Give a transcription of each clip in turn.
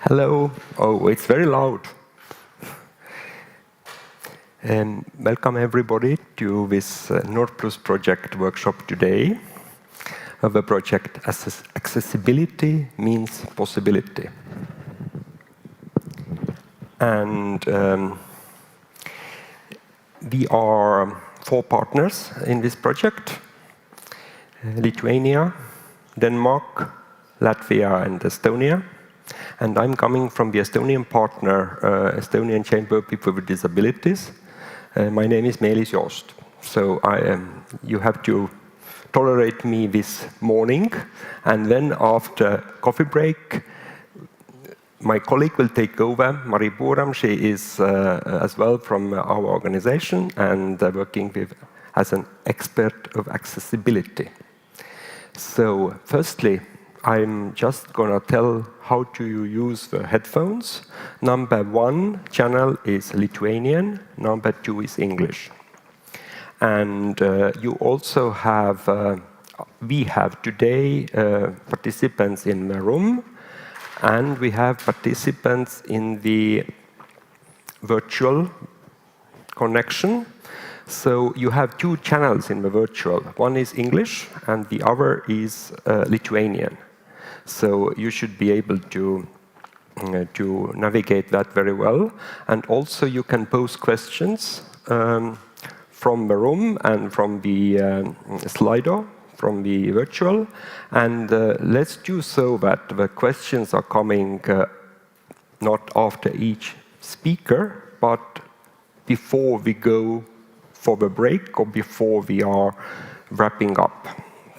Hello. Oh, it's very loud. Welcome everybody to this NordPlus project workshop today. The project Accessibility Means Possibility. And we are 4 partners in this project: Lithuania, Denmark, Latvia, and Estonia. And I'm coming from the Estonian partner, Estonian Chamber of People with Disabilities. My name is Meelis Joost. So you have to tolerate me this morning. And then after coffee break, my colleague will take over, Mari Puuram. She is as well from our organization and working as an expert of accessibility. So firstly, I'm just going to tell how to use the headphones. Number 1 channel is Lithuanian, number 2 is English. And you also have, we have today participants in the room, and we have participants in the virtual connection. So you have 2 channels in the virtual. One is English, and the other is Lithuanian. So you should be able to navigate that very well. And also you can pose questions from the room and from the Slido, from the virtual. And let's do so that the questions are coming not after each speaker, but before we go for the break or before we are wrapping up.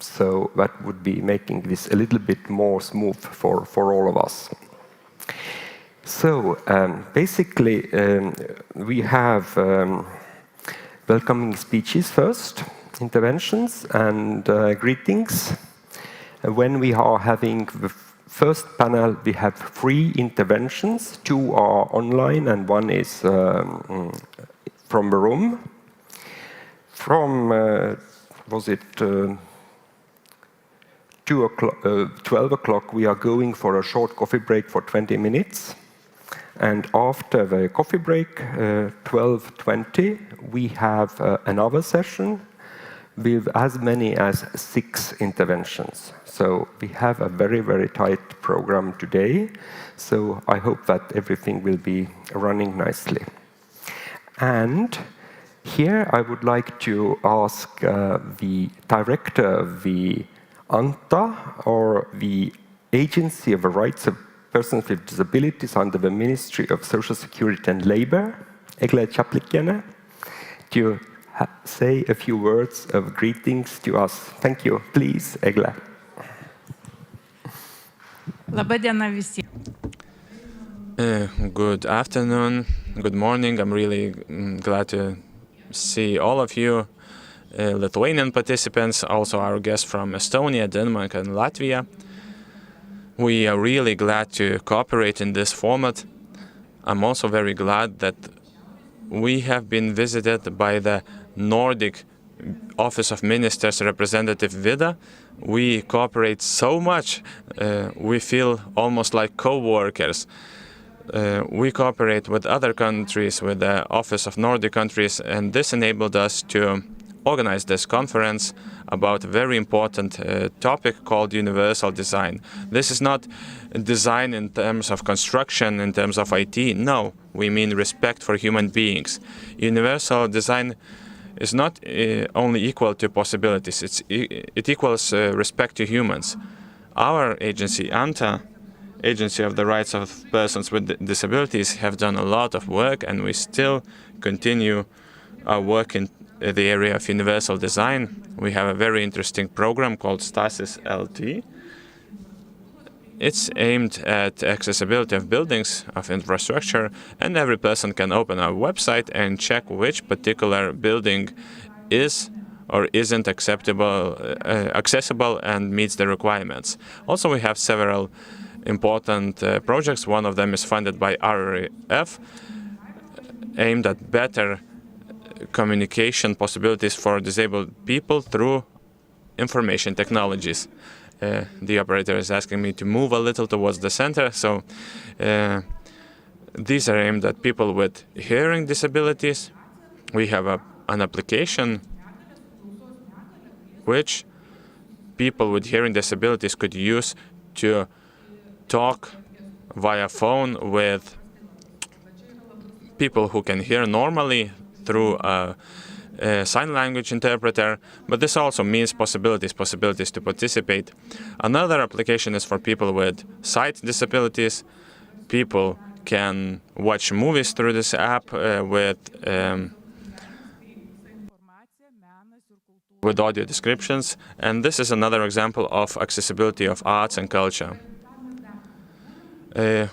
So that would be making this a little bit more smooth for all of us. So basically, we have welcoming speeches first, interventions, and greetings. When we are having the first panel, we have 3 interventions. 2 are online, and 1 is from the room. From, was it 12 o'clock, we are going for a short coffee break for 20 minutes. And after the coffee break, 12:20, we have another session with as many as 6 interventions. So we have a very, very tight program today. So I hope that everything will be running nicely. And here I would like to ask the director of the ANTA, or the Agency of the Rights of Persons with Disabilities under the Ministry of Social Security and Labour, Egle Chaplikene, to say a few words of greetings to us. Thank you. Please, Egle. Good afternoon, good morning. I'm really glad to see all of you. Lithuanian participants, also our guests from Estonia, Denmark, and Latvia. We are really glad to cooperate in this format. I'm also very glad that we have been visited by the Nordic Office of Ministers representative Vida. We cooperate so much, we feel almost like co-workers. We cooperate with other countries, with the Office of Nordic countries, and this enabled us to organize this conference about a very important topic called universal design. This is not design in terms of construction, in terms of IT. No, we mean respect for human beings. Universal design is not only equal to possibilities, it equals respect to humans. Our agency, ANTA, Agency of the Rights of Persons with Disabilities, have done a lot of work, and we still continue our work in the area of universal design. We have a very interesting program called Stasis LT. It's aimed at accessibility of buildings, of infrastructure, and every person can open our website and check which particular building is or isn't accessible and meets the requirements. Also, we have several important projects. One of them is funded by RRF, aimed at better communication possibilities for disabled people through information technologies. The operator is asking me to move a little towards the center. So these are aimed at people with hearing disabilities. We have an application which people with hearing disabilities could use to talk via phone with people who can hear normally through a sign language interpreter, but this also means possibilities to participate. Another application is for people with sight disabilities. People can watch movies through this app with audio descriptions, and this is another example of accessibility of arts and culture.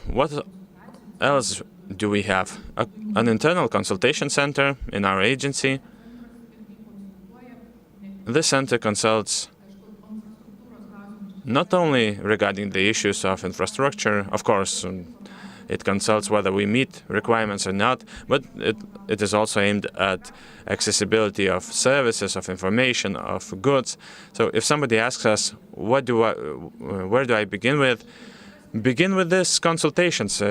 What else do we have? An internal consultation center in our agency. This center consults not only regarding the issues of infrastructure, of course, it consults whether we meet requirements or not, but it is also aimed at accessibility of services, of information, of goods. So if somebody asks us, where do I begin with? Begin with these consultations.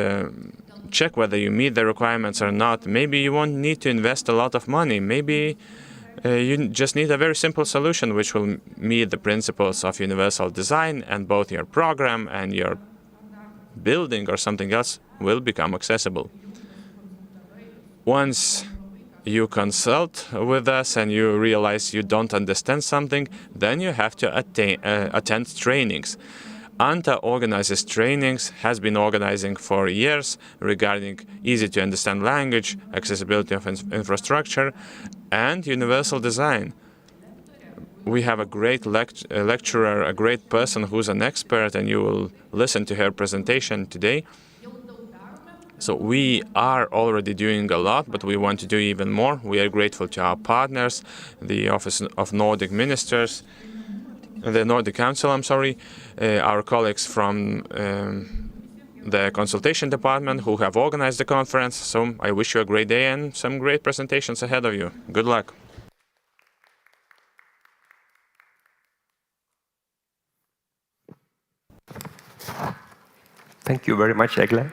Check whether you meet the requirements or not. Maybe you won't need to invest a lot of money. Maybe you just need a very simple solution which will meet the principles of universal design, and both your program and your building or something else will become accessible. Once you consult with us and you realize you don't understand something, then you have to attend trainings. ANTA organizes trainings, has been organizing for years regarding easy-to-understand language, accessibility of infrastructure, and universal design. We have a great lecturer, a great person who's an expert, and you will listen to her presentation today. So we are already doing a lot, but we want to do even more. We are grateful to our partners, the Office of Nordic Ministers, the Nordic Council, our colleagues from the consultation department who have organized the conference. So I wish you a great day and some great presentations ahead of you. Good luck. Thank you very much, Egle.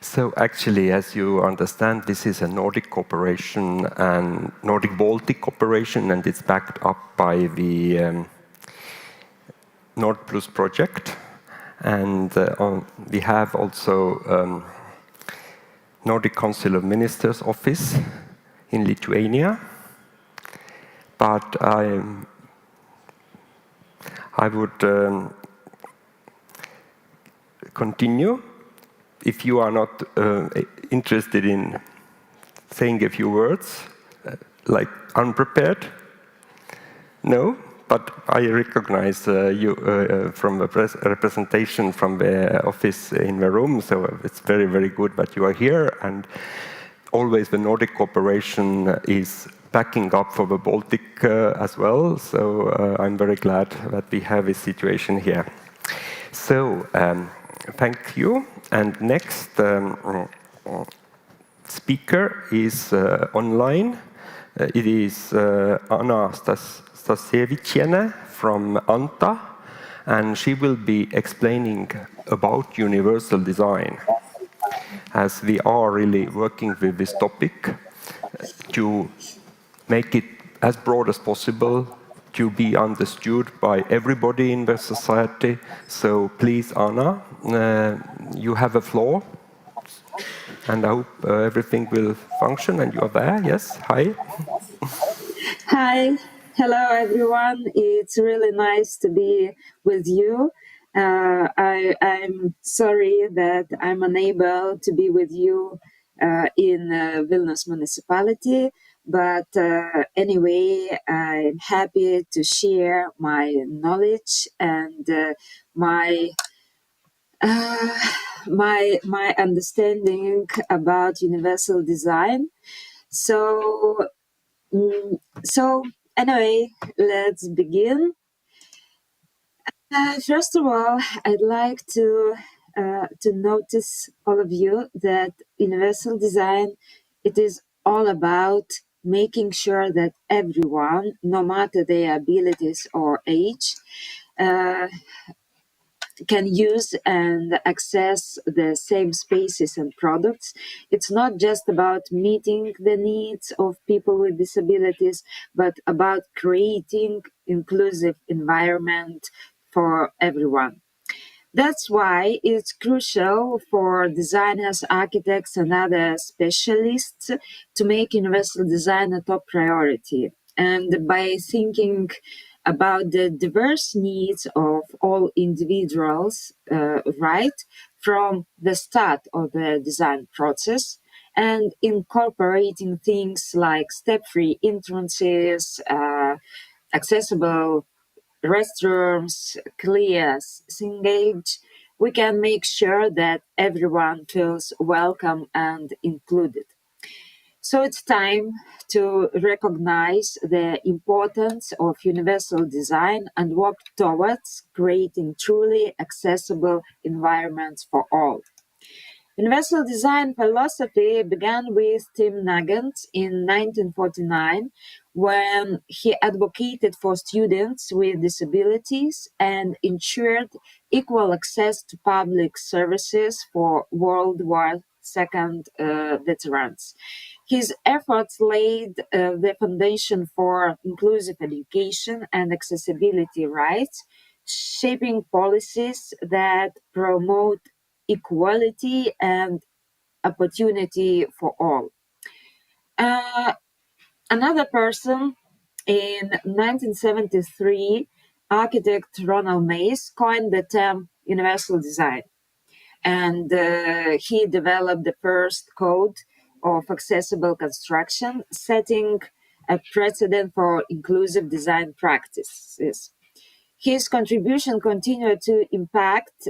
So actually, as you understand, this is a Nordic cooperation and Nordic-Baltic cooperation, and it's backed up by the NordPlus project. And we have also Nordic Council of Ministers office in Lithuania. But I would continue. If you are not interested in saying a few words, like unprepared, no, but I recognize you from a representation from the office in the room, so it's very, very good that you are here, and always the Nordic cooperation is backing up for the Baltic as well, so I'm very glad that we have this situation here. So, thank you. And next speaker is online. It is Anna Stasevičienė from ANTA, and she will be explaining about universal design, as we are really working with this topic to make it as broad as possible, to be understood by everybody in the society. So please, Anna, you have a floor, and I hope everything will function, and you are there. Yes, hi. Hi, hello everyone. It's really nice to be with you. I'm sorry that I'm unable to be with you in Vilnius municipality, but anyway, I'm happy to share my knowledge and my understanding about universal design. So anyway, let's begin. First of all, I'd like to notice all of you that universal design, it is all about making sure that everyone, no matter their abilities or age, uh, can use and access the same spaces and products. It's not just about meeting the needs of people with disabilities, but about creating inclusive environment for everyone. That's why it's crucial for designers, architects, and other specialists to make universal design a top priority. And by thinking about the diverse needs of all individuals, right from the start of the design process, and incorporating things like step-free entrances, accessible restrooms, clear singage, we can make sure that everyone feels welcome and included. So it's time to recognize the importance of universal design and work towards creating truly accessible environments for all. Universal design philosophy began with Tim Nugent in 1949 when he advocated for students with disabilities and ensured equal access to public services for World War II veterans. His efforts laid the foundation for inclusive education and accessibility rights, shaping policies that promote equality and opportunity for all. Uh, Another person in 1973, architect Ronald Mays coined the term universal design, and he developed the first code of accessible construction, setting a precedent for inclusive design practices. His contribution continued to impact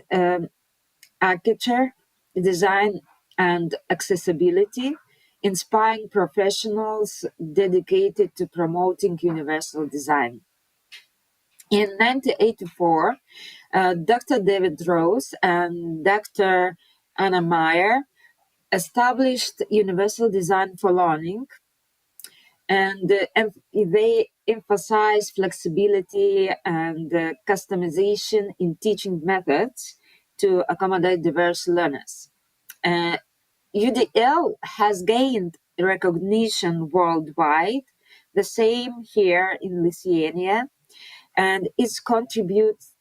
architecture, design, and accessibility, inspiring professionals dedicated to promoting universal design. In 1984, Dr. David Rose and Dr. Anna Meyer established Universal Design for Learning, and they emphasize flexibility and customization in teaching methods to accommodate diverse learners. UDL has gained recognition worldwide, the same here in Lithuania, and it contributes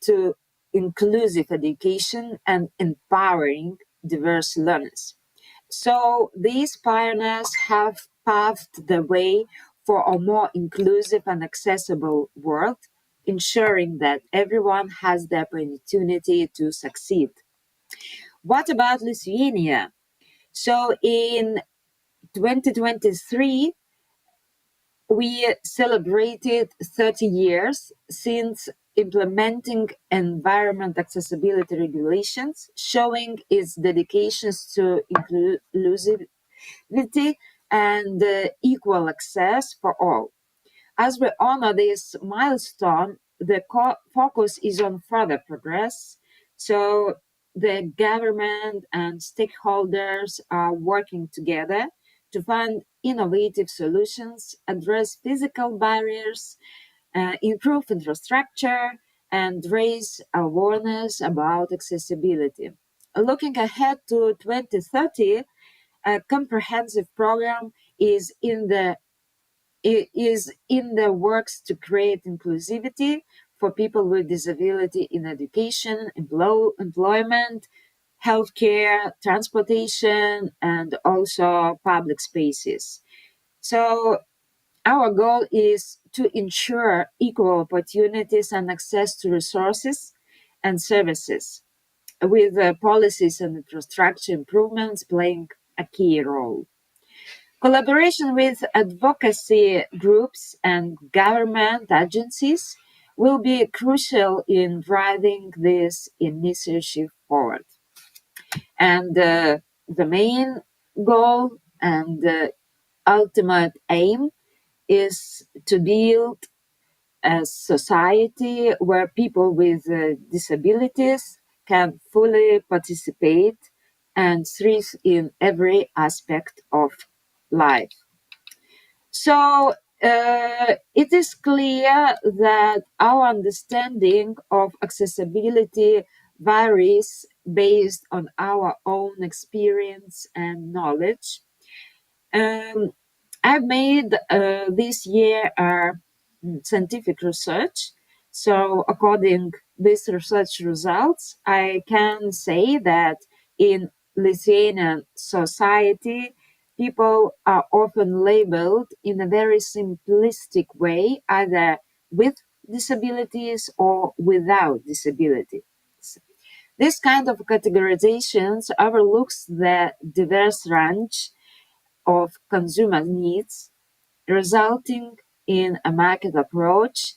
to inclusive education and empowering diverse learners. So these pioneers have paved the way for a more inclusive and accessible world, ensuring that everyone has the opportunity to succeed. What about Lithuania? So in 2023, we celebrated 30 years since implementing environment accessibility regulations, showing its dedications to inclusivity and equal access for all. As we honor this milestone, the focus is on further progress. So the government and stakeholders are working together to find innovative solutions, address physical barriers, improve infrastructure, and raise awareness about accessibility. Looking ahead to 2030, a comprehensive program is in the works to create inclusivity for people with disability in education, employment, healthcare, transportation, and also public spaces. So our goal is to ensure equal opportunities and access to resources and services, with policies and infrastructure improvements playing a key role. Collaboration with advocacy groups and government agencies will be crucial in driving this initiative forward. And the main goal and the ultimate aim is to build a society where people with disabilities can fully participate and thrive in every aspect of life. So it is clear that our understanding of accessibility varies based on our own experience and knowledge. Um, I've made this year scientific research. So, according these research results, I can say that in Lithuanian society, people are often labeled in a very simplistic way, either with disabilities or without disabilities. This kind of categorizations overlooks the diverse range of consumer needs, resulting in a market approach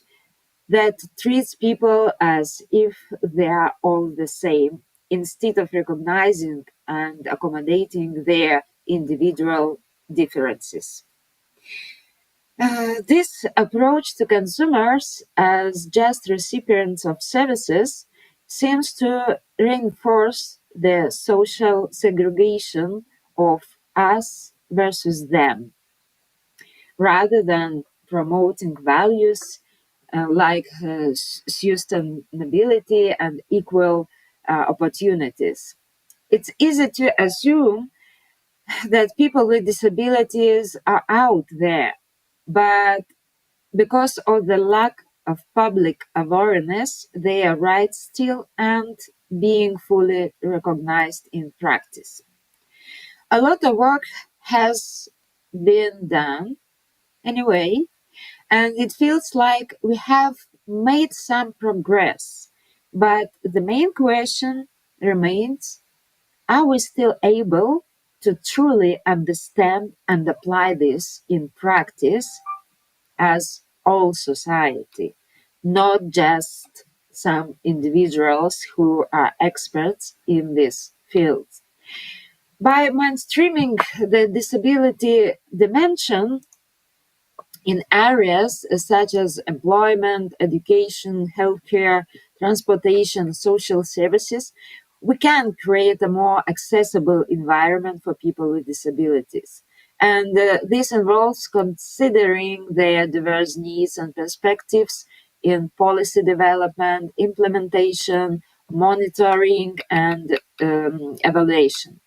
that treats people as if they are all the same, instead of recognizing and accommodating their individual differences. This approach to consumers as just recipients of services seems to reinforce the social segregation of us versus them, rather than promoting values like sustainability and equal opportunities. It's easy to assume that people with disabilities are out there, but because of the lack of public awareness, their rights still aren't being fully recognized in practice. A lot of work has been done anyway, and it feels like we have made some progress. But the main question remains, are we still able to truly understand and apply this in practice as all society, not just some individuals who are experts in this field? By mainstreaming the disability dimension in areas such as employment, education, healthcare, transportation, social services, we can create a more accessible environment for people with disabilities. And this involves considering their diverse needs and perspectives in policy development, implementation, monitoring, and evaluation.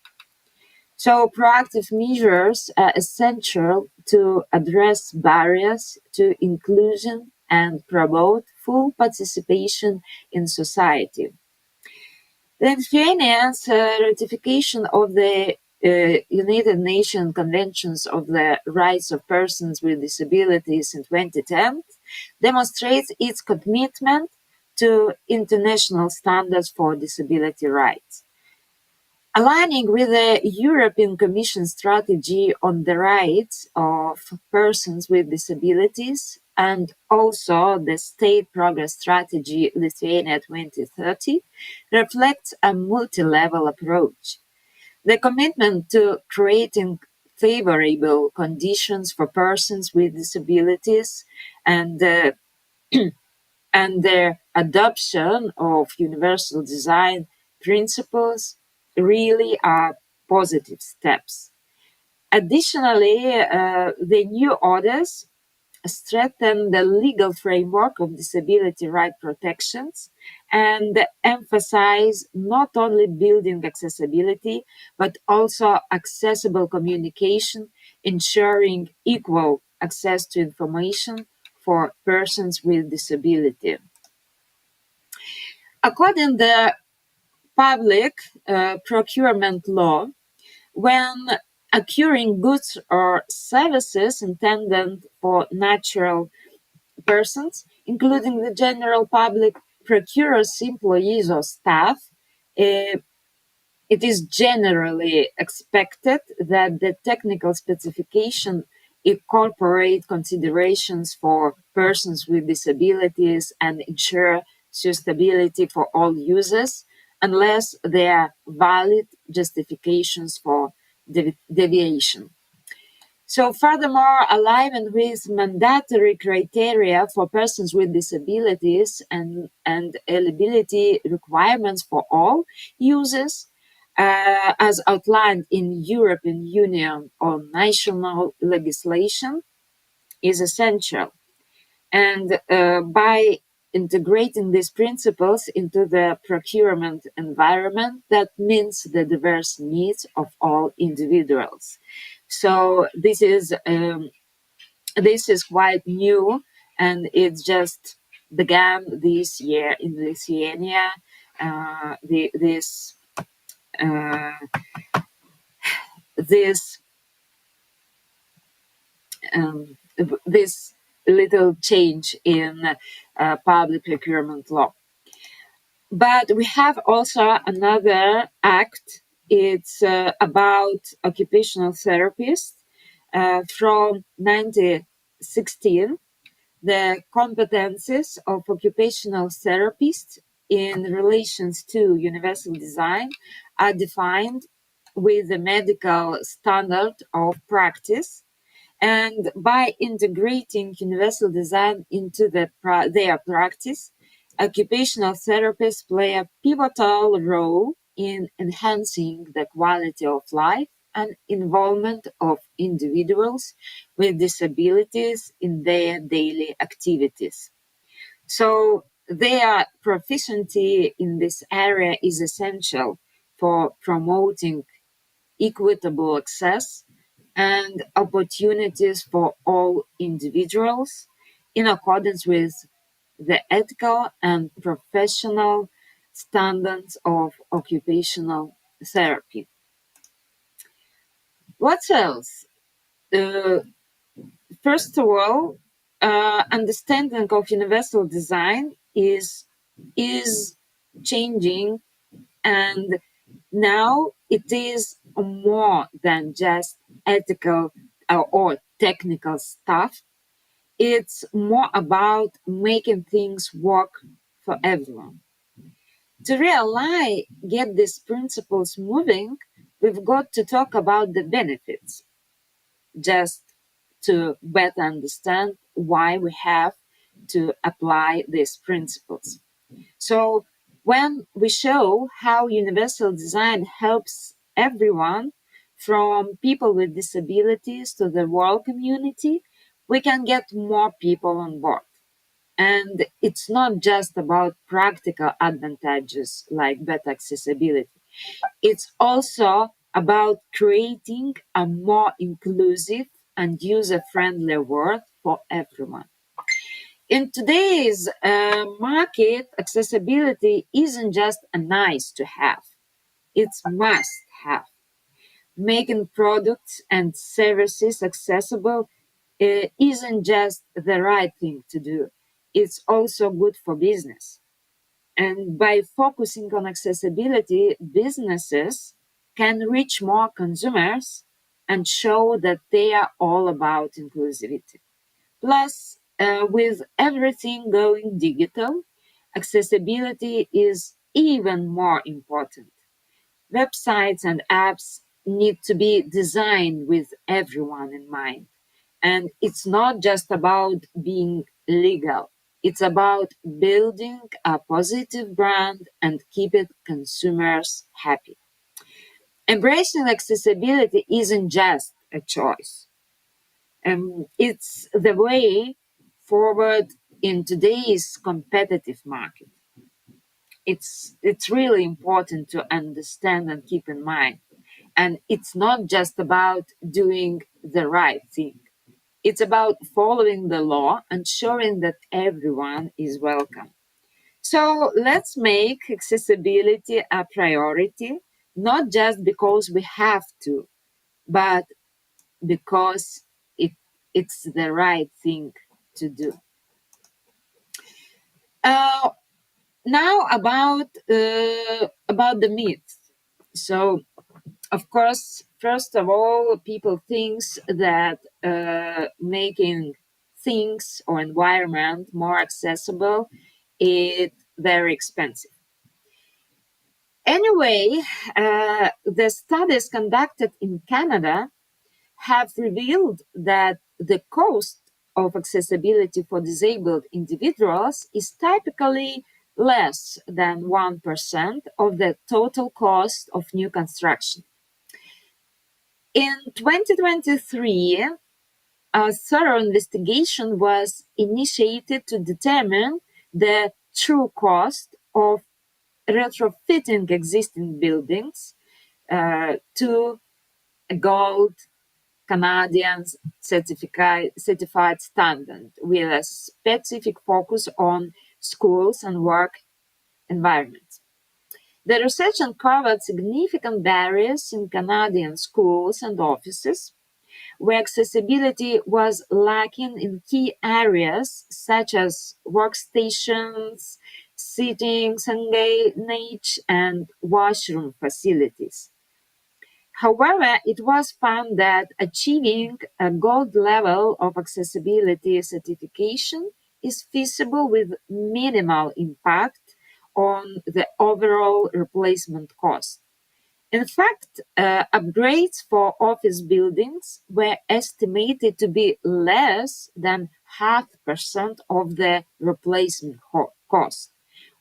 So, proactive measures are essential to address barriers to inclusion and promote full participation in society. Lithuania's ratification of the United Nations Conventions of the Rights of Persons with Disabilities in 2010 demonstrates its commitment to international standards for disability rights. Aligning with the European Commission strategy on the rights of persons with disabilities and also the State Progress Strategy Lithuania 2030 reflects a multi-level approach. The commitment to creating favorable conditions for persons with disabilities and and their adoption of universal design principles really are positive steps. Additionally, the new orders strengthen the legal framework of disability right protections and emphasize not only building accessibility, but also accessible communication, ensuring equal access to information for persons with disability. According to the public procurement law, when acquiring goods or services intended for natural persons, including the general public, procurers, employees, or staff, uh, it is generally expected that the technical specification incorporate considerations for persons with disabilities and ensure suitability for all users, unless there are valid justifications for deviation. So, furthermore, alignment with mandatory criteria for persons with disabilities and eligibility requirements for all users, as outlined in European Union or national legislation, is essential. And by integrating these principles into the procurement environment, that meets the diverse needs of all individuals. So this is quite new, and it just began this year in Lithuania. This uh, this this little change in public procurement law. But we have also another act. It's about occupational therapists from 1916. The competences of occupational therapists in relations to universal design are defined with the medical standard of practice, and by integrating universal design into their practice, occupational therapists play a pivotal role in enhancing the quality of life and involvement of individuals with disabilities in their daily activities. So, their proficiency in this area is essential for promoting equitable access and opportunities for all individuals in accordance with the ethical and professional standards of occupational therapy. What else? Uh, First of all, understanding of universal design is changing, and now it is more than just ethical or technical stuff. It's more about making things work for everyone. To really get these principles moving, we've got to talk about the benefits, just to better understand why we have to apply these principles. So, when we show how universal design helps everyone, from people with disabilities to the world community, we can get more people on board. And it's not just about practical advantages like better accessibility, it's also about creating a more inclusive and user friendly world for everyone. In today's market, accessibility isn't just a nice to have, it's must have. Making products and services accessible isn't just the right thing to do, it's also good for business. And by focusing on accessibility, businesses can reach more consumers and show that they are all about inclusivity. Plus, with everything going digital, accessibility is even more important. Websites and apps need to be designed with everyone in mind. And it's not just about being legal, it's about building a positive brand and keeping consumers happy. Embracing accessibility isn't just a choice, it's the way forward in today's competitive market. It's really important to understand and keep in mind. And it's not just about doing the right thing. It's about following the law and showing that everyone is welcome. So let's make accessibility a priority, not just because we have to, but because it, it's the right thing to do. Uh, Now about the myths. So, of course, first of all, people thinks that making things or environment more accessible is very expensive. Anyway, the studies conducted in Canada have revealed that the cost of accessibility for disabled individuals is typically less than 1% of the total cost of new construction. In 2023, a thorough investigation was initiated to determine the true cost of retrofitting existing buildings to a gold Canadian certified standard with a specific focus on schools and work environments. The research uncovered significant barriers in Canadian schools and offices, where accessibility was lacking in key areas such as workstations, seating, signage, and washroom facilities. However, it was found that achieving a gold level of accessibility certification is feasible with minimal impact on the overall replacement cost. In fact, upgrades for office buildings were estimated to be less than 0.5% of the replacement cost,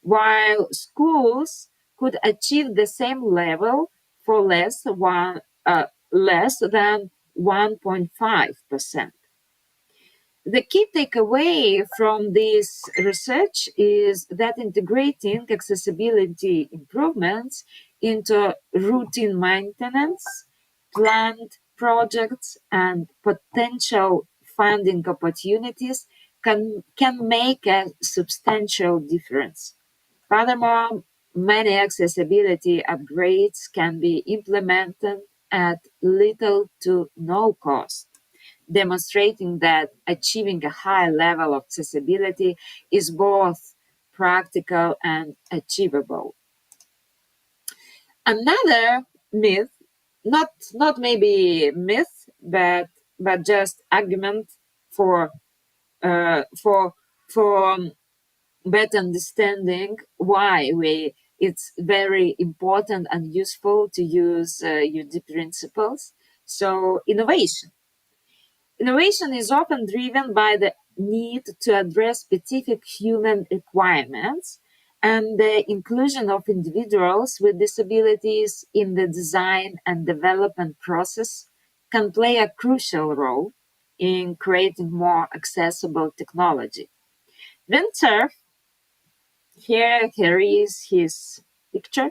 while schools could achieve the same level for less than 1.5%. The key takeaway from this research is that integrating accessibility improvements into routine maintenance, planned projects, and potential funding opportunities can make a substantial difference. Furthermore, many accessibility upgrades can be implemented at little to no cost, demonstrating that achieving a high level of accessibility is both practical and achievable. Another myth, not maybe myth, but just argument for for better understanding why it's very important and useful to use UD principles. So innovation is often driven by the need to address specific human requirements, and the inclusion of individuals with disabilities in the design and development process can play a crucial role in creating more accessible technology. Windsurf, here is his picture,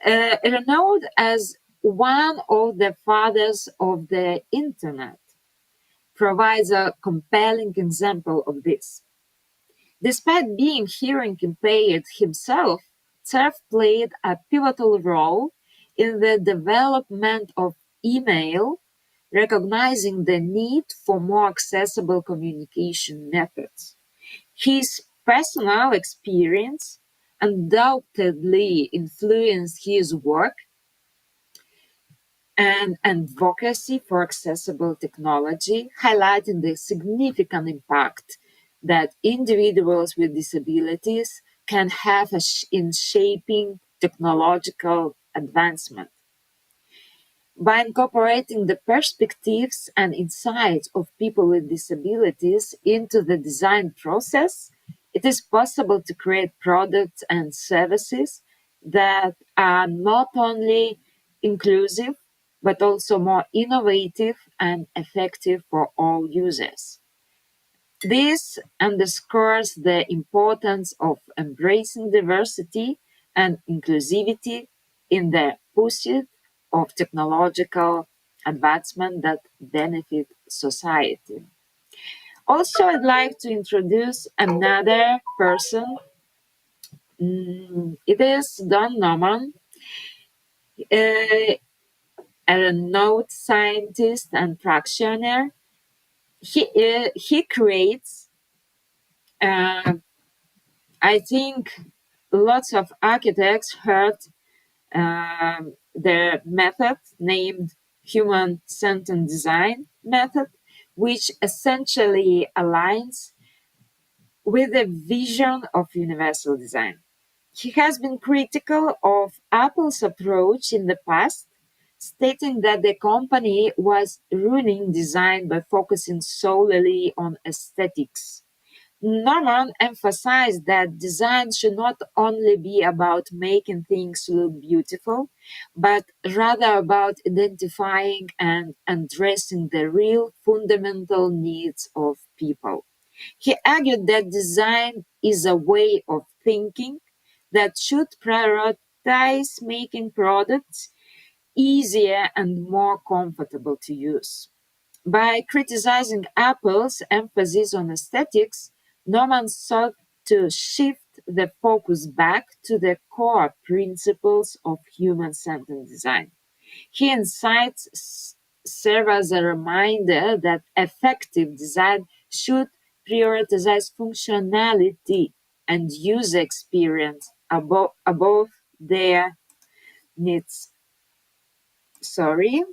renowned as one of the fathers of the internet, provides a compelling example of this. Despite being hearing impaired himself, Cerf played a pivotal role in the development of email, recognizing the need for more accessible communication methods. His personal experience undoubtedly influenced his work and advocacy for accessible technology, highlighting the significant impact that individuals with disabilities can have in shaping technological advancement. By incorporating the perspectives and insights of people with disabilities into the design process, it is possible to create products and services that are not only inclusive, but also more innovative and effective for all users. This underscores the importance of embracing diversity and inclusivity in the pursuit of technological advancement that benefit society. Also, I'd like to introduce another person. It is Don Norman, a renowned scientist and practitioner. He creates, I think, lots of architects heard the method named human-centered design method, which essentially aligns with the vision of universal design. He has been critical of Apple's approach in the past, stating that the company was ruining design by focusing solely on aesthetics. Norman emphasized that design should not only be about making things look beautiful, but rather about identifying and addressing the real fundamental needs of people. He argued that design is a way of thinking that should prioritize making products easier and more comfortable to use. By criticizing Apple's emphasis on aesthetics, Norman sought to shift the focus back to the core principles of human-centered design. His insights serve as a reminder that effective design should prioritize functionality and user experience above their needs. Sorry.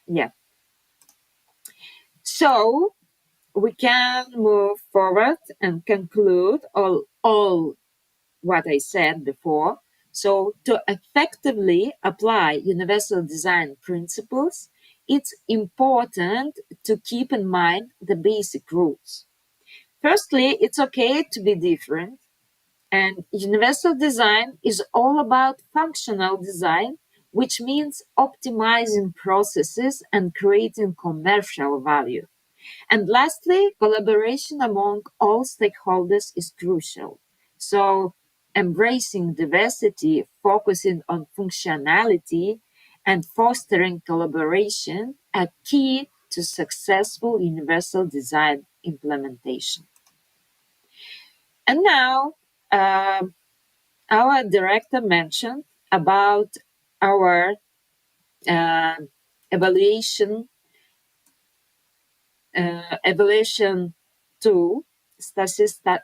Yeah. So we can move forward and conclude all what I said before. So to effectively apply universal design principles, it's important to keep in mind the basic rules. Firstly, it's okay to be different. And universal design is all about functional design, which means optimizing processes and creating commercial value. And lastly, collaboration among all stakeholders is crucial. So, embracing diversity, focusing on functionality, and fostering collaboration are key to successful universal design implementation. And now, our director mentioned about our uh, evaluation evaluation tool, stasis.lt.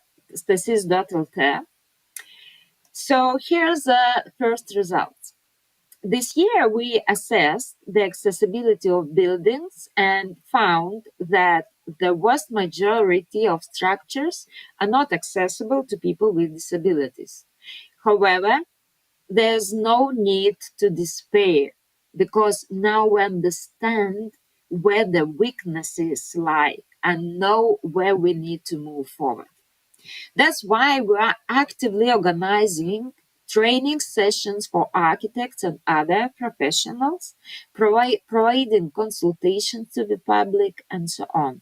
So here's the first results. This year, we assessed the accessibility of buildings and found that the vast majority of structures are not accessible to people with disabilities. However, there's no need to despair because now we understand where the weaknesses lie and know where we need to move forward. That's why we are actively organizing training sessions for architects and other professionals, providing consultations to the public, and so on.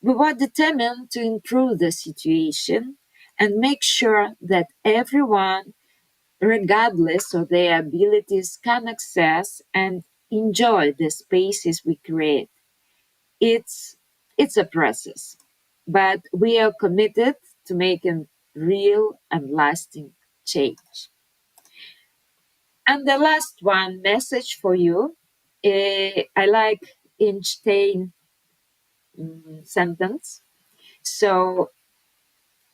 We were determined to improve the situation and make sure that everyone, regardless of their abilities, can access and enjoy the spaces we create. It's it's a process, but we are committed to making real and lasting change. And the last one message for you, I like Einstein sentence. So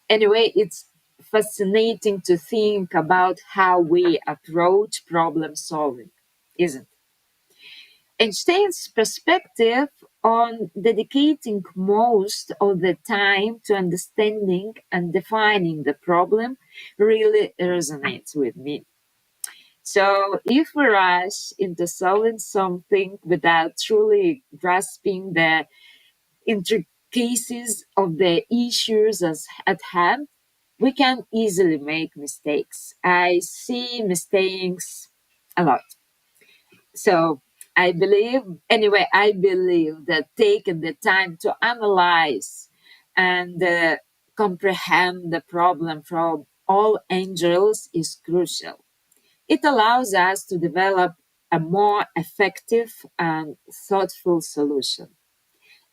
anyway, it's fascinating to think about how we approach problem solving, isn't it? Einstein's perspective on dedicating most of the time to understanding and defining the problem really resonates with me. So, if we rush into solving something without truly grasping the intricacies of the issues at hand, we can easily make mistakes. I see mistakes a lot. So I believe that taking the time to analyze and comprehend the problem from all angles is crucial. It allows us to develop a more effective and thoughtful solution.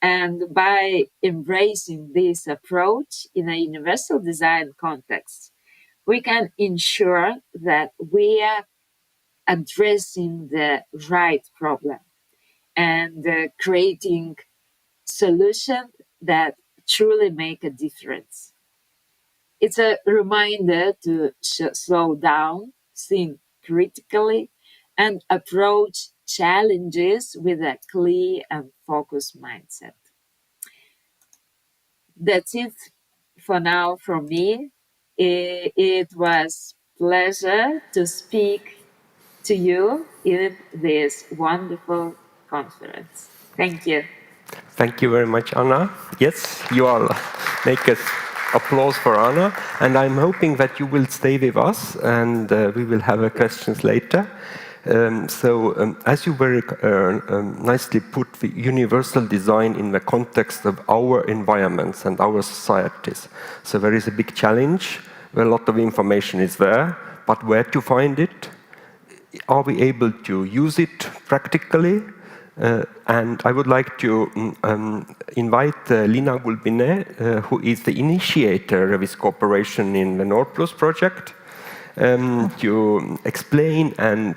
And by embracing this approach in a universal design context, we can ensure that we are addressing the right problem and creating solutions that truly make a difference. It's a reminder to slow down, think critically, and approach challenges with a clear and focused mindset. That's it for now from me. It was pleasure to speak to you in this wonderful conference. Thank you. Thank you very much, Anna. Yes, you all make us applause for Anna. And I'm hoping that you will stay with us, and we will have questions later. As you very nicely put the universal design in the context of our environments and our societies. So there is a big challenge, where a lot of information is there, but where to find it? Are we able to use it practically? And I would like to invite Lina Gulbine, who is the initiator of this cooperation in the NordPlus project, to explain and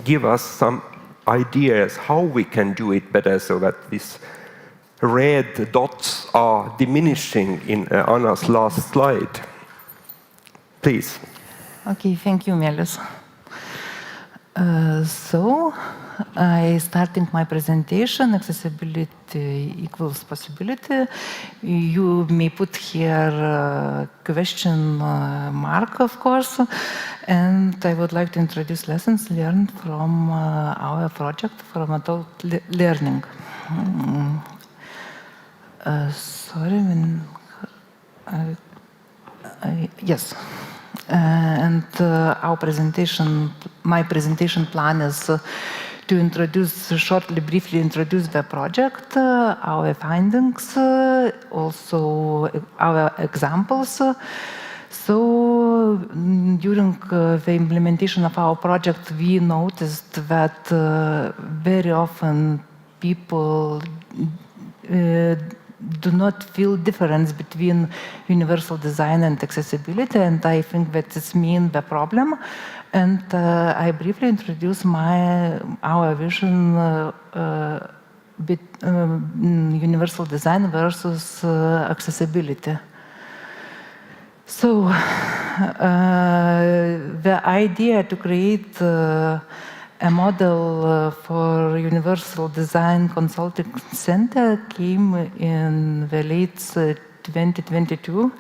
give us some ideas how we can do it better so that these red dots are diminishing in Anna's last slide. Please. Okay, thank you, Melis. So, I starting my presentation, accessibility equals possibility. You may put here question mark, of course, and I would like to introduce lessons learned from our project, from adult learning. Sorry, yes. And our presentation, my presentation plan is to introduce, shortly, briefly introduce the project, our findings, also our examples. So during the implementation of our project, we noticed that very often people do not feel difference between universal design and accessibility, and I think that is the problem. And I briefly introduce our vision universal design versus accessibility. So the idea to create a model for Universal Design Consulting Center came in the late 2022,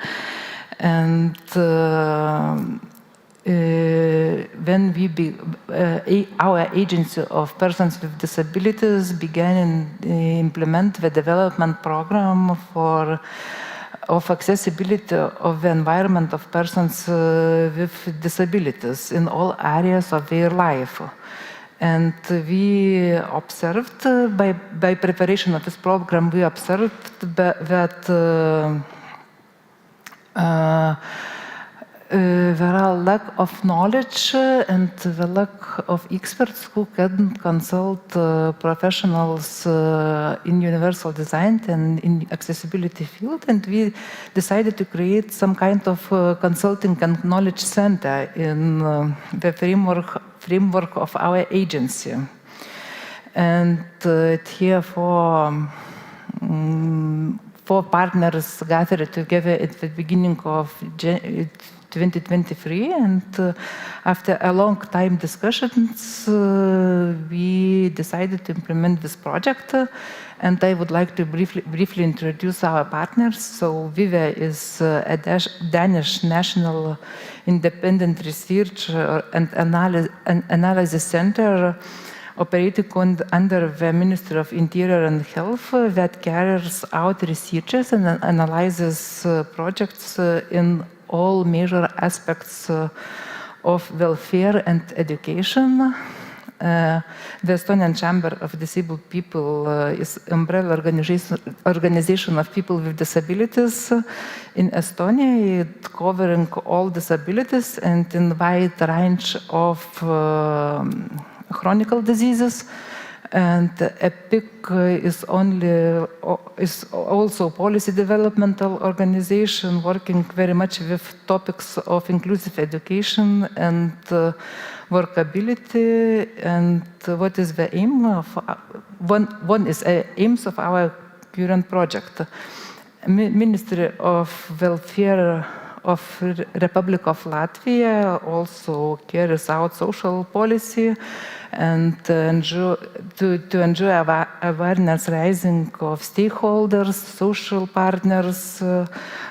and when our agency of persons with disabilities began to implement the development program of accessibility of the environment of persons with disabilities in all areas of their life. And we observed, by preparation of this program, we observed that there are lack of knowledge and the lack of experts who can consult professionals in universal design and in accessibility field. And we decided to create some kind of consulting and knowledge center in the framework of our agency. And here four partners gathered together at the beginning of 2023, and after a long time discussions, we decided to implement this project. And I would like to briefly introduce our partners. So Vive is a Danish national independent research and analysis center operating under the Ministry of Interior and Health that carries out researches and analyzes projects in all major aspects of welfare and education. The Estonian Chamber of Disabled People is umbrella organization of people with disabilities in Estonia, covering all disabilities and in wide range of chronic diseases. And EPIC is also policy developmental organization working very much with topics of inclusive education and workability. And what is the aim of one is aims of our current project? Ministry of Welfare of Republic of Latvia also carries out social policy and to enjoy awareness raising of stakeholders, social partners,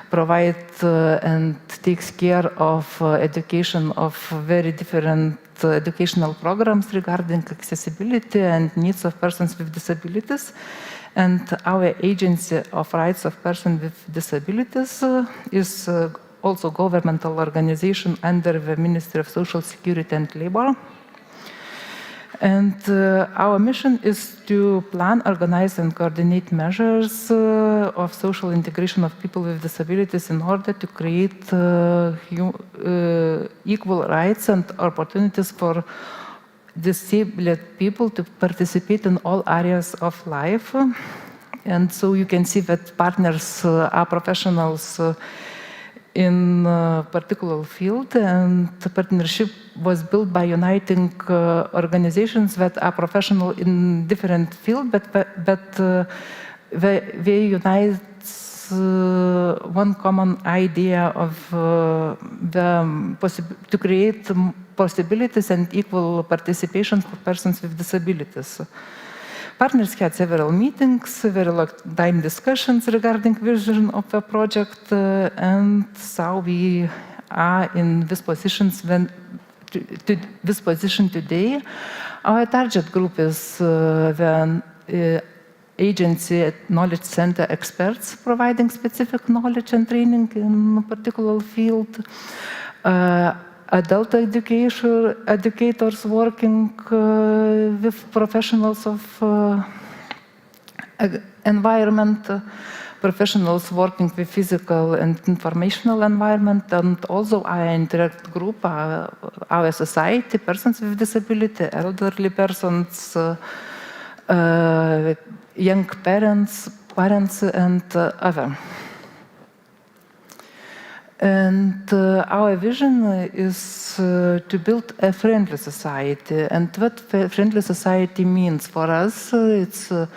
provide and takes care of education of very different educational programs regarding accessibility and needs of persons with disabilities. And our Agency of Rights of Persons with Disabilities is also a governmental organization under the Ministry of Social Security and Labor. And our mission is to plan, organize, and coordinate measures of social integration of people with disabilities in order to create equal rights and opportunities for disabled people to participate in all areas of life. And so you can see that partners are professionals in a particular field, and the partnership was built by uniting organizations that are professional in different fields, but they unite one common idea of to create possibilities and equal participation for persons with disabilities. Partners had several meetings, very long time discussions regarding vision of the project, and so we are in this position today. Our target group is the agency knowledge center experts providing specific knowledge and training in a particular field. Adult educators working with professionals of environment, professionals working with physical and informational environment, and also our interact group, our society, persons with disability, elderly persons, young parents, and other. And our vision is to build a friendly society. And what friendly society means for us, it's a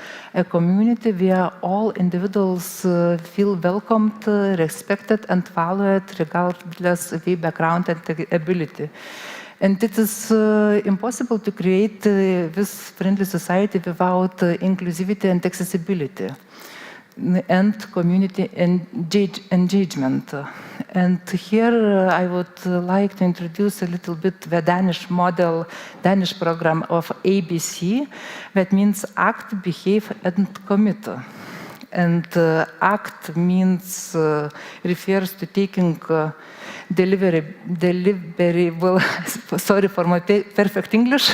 community where all individuals feel welcomed, respected, and valued regardless of their background and ability. And it is impossible to create this friendly society without inclusivity and accessibility and community engagement. And here I would like to introduce a little bit the Danish model, Danish program of ABC, that means act, behave, and commit. And act means, refers to taking deliverable, sorry for my perfect English,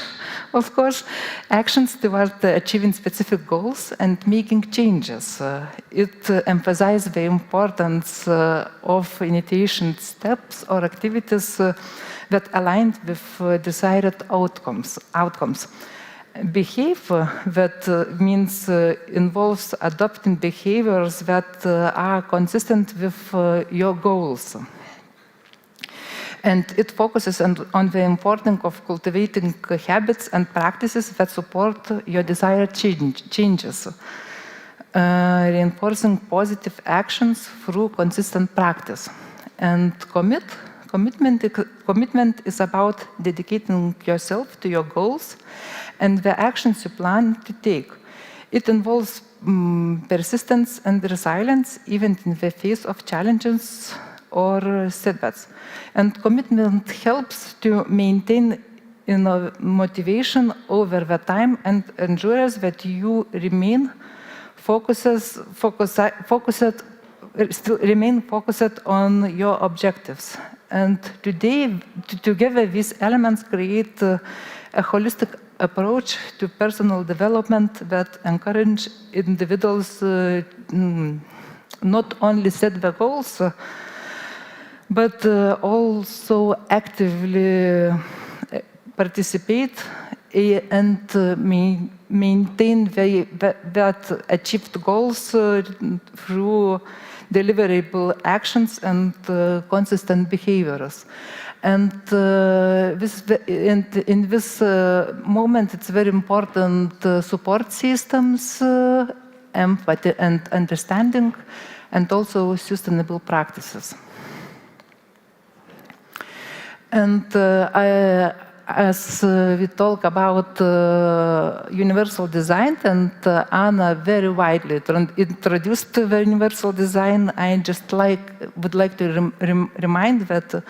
of course, actions toward achieving specific goals and making changes. It emphasizes the importance of initiation steps or activities that align with desired outcomes. Behave, that means involves adopting behaviors that are consistent with your goals. And it focuses on the importance of cultivating habits and practices that support your desired changes, reinforcing positive actions through consistent practice. And commitment is about dedicating yourself to your goals and the actions you plan to take. It involves persistence and resilience, even in the face of challenges or setbacks. And commitment helps to maintain motivation over the time and ensures that you remain focused on your objectives. And today, together, these elements create a holistic approach to personal development that encourage individuals not only set the goals, but also actively participate and maintain that achieved goals through deliverable actions and consistent behaviors. And in this moment, it's very important support systems, empathy and understanding, and also sustainable practices. And as we talk about universal design, and Anna very widely introduced the universal design, I just would like to remind that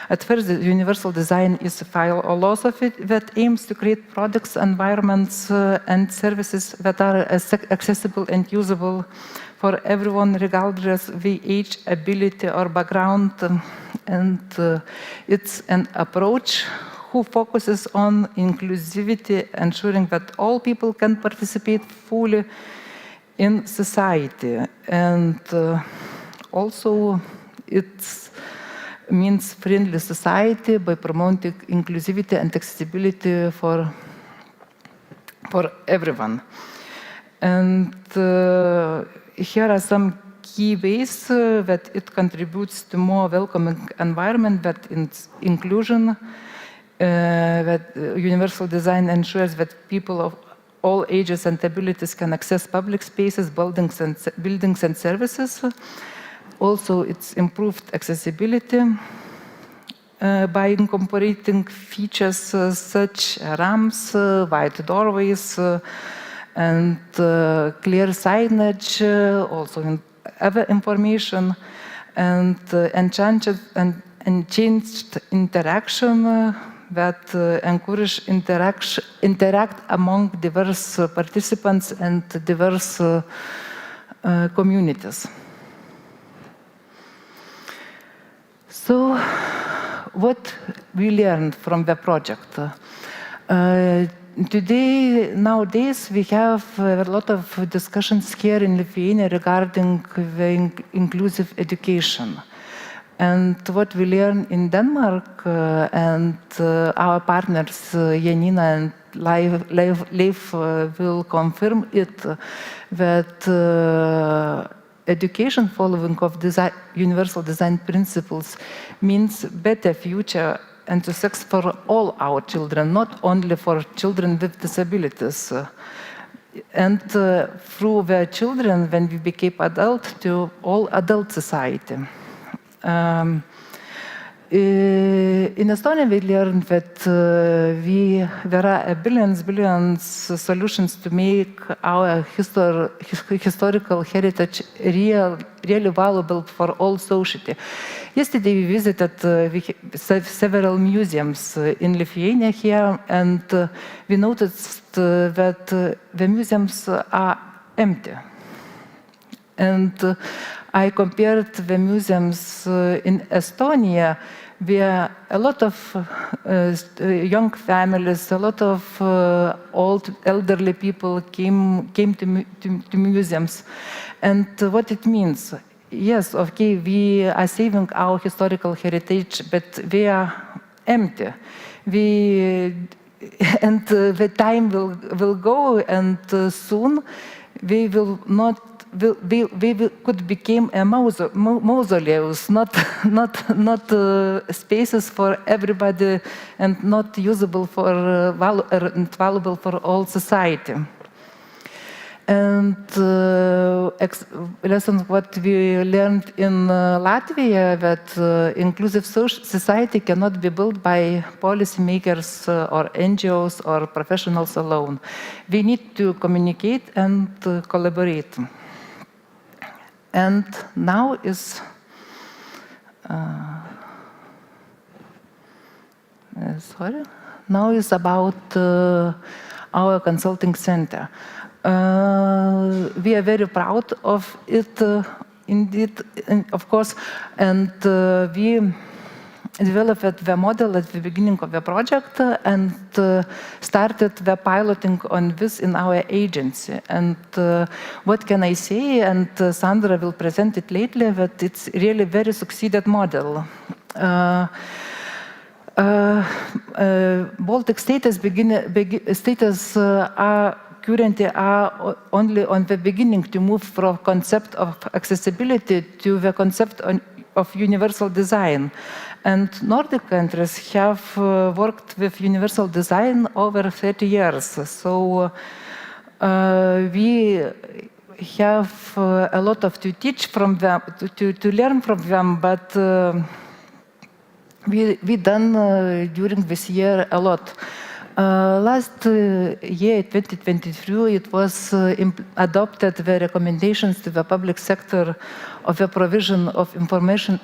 At first, the universal design is a philosophy that aims to create products, environments, and services that are accessible and usable for everyone, regardless of the age, ability, or background. And it's an approach who focuses on inclusivity, ensuring that all people can participate fully in society. And also, it means friendly society by promoting inclusivity and accessibility for everyone. And here are some key ways that it contributes to more welcoming environment, that inclusion, that universal design ensures that people of all ages and abilities can access public spaces, buildings and services. Also, it's improved accessibility by incorporating features such ramps, wide doorways, and clear signage, also in other information, and changed interaction that encourage interact among diverse participants and diverse communities. So, what we learned from the project? Nowadays, we have a lot of discussions here in Lithuania regarding the inclusive education. And what we learn in Denmark, and our partners Janina and Leif will confirm it, that education following of universal design principles means better future and success for all our children, not only for children with disabilities. And through the children, when we became adult, to all adult society. In Estonia, we learned that there are billions solutions to make our historical heritage really valuable for all society. Yesterday, we visited several museums in Lithuania here, and we noticed that the museums are empty. And I compared the museums in Estonia, where a lot of young families, a lot of elderly people came to museums. And what it means? Yes, okay, we are saving our historical heritage, but we are empty. And the time will go, and soon we will not. We could become a mausoleums, not spaces for everybody, and not usable for valuable for all society. And lessons what we learned in Latvia, that inclusive society cannot be built by policymakers or NGOs or professionals alone. We need to communicate and collaborate. And now is about our consulting center. We are very proud of it, indeed, of course, and we developed the model at the beginning of the project and started the piloting on this in our agency. And what can I say, and Sandra will present it later, that it's really very succeeded model. Baltic states are currently only on the beginning to move from concept of accessibility to the concept of universal design. And Nordic countries have worked with universal design over 30 years. So we have a lot of to teach from them, to learn from them, but we done during this year a lot. Last year, 2023, it was adopted the recommendations to the public sector of the provision of information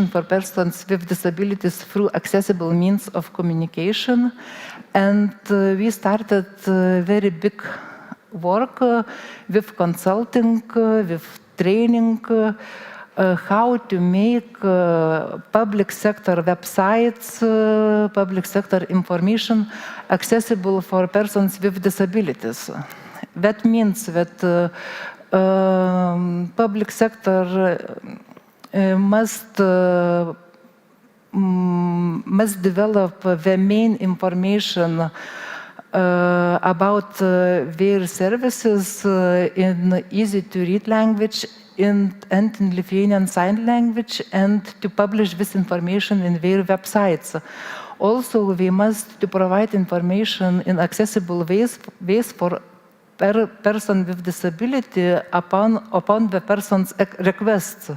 for persons with disabilities through accessible means of communication. And we started very big work with consulting, with training, how to make public sector websites, public sector information accessible for persons with disabilities. That means that public sector must develop the main information about their services in easy-to-read language and in Lithuanian Sign Language, and to publish this information in their websites. Also, we must to provide information in accessible ways for person with disability upon the person's requests.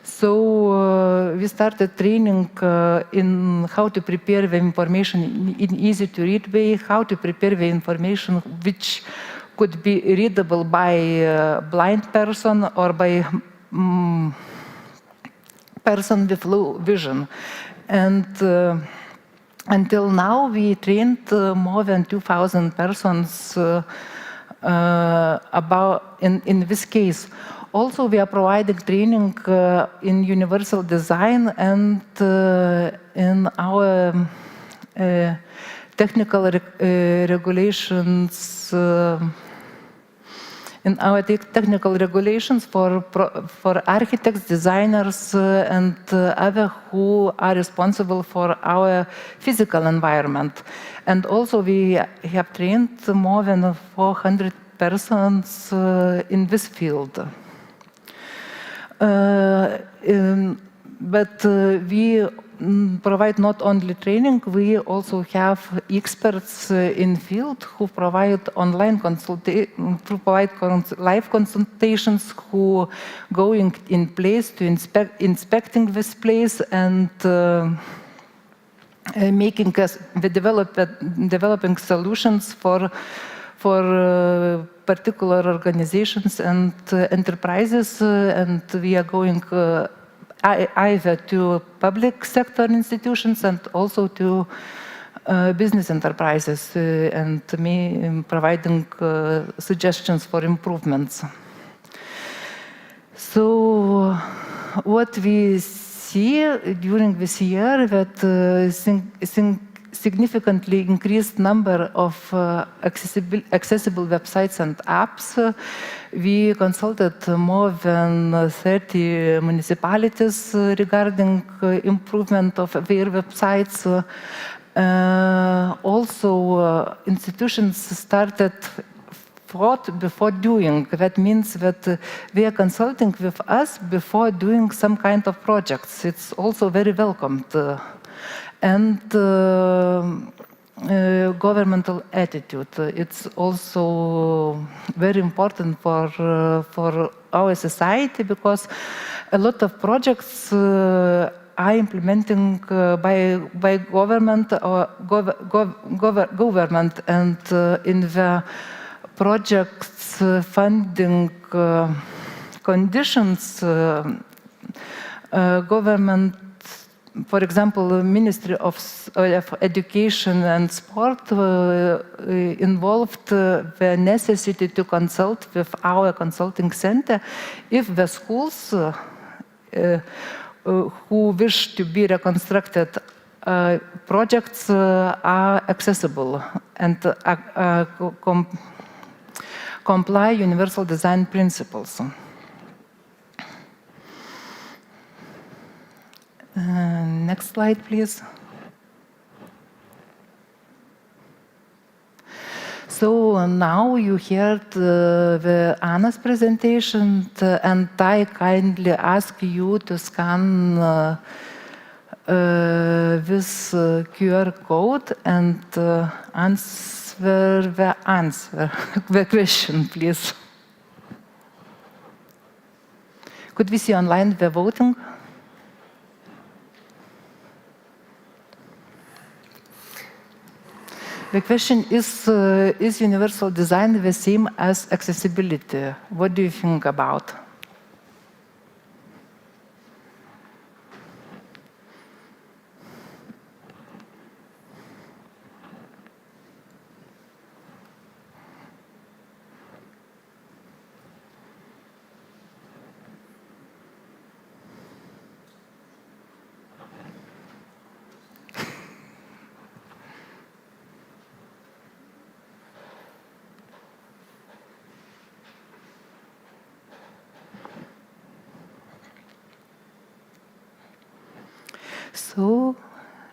So we started training in how to prepare the information in easy-to-read way, how to prepare the information which could be readable by a blind person or by person with low vision. And until now, we trained more than 2,000 persons in this case. Also, we are providing training in universal design and in our technical regulations. In our technical regulations for architects, designers, and others who are responsible for our physical environment. And also we have trained more than 400 persons in this field. But we provide not only training, we also have experts in field who provide online live consultations, who going in place to inspecting this place and developing solutions for particular organizations and enterprises, and we are going either to public sector institutions and also to business enterprises and providing suggestions for improvements. So what we see during this year that significantly increased number of accessible websites and apps. We consulted more than 30 municipalities regarding improvement of their websites. Also, institutions started thought before doing. That means that they are consulting with us before doing some kind of projects. It's also very welcomed. And governmental attitude. It's also very important for our society, because a lot of projects are implementing by government or government, and in the projects funding conditions, government, for example, the Ministry of Education and Sport involved the necessity to consult with our consulting center if the schools who wish to be reconstructed projects are accessible and comply universal design principles. Next slide, please. So now you heard the Anna's presentation, and I kindly ask you to scan this QR code and answer the question, please. Could we see online the voting? The question is universal design the same as accessibility? What do you think about? So,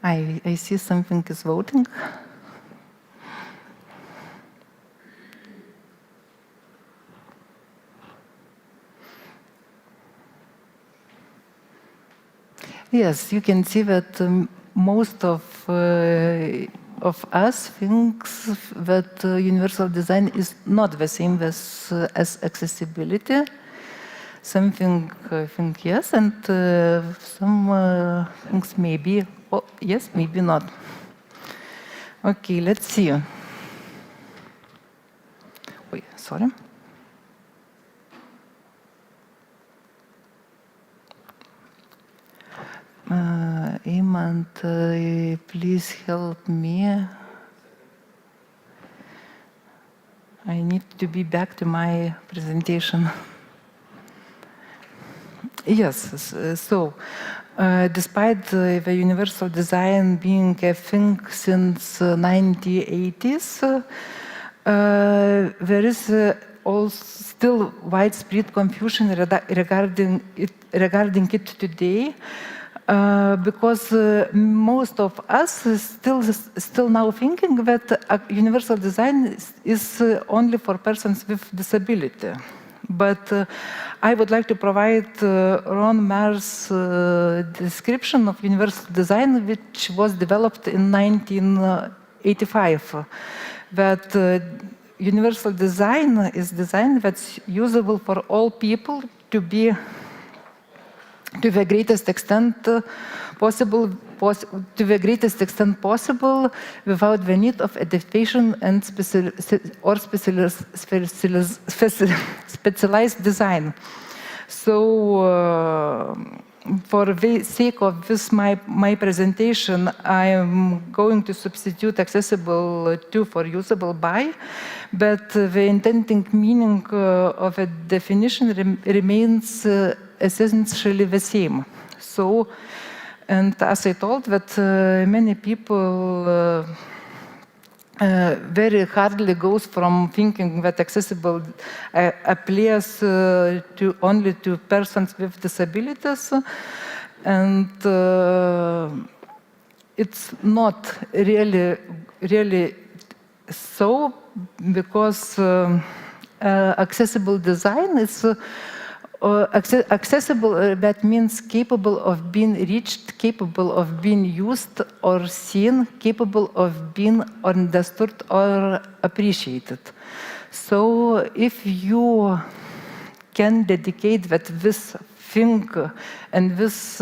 I see something is voting. Yes, you can see that most of us thinks that universal design is not the same as accessibility. Something I think yes, and some things maybe yes, maybe not. Okay, let's see. Wait, sorry. Eamon, please help me. I need to be back to my presentation. Yes, so despite the universal design being a thing since 1980s, there is still widespread confusion regarding it today, because most of us still now thinking that universal design is only for persons with disability. But I would like to provide Ron Maer's description of universal design, which was developed in 1985. That universal design is design that's usable for all people to the greatest extent possible, without the need of adaptation and specialized design. So, for the sake of this my presentation, I am going to substitute accessible to for usable by, but the intended meaning of a definition remains essentially the same. So, and as I told that many people very hardly goes from thinking that accessible applies only to persons with disabilities, and it's not really so, because accessible design is accessible, that means capable of being reached, capable of being used or seen, capable of being understood or appreciated. So if you can dedicate that this thing and this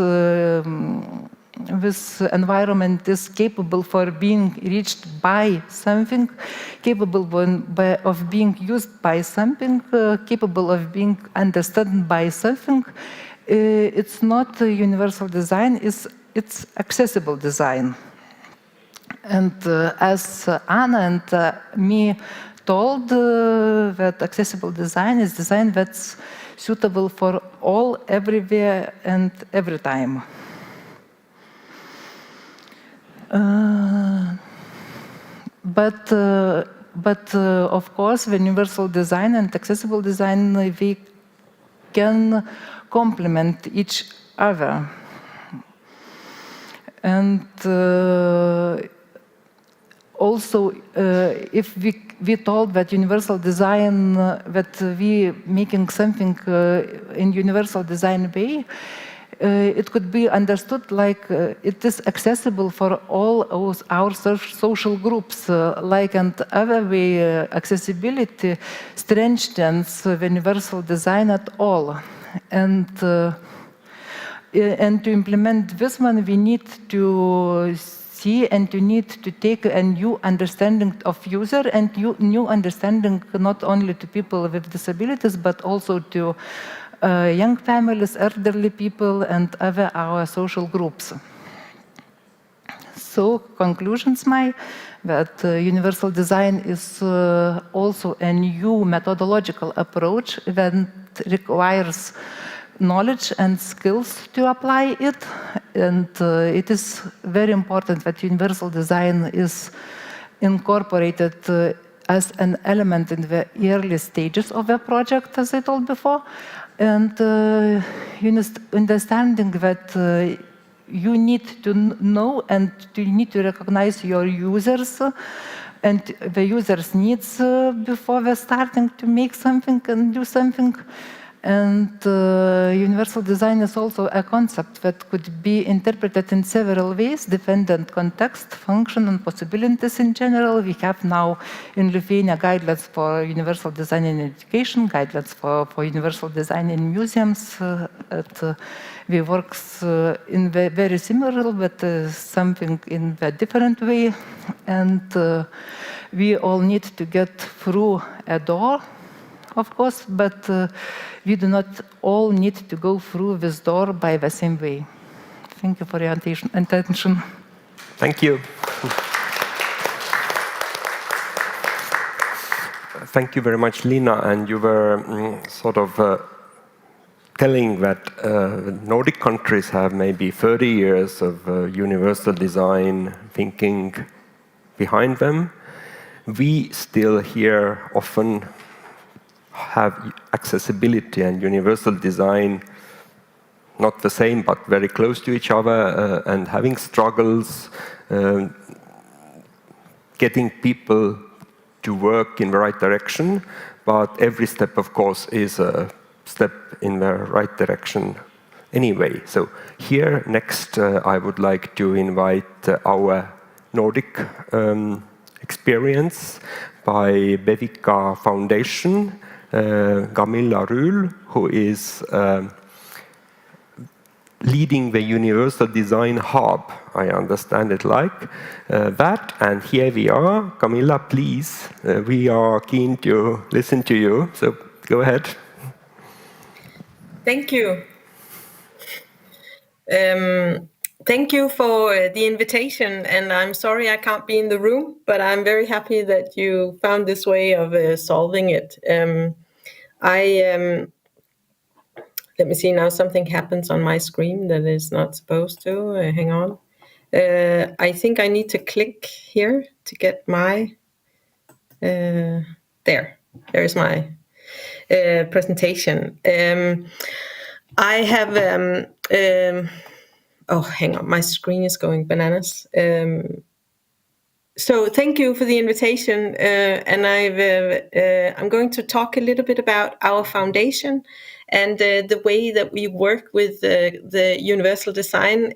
environment is capable for being reached by something, capable of being used by something, capable of being understood by something, it's not universal design, it's accessible design. And as Anna and me told, that accessible design is design that's suitable for all, everywhere, and every time. But of course, the universal design and accessible design, they can complement each other. And also, if we told that universal design, that we making something in universal design way, it could be understood like it is accessible for all our social groups, like and other way accessibility strengthens the universal design at all. And to implement this one, we need to see and you need to take a new understanding of user and new understanding not only to people with disabilities but also to young families, elderly people and other our social groups. So conclusions that universal design is also a new methodological approach that requires knowledge and skills to apply it, and it is very important that universal design is incorporated as an element in the early stages of a project, as I told before, and understanding that you need to know and you need to recognize your users and the users' needs before they're starting to make something and do something. And universal design is also a concept that could be interpreted in several ways, dependent context, function, and possibilities in general. We have now in Lithuania guidelines for universal design in education, guidelines for universal design in museums. We work in very similar, but something in a different way. And we all need to get through a door, of course, but we do not all need to go through this door by the same way. Thank you for your attention. Thank you. Thank you very much, Lina. And you were sort of telling that Nordic countries have maybe 30 years of universal design thinking behind them. We still here often have accessibility and universal design not the same but very close to each other and having struggles getting people to work in the right direction, but every step of course is a step in the right direction anyway. So here next I would like to invite our Nordic experience by Bevika Foundation, Camilla Rühl, who is leading the Universal Design Hub, I understand it like that. And here we are. Camilla, please, we are keen to listen to you, so go ahead. Thank you. Thank you for the invitation, and I'm sorry I can't be in the room, but I'm very happy that you found this way of solving it. Let me see now, something happens on my screen that is not supposed to. Hang on. I think I need to click here to get my, there's my presentation. I have, oh, hang on, my screen is going bananas. So thank you for the invitation, and I'm going to talk a little bit about our foundation and the way that we work with the universal design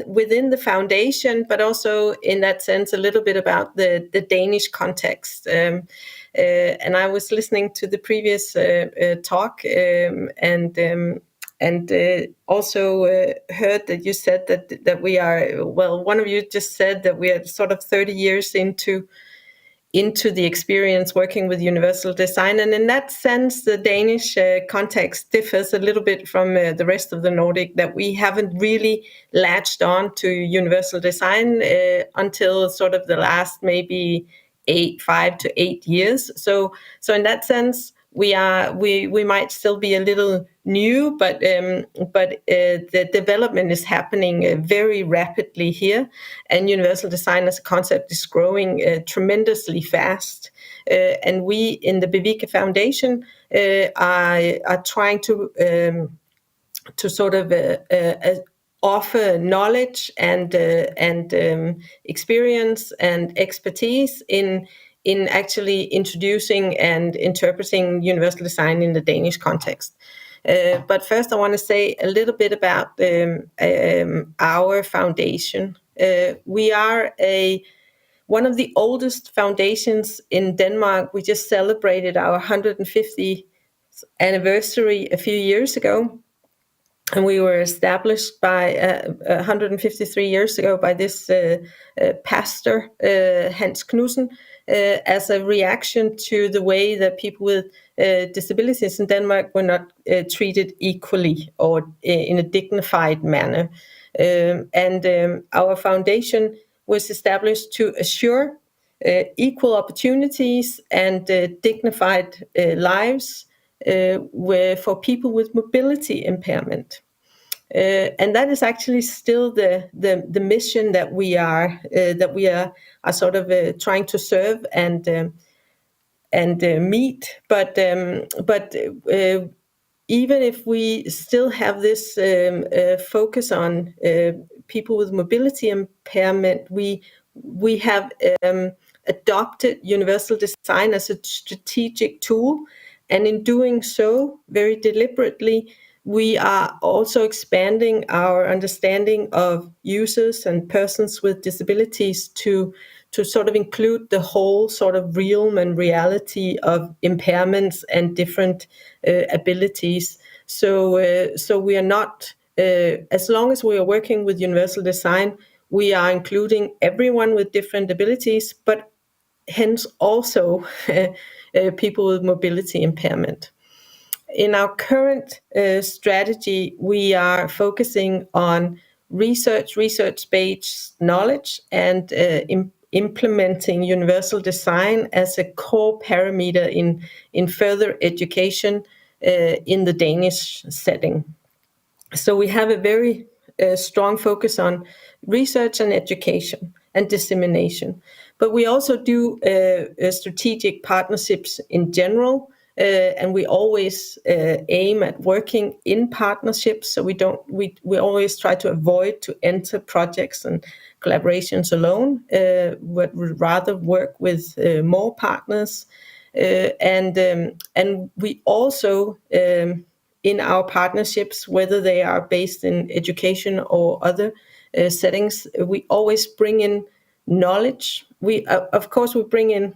within the foundation, but also in that sense a little bit about the Danish context. And I was listening to the previous talk and also heard that you said that we are, well, one of you just said that we are sort of 30 years into the experience working with universal design. And in that sense, the Danish context differs a little bit from the rest of the Nordic, that we haven't really latched on to universal design until sort of the last maybe 5 to 8 years. So in that sense, we might still be a little new, but the development is happening very rapidly here, and universal design as a concept is growing tremendously fast. And we in the Bevika Foundation are trying to sort of offer knowledge and experience and expertise in actually introducing and interpreting universal design in the Danish context. But first I want to say a little bit about our foundation. We are one of the oldest foundations in Denmark. We just celebrated our 150th anniversary a few years ago. And we were established by 153 years ago by this pastor, Hans Knudsen, as a reaction to the way that people with disabilities in Denmark were not treated equally or in a dignified manner. Our foundation was established to assure equal opportunities and dignified lives for people with mobility impairment. And that is actually still the mission that we are sort of trying to serve and meet. But even if we still have this focus on people with mobility impairment, we have adopted universal design as a strategic tool, and in doing so, very deliberately, we are also expanding our understanding of users and persons with disabilities to sort of include the whole sort of realm and reality of impairments and different abilities. So we are not, as long as we are working with universal design, we are including everyone with different abilities, but hence also people with mobility impairment. In our current strategy, we are focusing on research-based knowledge, and implementing universal design as a core parameter in further education in the Danish setting. So we have a very strong focus on research and education and dissemination. But we also do strategic partnerships in general, and we always aim at working in partnerships. So we always try to avoid to enter projects and collaborations alone, but would rather work with more partners. And we also in our partnerships, whether they are based in education or other settings, we always bring in knowledge. We, of course, we bring in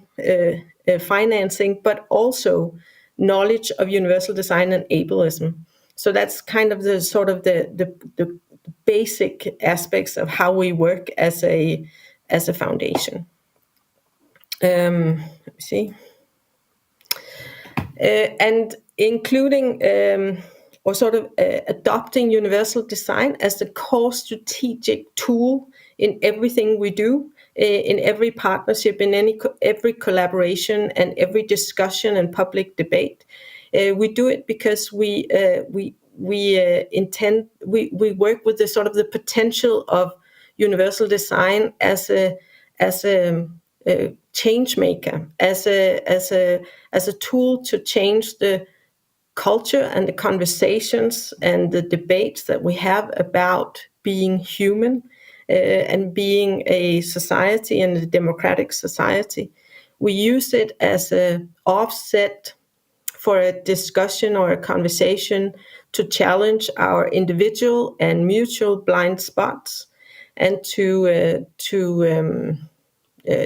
financing, but also knowledge of universal design and ableism. So that's kind of the sort of the basic aspects of how we work as a foundation. Let me see. And including or sort of adopting universal design as the core strategic tool in everything we do, in every partnership, in every collaboration and every discussion and public debate. We do it because we work with the sort of the potential of universal design as a change maker, as a tool to change the culture and the conversations and the debates that we have about being human and being a society and a democratic society. We use it as an offset for a discussion or a conversation to challenge our individual and mutual blind spots, and to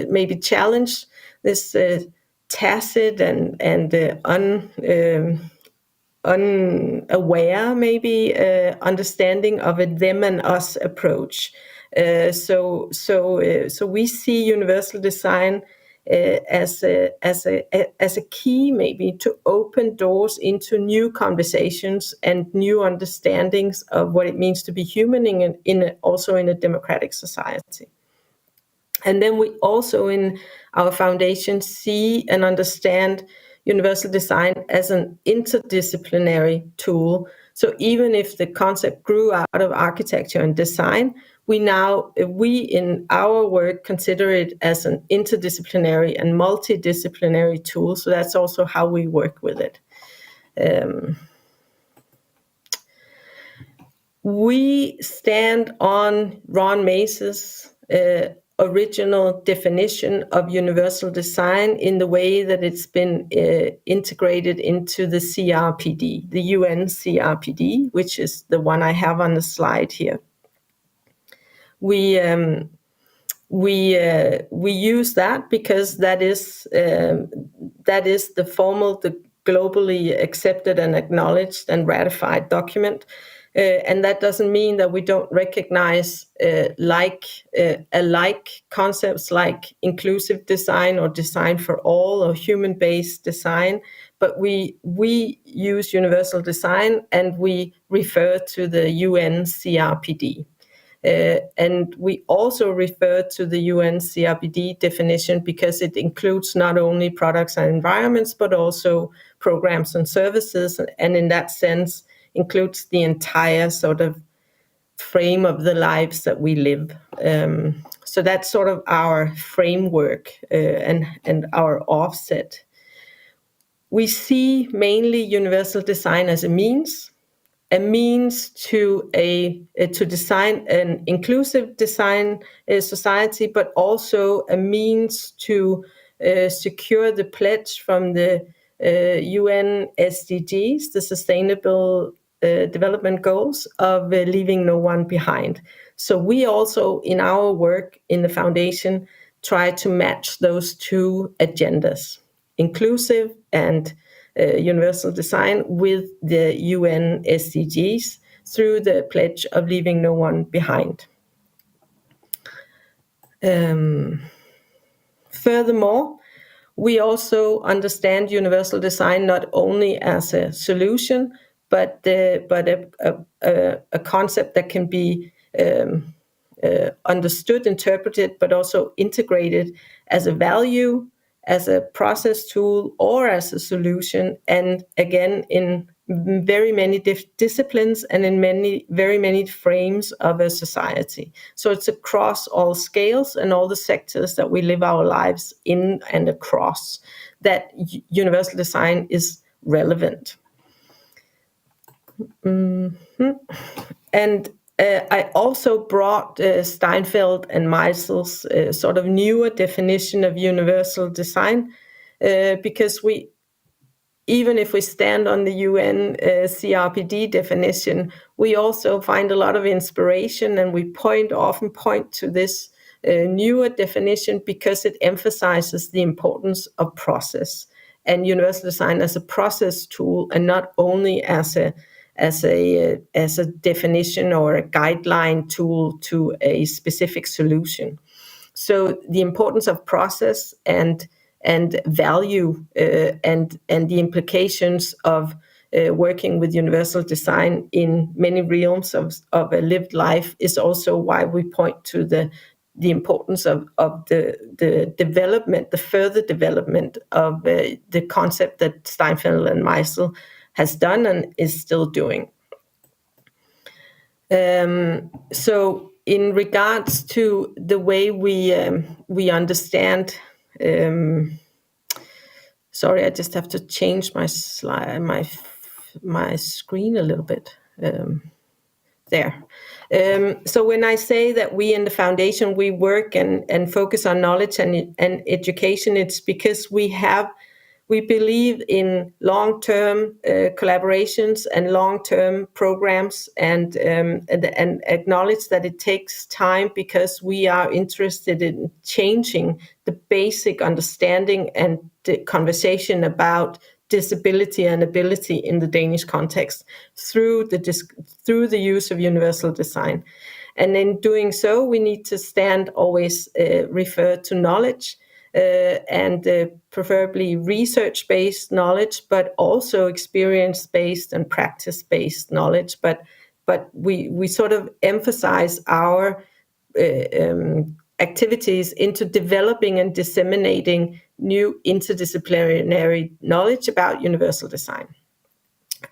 maybe challenge this tacit and unaware maybe understanding of a them and us approach. So we see universal design as a key maybe to open doors into new conversations and new understandings of what it means to be human also in a democratic society. And then we also in our foundation see and understand universal design as an interdisciplinary tool. So even if the concept grew out of architecture and design, we in our work consider it as an interdisciplinary and multidisciplinary tool. So that's also how we work with it. We stand on Ron Mace's original definition of universal design in the way that it's been integrated into the CRPD, the UN CRPD, which is the one I have on the slide here. We use that because that is the globally accepted and acknowledged and ratified document And that doesn't mean that we don't recognize alike concepts like inclusive design or design for all or human-based design, but we use universal design and we refer to the UN CRPD. And we also refer to the UN CRPD definition because it includes not only products and environments, but also programs and services, and in that sense includes the entire sort of frame of the lives that we live. So that's sort of our framework and our offset. We see mainly universal design as a means to design an inclusive design society, but also a means to secure the pledge from the UN SDGs, the Sustainable Development Goals, of leaving no one behind. So we also, in our work in the foundation, try to match those two agendas, inclusive and universal design, with the UN SDGs through the pledge of leaving no one behind. Furthermore, we also understand universal design not only as a solution, but a concept that can be understood, interpreted, but also integrated as a value, as a process tool, or as a solution, and again in very many disciplines and in very many frames of a society. So it's across all scales and all the sectors that we live our lives in and across that universal design is relevant. And I also brought Steinfeld and Meisel's sort of newer definition of universal design because even if we stand on the UN CRPD definition, we also find a lot of inspiration, and we often point to this newer definition because it emphasizes the importance of process and universal design as a process tool, and not only as a definition or a guideline tool to a specific solution. So the importance of process and value and the implications of working with universal design in many realms of a lived life is also why we point to the importance of the development, the further development of the concept that Steinfeld and Meisel has done and is still doing. So in regards to the way we understand, sorry, I just have to change my slide, my screen a little bit. There. So when I say that we in the foundation, we work and focus on knowledge and education, it's because we believe in long-term collaborations and long-term programs, and acknowledge that it takes time because we are interested in changing the basic understanding and the conversation about disability and ability in the Danish context through the use of universal design. And in doing so, we need to always refer to knowledge, and preferably research-based knowledge, but also experience-based and practice-based knowledge. But we sort of emphasize our activities into developing and disseminating new interdisciplinary knowledge about universal design.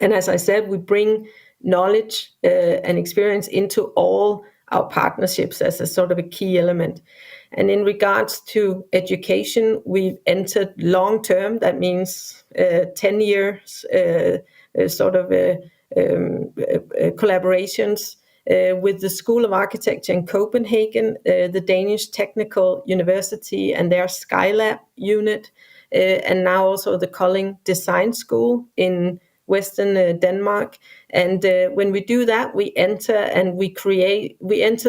And as I said, we bring knowledge and experience into all our partnerships as a sort of a key element. And in regards to education, we've entered long-term, that means 10 years sort of collaborations with the School of Architecture in Copenhagen, the Danish Technical University and their Skylab unit, and now also the Kolding Design School in Western Denmark. And when we do that, we enter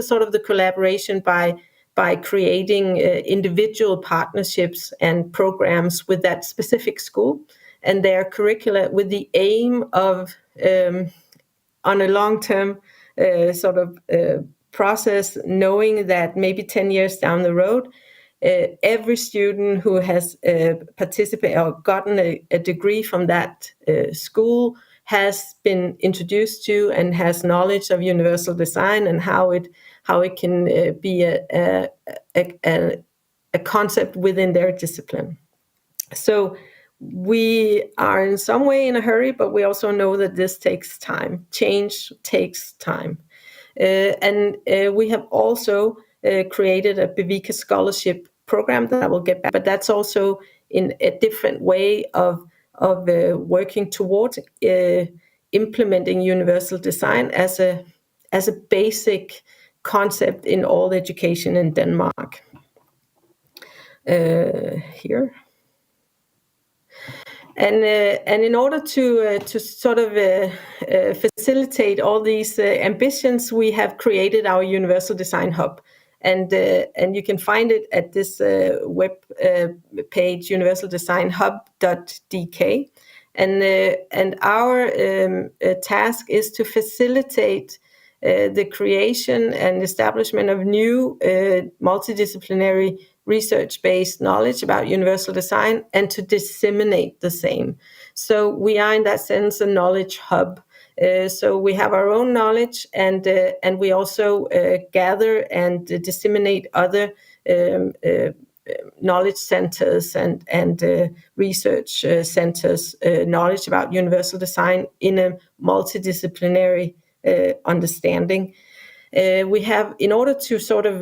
sort of the collaboration by creating individual partnerships and programs with that specific school and their curricula, with the aim of on a long-term sort of process, knowing that maybe 10 years down the road, every student who has participated or gotten a degree from that school has been introduced to and has knowledge of universal design and how it can be a concept within their discipline. So we are in some way in a hurry, but we also know that this takes time. Change takes time. And we have also created a Bevika scholarship program that I will get back, but that's also in a different way of working towards implementing universal design as a basic concept in all education in Denmark. Here. And in order to sort of facilitate all these ambitions, we have created our Universal Design Hub, and you can find it at this web page, universaldesignhub.dk, and our task is to facilitate the creation and establishment of new multidisciplinary research-based knowledge about universal design and to disseminate the same. So we are in that sense a knowledge hub. So we have our own knowledge and we also gather and disseminate other knowledge centers and research centers knowledge about universal design in a multidisciplinary understanding. We have, in order to sort of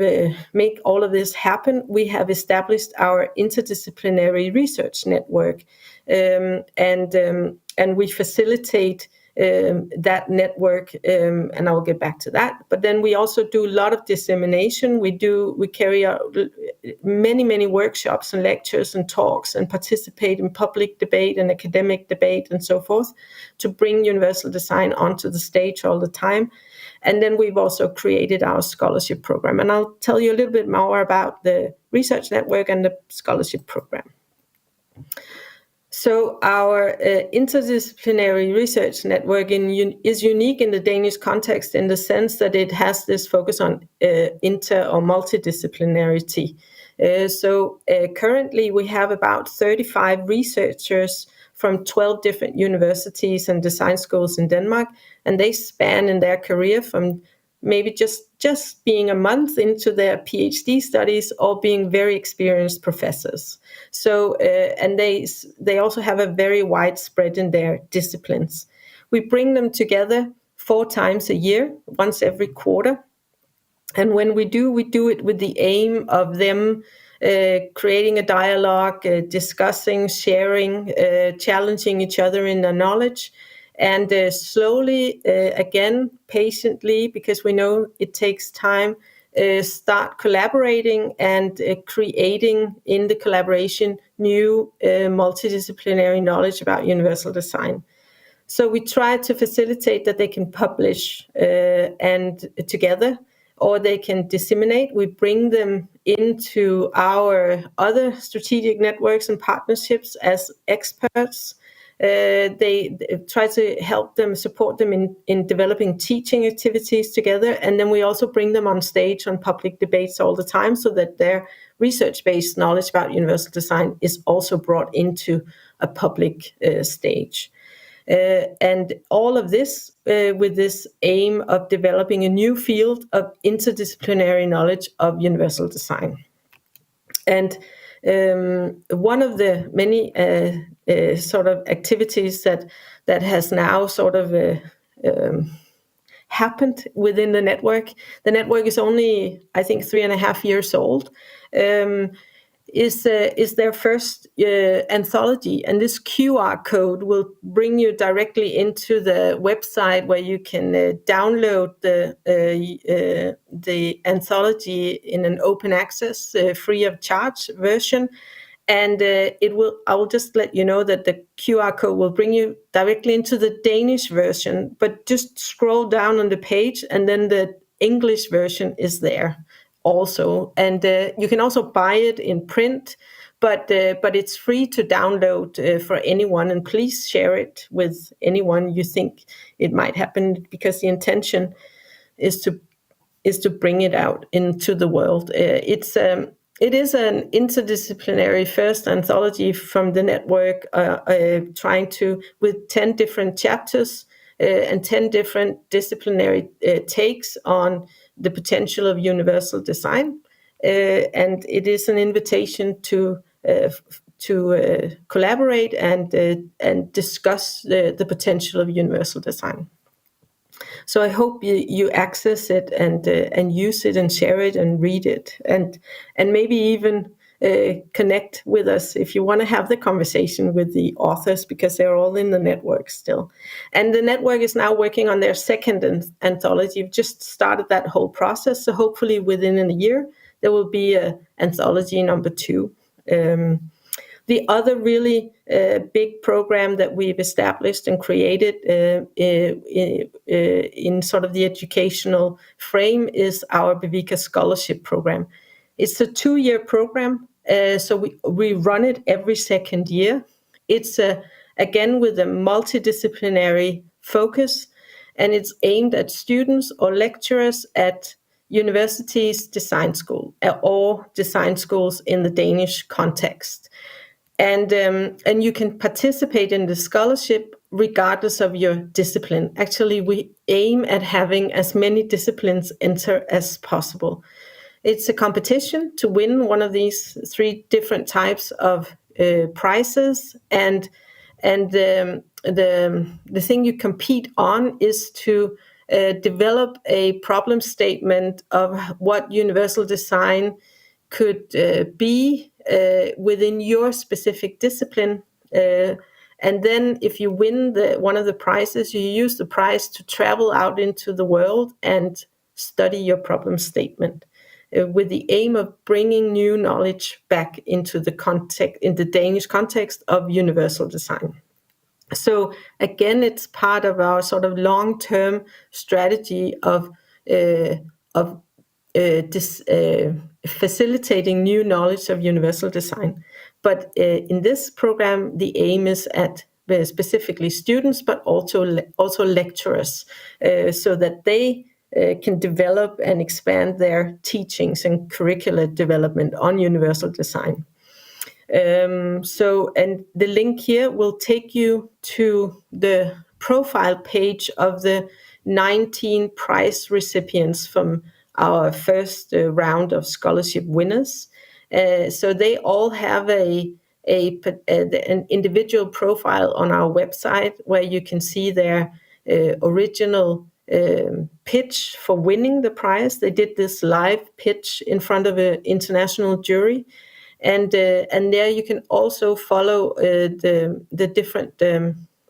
make all of this happen, we have established our interdisciplinary research network, and we facilitate that network, and I'll get back to that. But then we also do a lot of dissemination. We carry out many workshops and lectures and talks and participate in public debate and academic debate and so forth to bring universal design onto the stage all the time. And then we've also created our scholarship program. And I'll tell you a little bit more about the research network and the scholarship program. So our interdisciplinary research network is unique in the Danish context in the sense that it has this focus on inter or multidisciplinarity. So currently we have about 35 researchers from 12 different universities and design schools in Denmark, and they span in their career from maybe just being a month into their PhD studies or being very experienced professors. So, and they also have a very wide spread in their disciplines. We bring them together 4 times a year, once every quarter. And when we do it with the aim of them creating a dialogue, discussing, sharing, challenging each other in their knowledge, and slowly, again, patiently, because we know it takes time, start collaborating and creating in the collaboration new multidisciplinary knowledge about universal design. So we try to facilitate that they can publish and together, or they can disseminate. We bring them into our other strategic networks and partnerships as experts. They try to help them, support them in developing teaching activities together. And then we also bring them on stage on public debates all the time so that their research-based knowledge about universal design is also brought into a public stage. And all of this with this aim of developing a new field of interdisciplinary knowledge of universal design. And one of the many sort of activities that has now sort of happened within the network is only, I think, 3.5 years old, is their first anthology, and this QR code will bring you directly into the website where you can download the anthology in an open access, free of charge version. And I will just let you know that the QR code will bring you directly into the Danish version, but just scroll down on the page and then the English version is there also. And you can also buy it in print, but it's free to download for anyone, and please share it with anyone you think it might happen, because the intention is to bring it out into the world. It is an interdisciplinary first anthology from the network, trying to, with 10 different chapters and 10 different disciplinary takes on the potential of universal design. And it is an invitation to collaborate and discuss the potential of universal design. So I hope you access it and use it and share it and read it, and maybe even connect with us if you want to have the conversation with the authors, because they're all in the network still. And the network is now working on their second anthology. We've just started that whole process, so hopefully within a year there will be an anthology number 2. The other really big program that we've established and created in sort of the educational frame is our Bevika Scholarship Program. It's a 2-year program, so we run it every second year. It's again with a multidisciplinary focus, and it's aimed at students or lecturers at universities, design school, or design schools in the Danish context. And you can participate in the scholarship regardless of your discipline. Actually, we aim at having as many disciplines enter as possible. It's a competition to win one of these 3 different types of prizes, and the thing you compete on is to develop a problem statement of what universal design could be within your specific discipline. And then if you win one of the prizes, you use the prize to travel out into the world and study your problem statement with the aim of bringing new knowledge back into the Danish context of universal design. So again, it's part of our sort of long-term strategy of facilitating new knowledge of universal design. But in this program, the aim is at specifically students, but also lecturers, so that they can develop and expand their teachings and curricular development on universal design. And the link here will take you to the profile page of the 19 prize recipients from our first round of scholarship winners. So they all have an individual profile on our website where you can see their original pitch for winning the prize. They did this live pitch in front of an international jury. And there you can also follow the different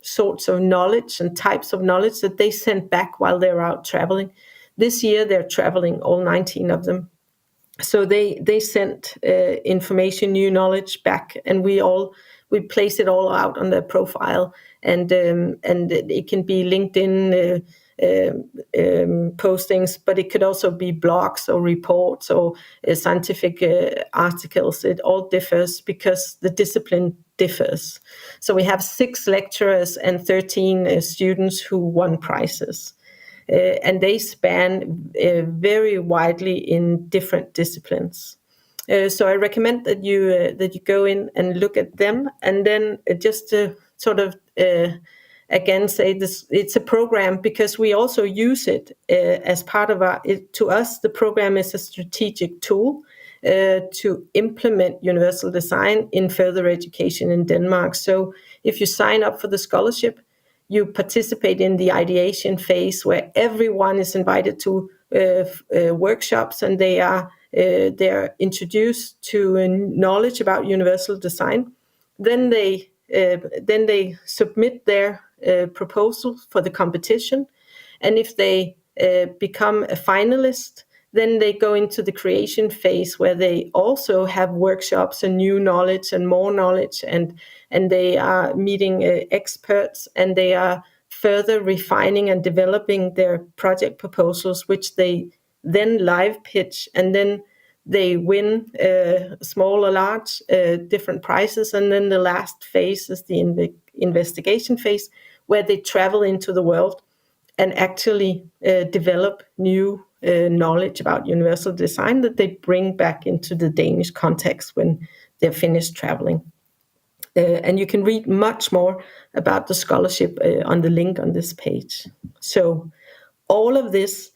sorts of knowledge and types of knowledge that they sent back while they're out traveling. This year they're traveling, all 19 of them. So they sent information, new knowledge back, and we place it all out on their profile, and it can be LinkedIn postings, but it could also be blogs or reports or scientific articles. It all differs because the discipline differs. So we have 6 lecturers and 13 students who won prizes. And they span very widely in different disciplines. So I recommend that you go in and look at them, and then just to sort of again say this, it's a program because we also use it as part of to us, the program is a strategic tool to implement universal design in further education in Denmark. So if you sign up for the scholarship, you participate in the ideation phase where everyone is invited to workshops, and they are introduced to knowledge about universal design. Then they submit their proposal for the competition, and if they become a finalist, then they go into the creation phase where they also have workshops and new knowledge and more knowledge, and they are meeting experts, and they are further refining and developing their project proposals, which they then live pitch, and then they win small or large different prizes, and then the last phase is the investigation phase, where they travel into the world and actually develop new knowledge about universal design that they bring back into the Danish context when they're finished traveling. And you can read much more about the scholarship on the link on this page. So all of this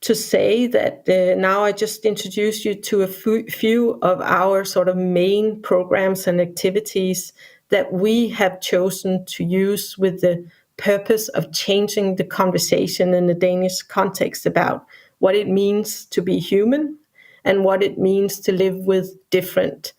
to say that now I just introduced you to a few of our sort of main programs and activities that we have chosen to use with the purpose of changing the conversation in the Danish context about what it means to be human and what it means to live with different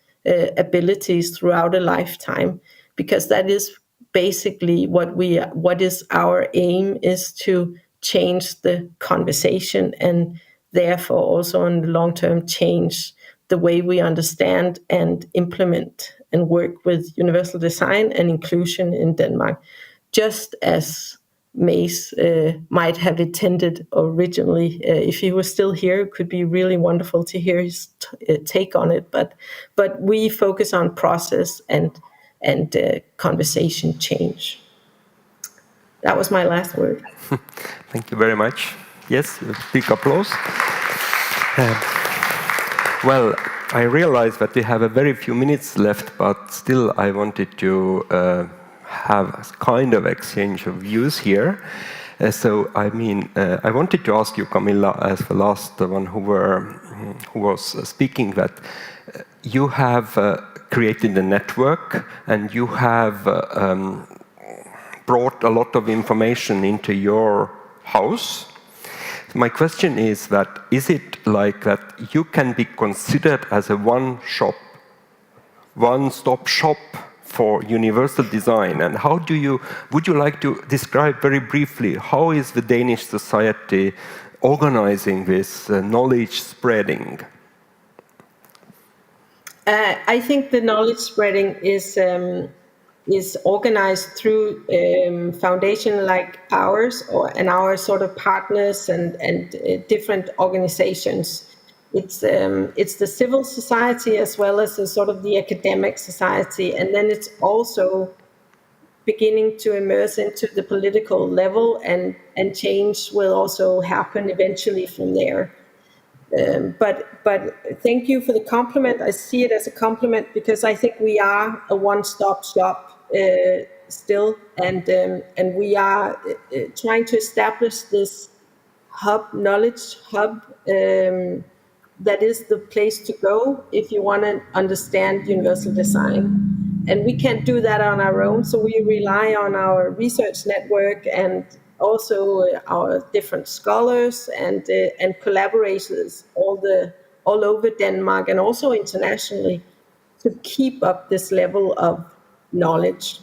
abilities throughout a lifetime, because that is basically what is our aim, is to change the conversation and therefore also in the long term change the way we understand and implement and work with universal design and inclusion in Denmark, just as Mace might have intended originally. If he was still here, it could be really wonderful to hear his take on it. But we focus on process and conversation change. That was my last word. Thank you very much. Yes, a big applause. Well, I realize that we have a very few minutes left, but still I wanted to have a kind of exchange of views here. I wanted to ask you, Camilla, as the last one who was speaking, that you have created a network and you have brought a lot of information into your house. My question is that, is it like that you can be considered as a one-stop shop for universal design? And would you like to describe very briefly, how is the Danish society organizing this knowledge spreading? I think the knowledge spreading is organized through foundation like ours and our sort of partners and different organizations. It's the civil society as well as the sort of the academic society, and then it's also beginning to immerse into the political level, and change will also happen eventually from there. But thank you for the compliment. I see it as a compliment because I think we are a one-stop shop still, and we are trying to establish this knowledge hub that is the place to go if you want to understand universal design. And we can't do that on our own, so we rely on our research network and also our different scholars and collaborators all over Denmark and also internationally to keep up this level of knowledge.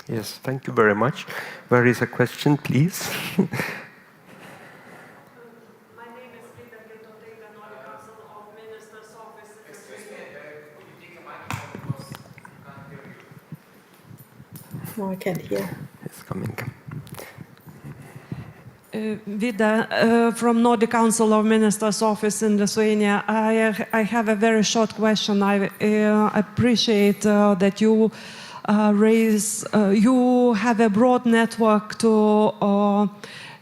Yes, thank you very much. There is a question, please. No, I can't hear. It's coming. Vida from Nordic Council of Ministers office in Lithuania. I have a very short question. I appreciate that you you have a broad network to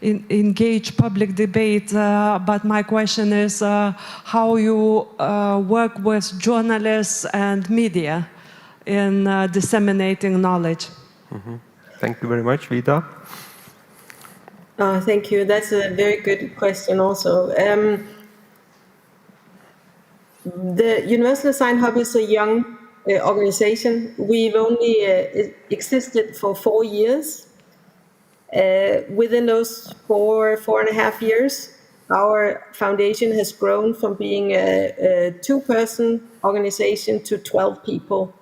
engage public debate, but my question is how you work with journalists and media in disseminating knowledge. Mm-hmm. Thank you very much, Vida. Thank you. That's a very good question also. The Universal Design Hub is a young organization. We've only existed for 4 years. Within those 4.5 years, our foundation has grown from being a 2-person organization to 12 people.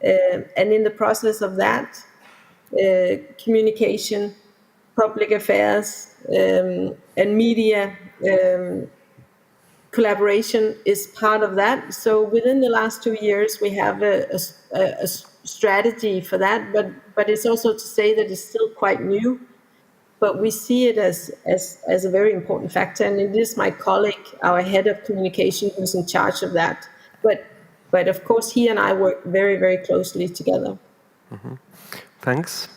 And in the process of that, communication, public affairs, and media collaboration is part of that. So within the last 2 years, we have a strategy for that, but it's also to say that it's still quite new. but we see it as a very important factor. And it is my colleague, our head of communication, who's in charge of that. But of course, he and I work very, very closely together. Thanks.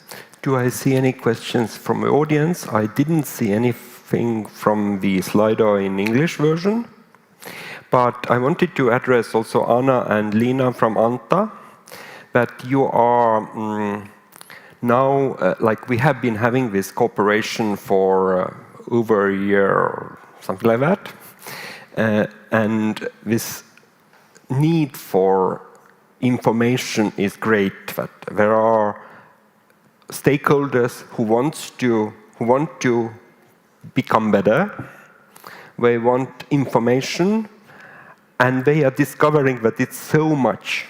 Do I see any questions from the audience? I didn't see anything from the Slido in English version. But I wanted to address also Anna and Lina from Anta, that you are now, like we have been having this cooperation for over a year or something like that. And this need for information is great, that there are stakeholders who want to become better. They want information, and they are discovering that it's so much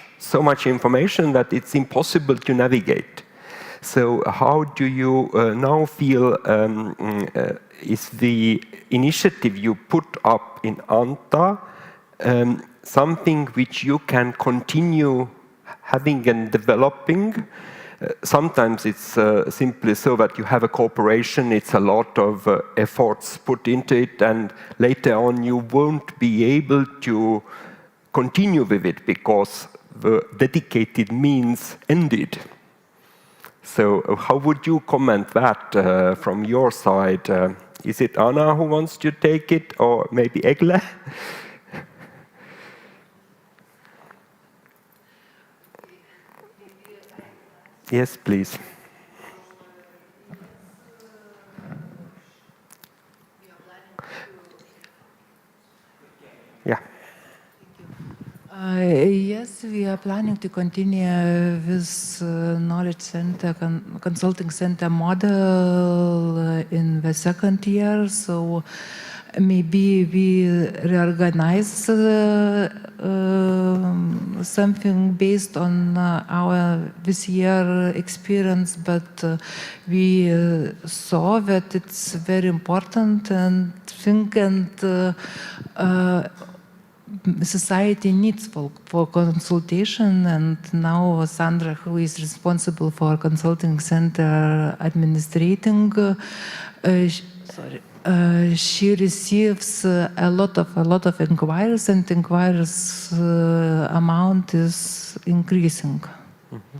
information that it's impossible to navigate. So how do you now feel is the initiative you put up in Anta something which you can continue having and developing? Sometimes it's simply so that you have a cooperation, it's a lot of efforts put into it, and later on you won't be able to continue with it because the dedicated means ended. So how would you comment that from your side? Is it Anna who wants to take it, or maybe Egle? Yes, please. Yeah. Yes, we are planning to continue with knowledge center, consulting center model in the second year. So maybe we reorganize something based on our this year experience, but we saw that it's very important and society needs for consultation. And now Sandra, who is responsible for consulting center administrating, she receives a lot of inquiries, and inquiries amount is increasing. Mm-hmm.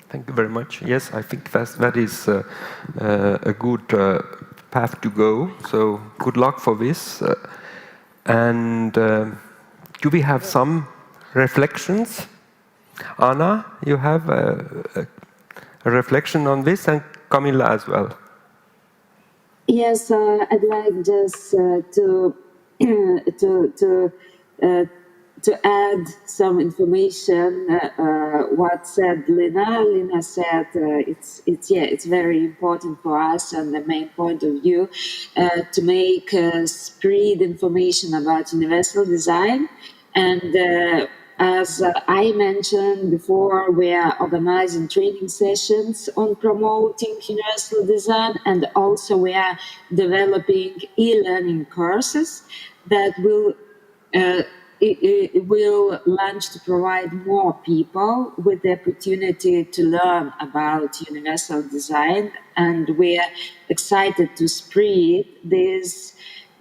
Thank you very much. Yes, I think that is a good path to go. So good luck for this. And do we have some reflections? Anna, you have a reflection on this, and Camilla as well. Yes, I'd like just to add some information. What said Lina? Lina said it's very important for us, and the main point of view to make spread information about universal design. And as I mentioned before, we are organizing training sessions on promoting universal design, and also we are developing e-learning courses that will it will launch to provide more people with the opportunity to learn about universal design, and we are excited to spread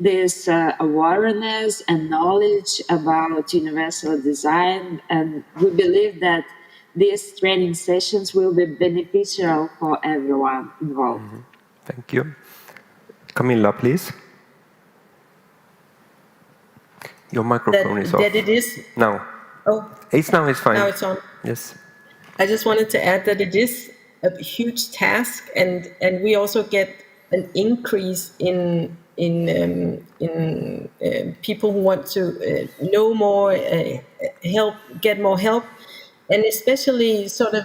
this awareness and knowledge about universal design, and we believe that these training sessions will be beneficial for everyone involved. Mm-hmm. Thank you. Camilla, please. Your microphone is off. That it is? No. Oh. It's fine. Now it's on. Yes. I just wanted to add that it is a huge task, and we also get an increase in people who want to know more, get more help, and especially sort of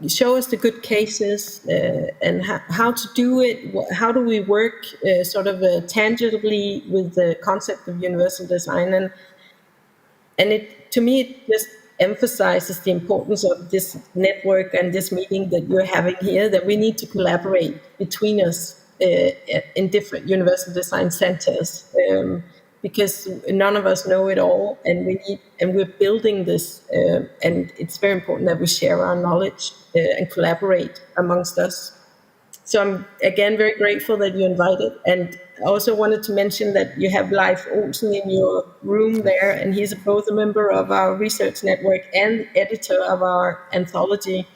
show us the good cases and how to do it. How do we work sort of tangibly with the concept of universal design? And it, to me, it just emphasizes the importance of this network and this meeting that you're having here, that we need to collaborate between us in different universal design centers, because none of us know it all, and we're building this, and it's very important that we share our knowledge and collaborate amongst us. So I'm again very grateful that you invited. And I also wanted to mention that you have Leif Olsen in your room there, and he's both a member of our research network and editor of our anthology.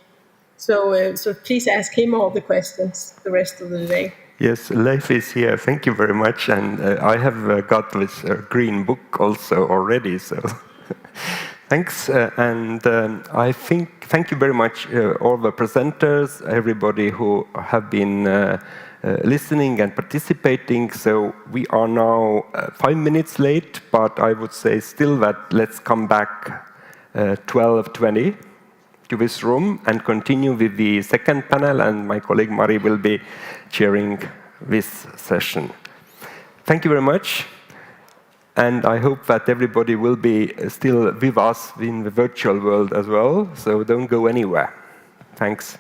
So please ask him all the questions the rest of the day. Yes, Leif is here. Thank you very much. And I have got this green book also already. So thanks. I think thank you very much, all the presenters, everybody who have been listening and participating. So we are now 5 minutes late, but I would say still that let's come back 12:20 to this room and continue with the second panel, and my colleague Mari will be chairing this session. Thank you very much, and I hope that everybody will be still with us in the virtual world as well, so don't go anywhere. Thanks.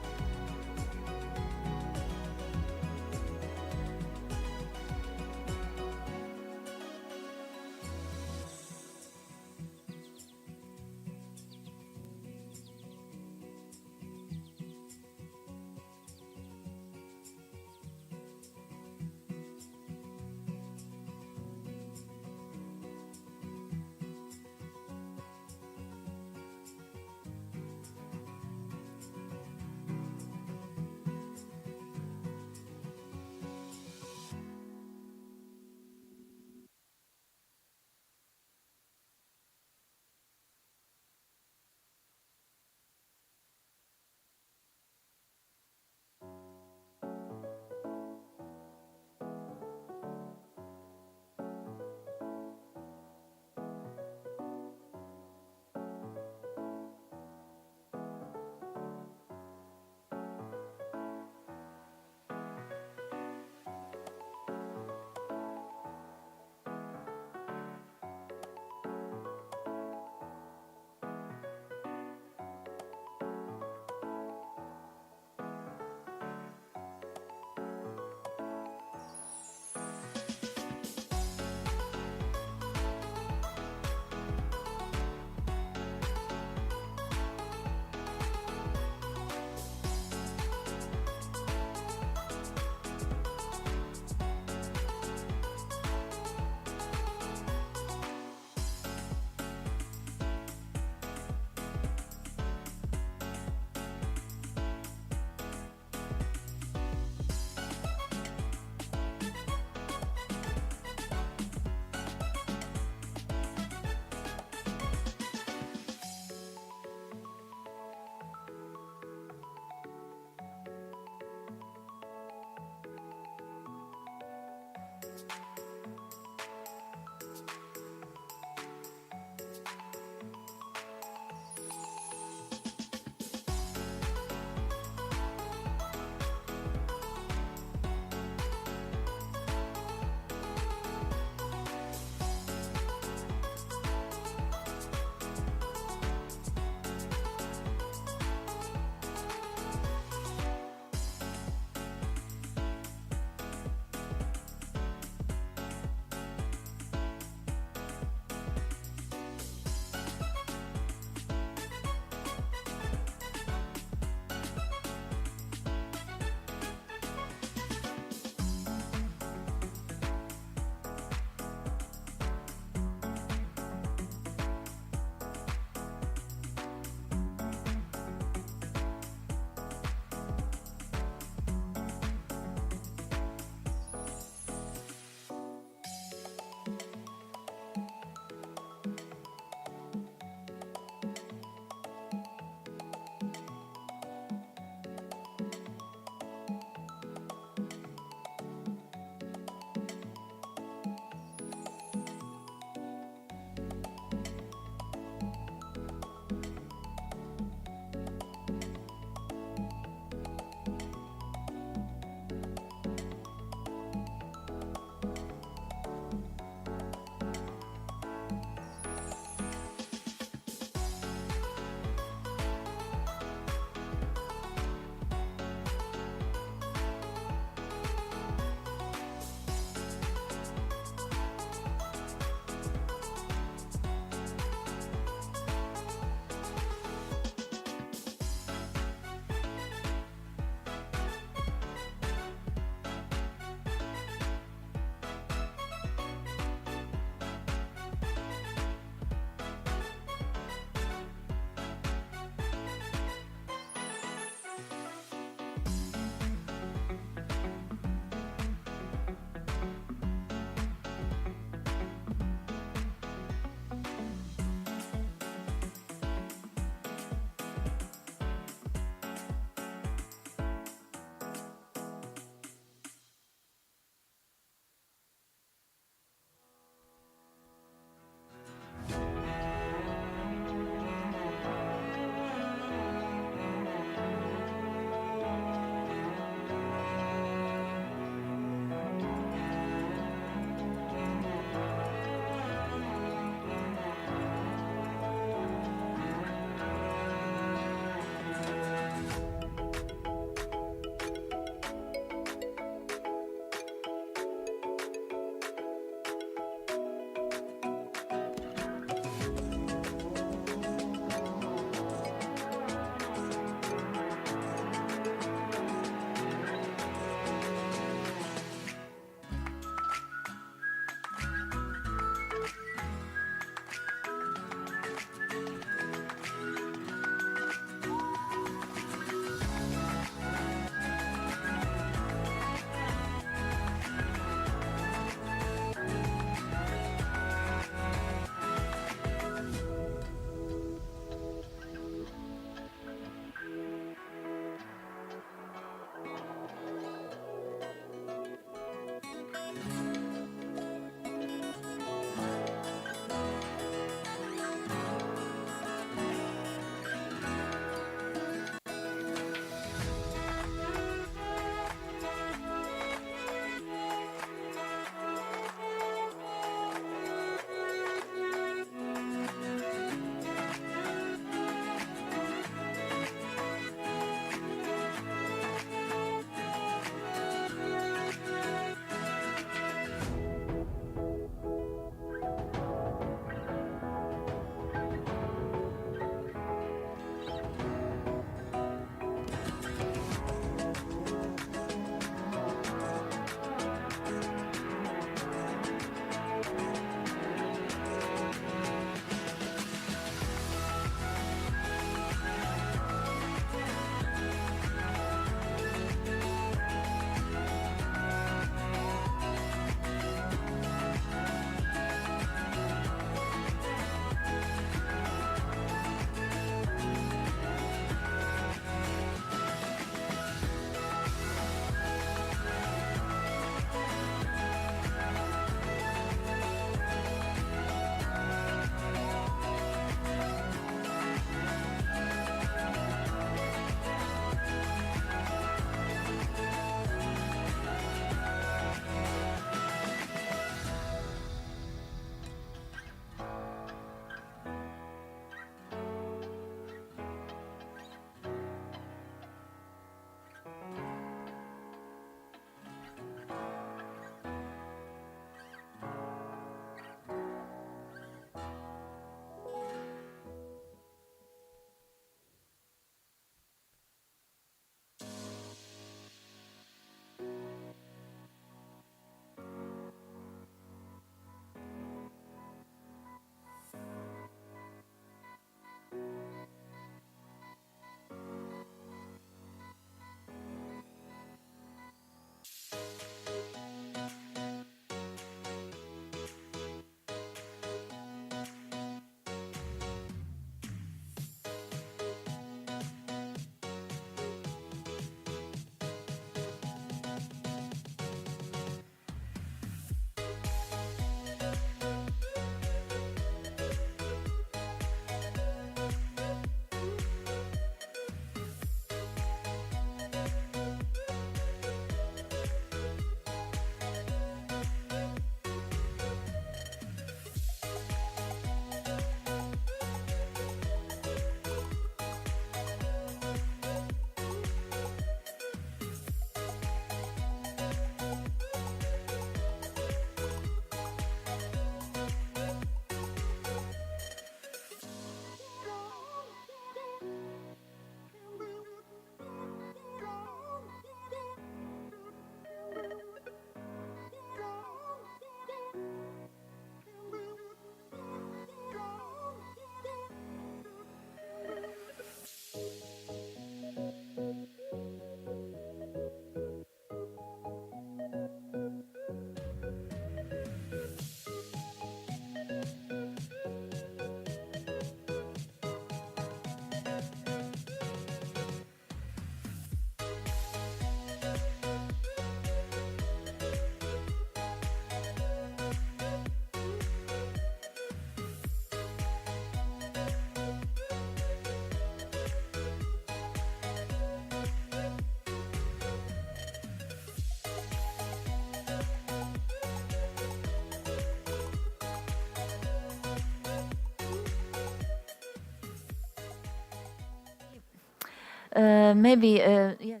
Maybe, yeah.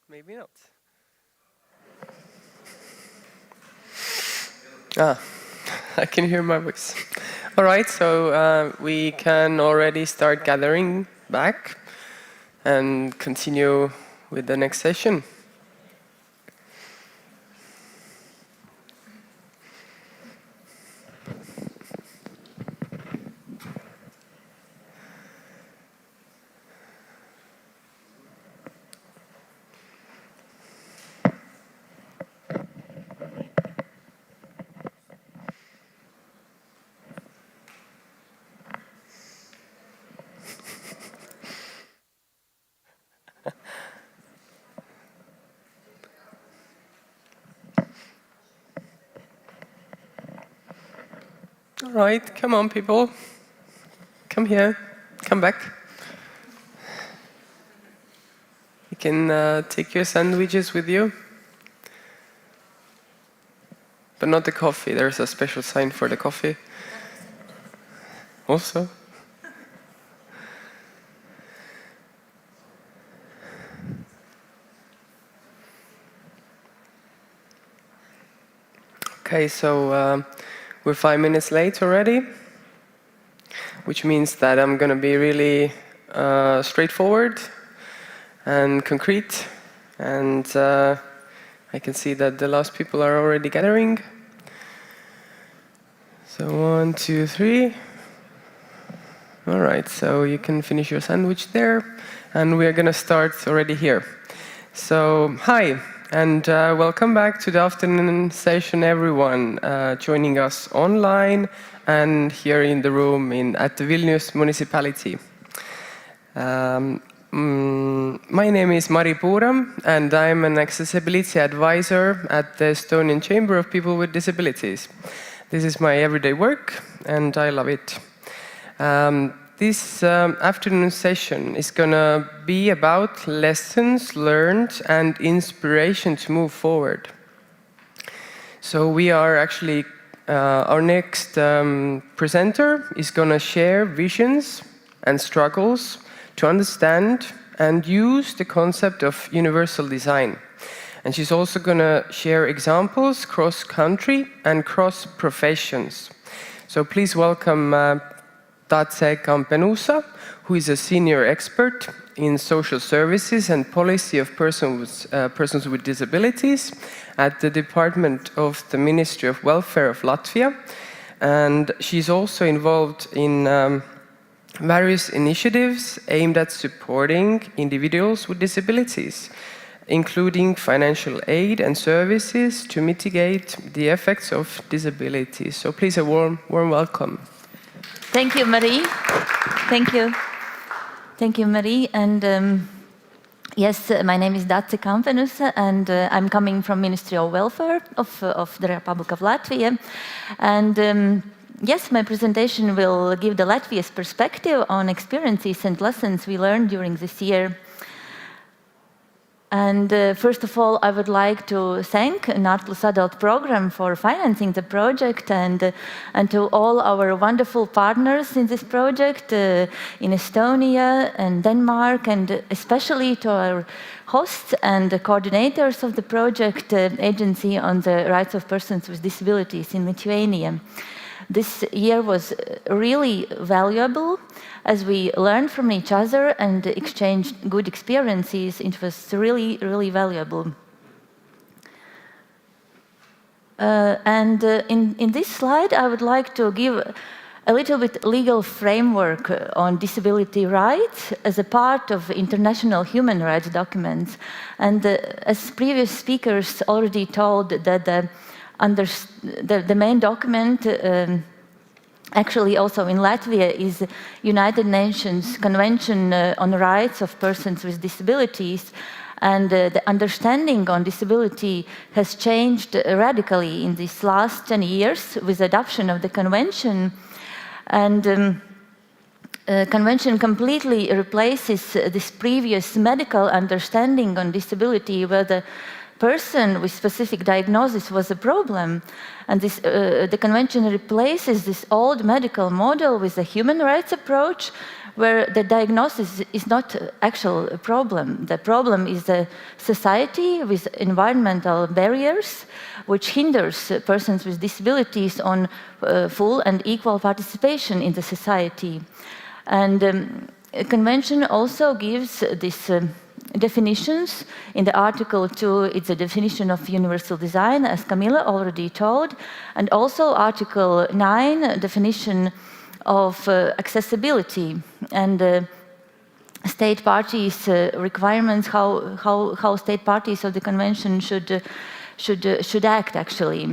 Maybe not. Ah, I can hear my voice. All right, so we can already start gathering back and continue with the next session. All right, come on, people. Come here. Come back. You can take your sandwiches with you. But not the coffee. There's a special sign for the coffee. Also. Okay, so we're 5 minutes late already, which means that I'm going to be really straightforward and concrete. And I can see that the last people are already gathering. So 1, 2, 3. All right, so you can finish your sandwich there. And we are going to start already here. So, hi. And welcome back to the afternoon session, everyone joining us online and here in the room at the Vilnius municipality. My name is Mari Puuram, and I'm an accessibility advisor at the Estonian Chamber of People with Disabilities. This is my everyday work, and I love it. This afternoon session is going to be about lessons learned and inspiration to move forward. So we are actually, our next presenter is going to share visions and struggles to understand and use the concept of universal design. And she's also going to share examples cross-country and cross-professions. So please welcome Dace Campenusa, who is a senior expert in social services and policy of persons with disabilities at the Department of the Ministry of Welfare of Latvia. And she's also involved in various initiatives aimed at supporting individuals with disabilities, including financial aid and services to mitigate the effects of disability. So please, a warm welcome. Thank you, Marie. Thank you. Thank you, Marie. And yes, my name is Dace Campenus, and I'm coming from Ministry of Welfare of the Republic of Latvia. And yes, my presentation will give the Latvia's perspective on experiences and lessons we learned during this year. And first of all, I would like to thank NordPlus Adult Program for financing the project, and to all our wonderful partners in this project in Estonia and Denmark, and especially to our hosts and the coordinators of the project, Agency on the Rights of Persons with Disabilities in Lithuania. This year was really valuable as we learned from each other and exchanged good experiences. It was really, really valuable. In this slide, I would like to give a little bit legal framework on disability rights as a part of international human rights documents. And as previous speakers already told, that the main document actually also in Latvia is United Nations Convention on the Rights of Persons with Disabilities, and the understanding on disability has changed radically in these last 10 years with the adoption of the convention. And convention completely replaces this previous medical understanding on disability, where the person with specific diagnosis was a problem. And this, the convention replaces this old medical model with a human rights approach, where the diagnosis is not actual problem. The problem is the society with environmental barriers, which hinders persons with disabilities on full and equal participation in the society. And a convention also gives this definitions. In the Article 2, it's a definition of universal design, as Camilla already told, and also Article 9, definition of accessibility and state parties' requirements, how state parties of the convention should act, actually.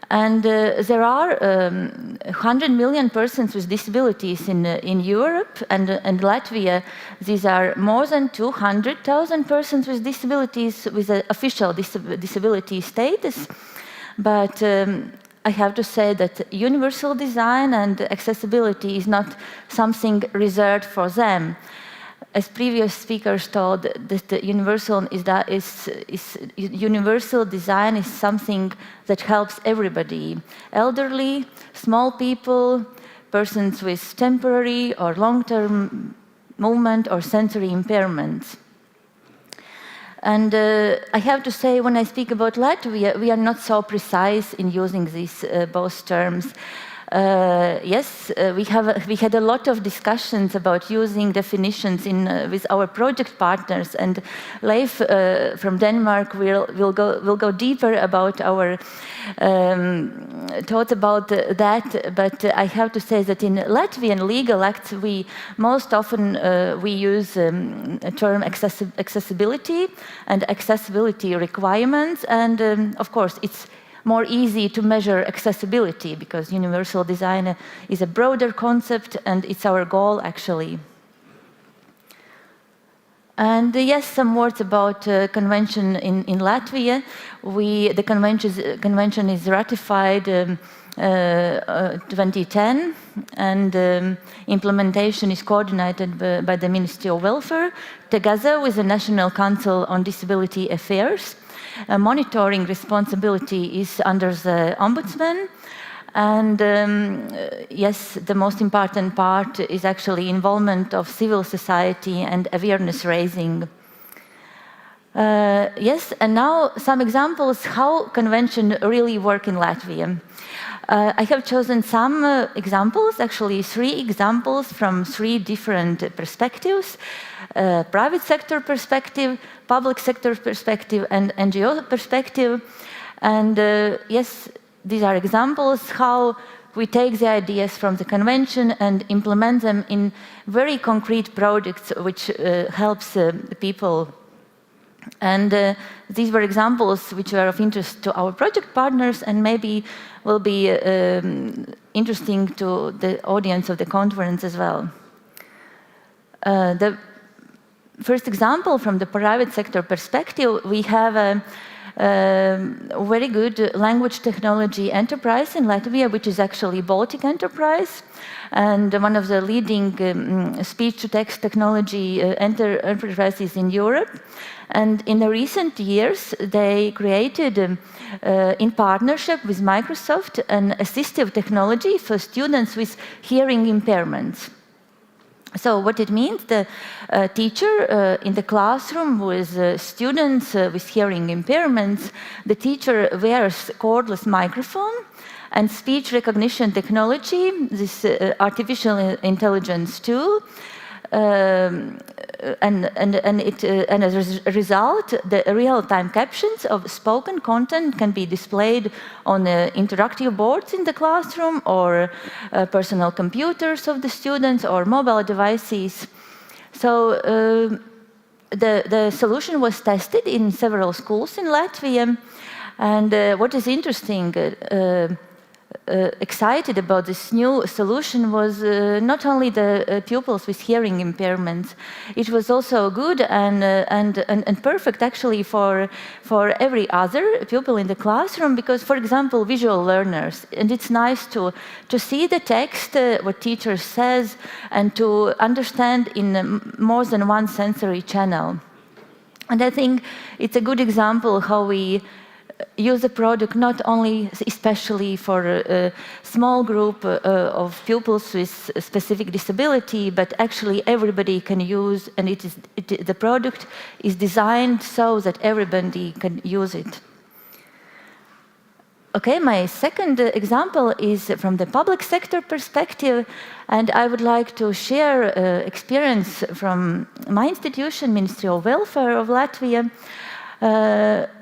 And there are 100 million persons with disabilities in Europe, and Latvia, these are more than 200,000 persons with disabilities with an official disability status. But I have to say that universal design and accessibility is not something reserved for them. As previous speakers told, that universal design is something that helps everybody: elderly, small people, persons with temporary or long-term movement or sensory impairments. And I have to say, when I speak about Latvia, we are not so precise in using these both terms. Yes, we had a lot of discussions about using definitions with our project partners, and Leif from Denmark will go deeper about our thoughts about that. But I have to say that in Latvian legal acts, we most often we use a term accessibility and accessibility requirements, and of course it's more easy to measure accessibility because universal design is a broader concept, and it's our goal, actually. And yes, some words about convention in Latvia. The convention is ratified 2010, and implementation is coordinated by the Ministry of Welfare together with the National Council on Disability Affairs. Monitoring responsibility is under the Ombudsman, and yes, the most important part is actually involvement of civil society and awareness raising. Yes, and now some examples how convention really work in Latvia. I have chosen some examples, actually 3 examples from 3 different perspectives: private sector perspective, public sector perspective, and NGO perspective. And yes, these are examples how we take the ideas from the convention and implement them in very concrete projects which helps people. And these were examples which were of interest to our project partners and maybe will be interesting to the audience of the conference as well. The first example from the private sector perspective, we have a very good language technology enterprise in Latvia, which is actually Baltic enterprise, and one of the leading speech-to-text technology enterprises in Europe. And in the recent years, they created, in partnership with Microsoft, an assistive technology for students with hearing impairments. So what it means, the teacher in the classroom with students with hearing impairments, the teacher wears cordless microphone and speech recognition technology, this artificial intelligence tool, and as a result, the real-time captions of spoken content can be displayed on interactive boards in the classroom or personal computers of the students or mobile devices. So the solution was tested in several schools in Latvia, and what is interesting, excited about this new solution was not only the pupils with hearing impairments. It was also good and perfect actually for every other pupil in the classroom, because, for example, visual learners, and it's nice to see the text, what teacher says, and to understand in more than one sensory channel. And I think it's a good example how we use a product not only especially for a small group of pupils with a specific disability, but actually everybody can use, and the product is designed so that everybody can use it. Okay, my second example is from the public sector perspective, and I would like to share experience from my institution, Ministry of Welfare of Latvia.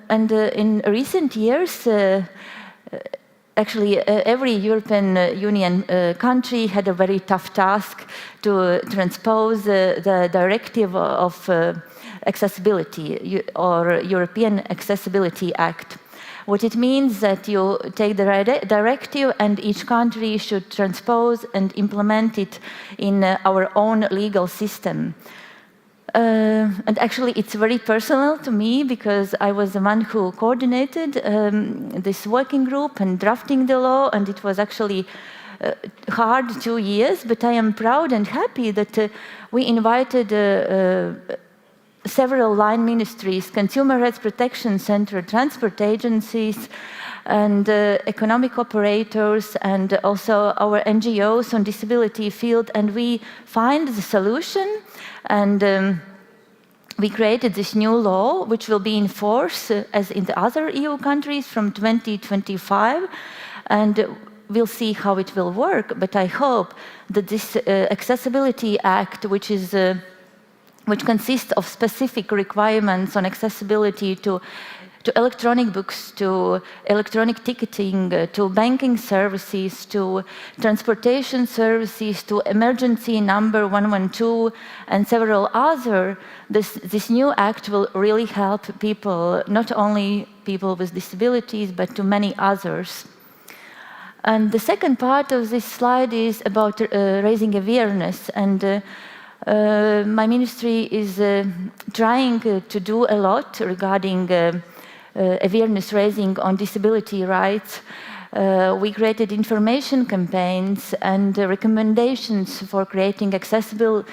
And in recent years, actually every European Union country had a very tough task to transpose the directive of accessibility, or European Accessibility Act. What it means that you take the directive and each country should transpose and implement it in our own legal system. And actually it's very personal to me because I was the one who coordinated this working group and drafting the law, and it was actually hard 2 years, but I am proud and happy that we invited several line ministries, Consumer Rights Protection Center, transport agencies, and economic operators, and also our NGOs on disability field, and we find the solution, and we created this new law which will be in force as in the other EU countries from 2025, and we'll see how it will work. But I hope that this Accessibility Act, which consists of specific requirements on accessibility to electronic books, to electronic ticketing, to banking services, to transportation services, to emergency number 112, and several other. This new act will really help people, not only people with disabilities, but to many others. And the second part of this slide is about raising awareness, and my ministry is trying to do a lot regarding awareness raising on disability rights. We created information campaigns and recommendations for creating accessible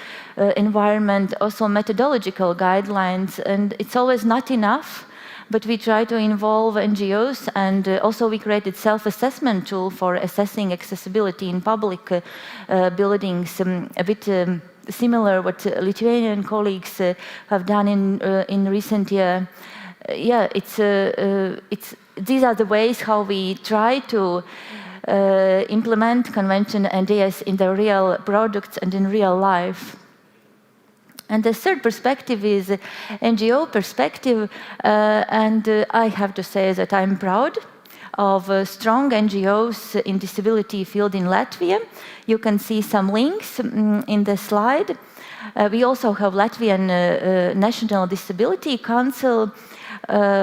environment, also methodological guidelines, and it's always not enough, but we try to involve NGOs, and also we created self-assessment tool for assessing accessibility in public buildings, a bit similar what Lithuanian colleagues have done in recent year. Yeah, these are the ways how we try to implement convention ideas in the real products and in real life. And the third perspective is NGO perspective, and I have to say that I'm proud of strong NGOs in disability field in Latvia. You can see some links in the slide. We also have Latvian National Disability Council,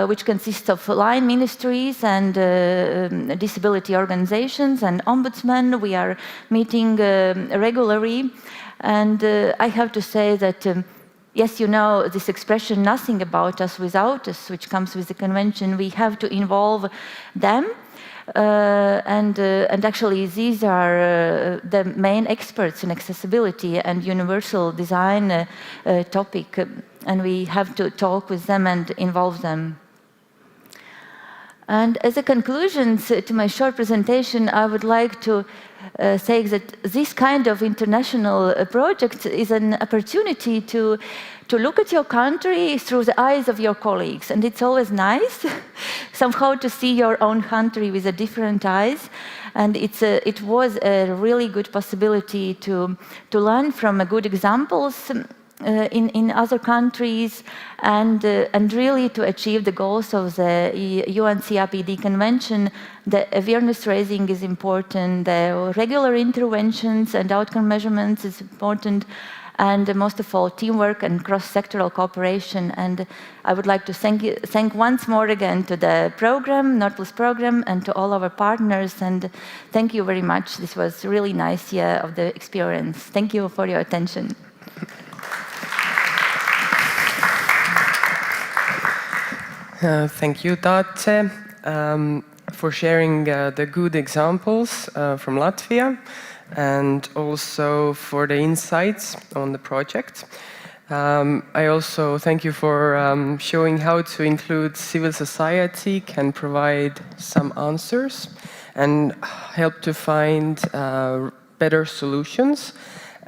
which consists of line ministries and disability organizations and ombudsmen. We are meeting regularly, and I have to say that yes, you know this expression, nothing about us without us, which comes with the convention. We have to involve them, and actually these are the main experts in accessibility and universal design topic, and we have to talk with them and involve them. And as a conclusion to my short presentation, I would like to say that this kind of international project is an opportunity to look at your country through the eyes of your colleagues. And it's always nice somehow to see your own country with a different eyes. And it was a really good possibility to learn from good examples in other countries, and really to achieve the goals of the UN CRPD Convention. The awareness raising is important, the regular interventions and outcome measurements is important, and most of all, teamwork and cross-sectoral cooperation. And I would like to thank once more again to the program, NordPlus program, and to all our partners, and thank you very much. This was a really nice year of the experience. Thank you for your attention. Thank you, Tate, for sharing the good examples from Latvia, and also for the insights on the project. I also thank you for showing how to include civil society can provide some answers and help to find better solutions,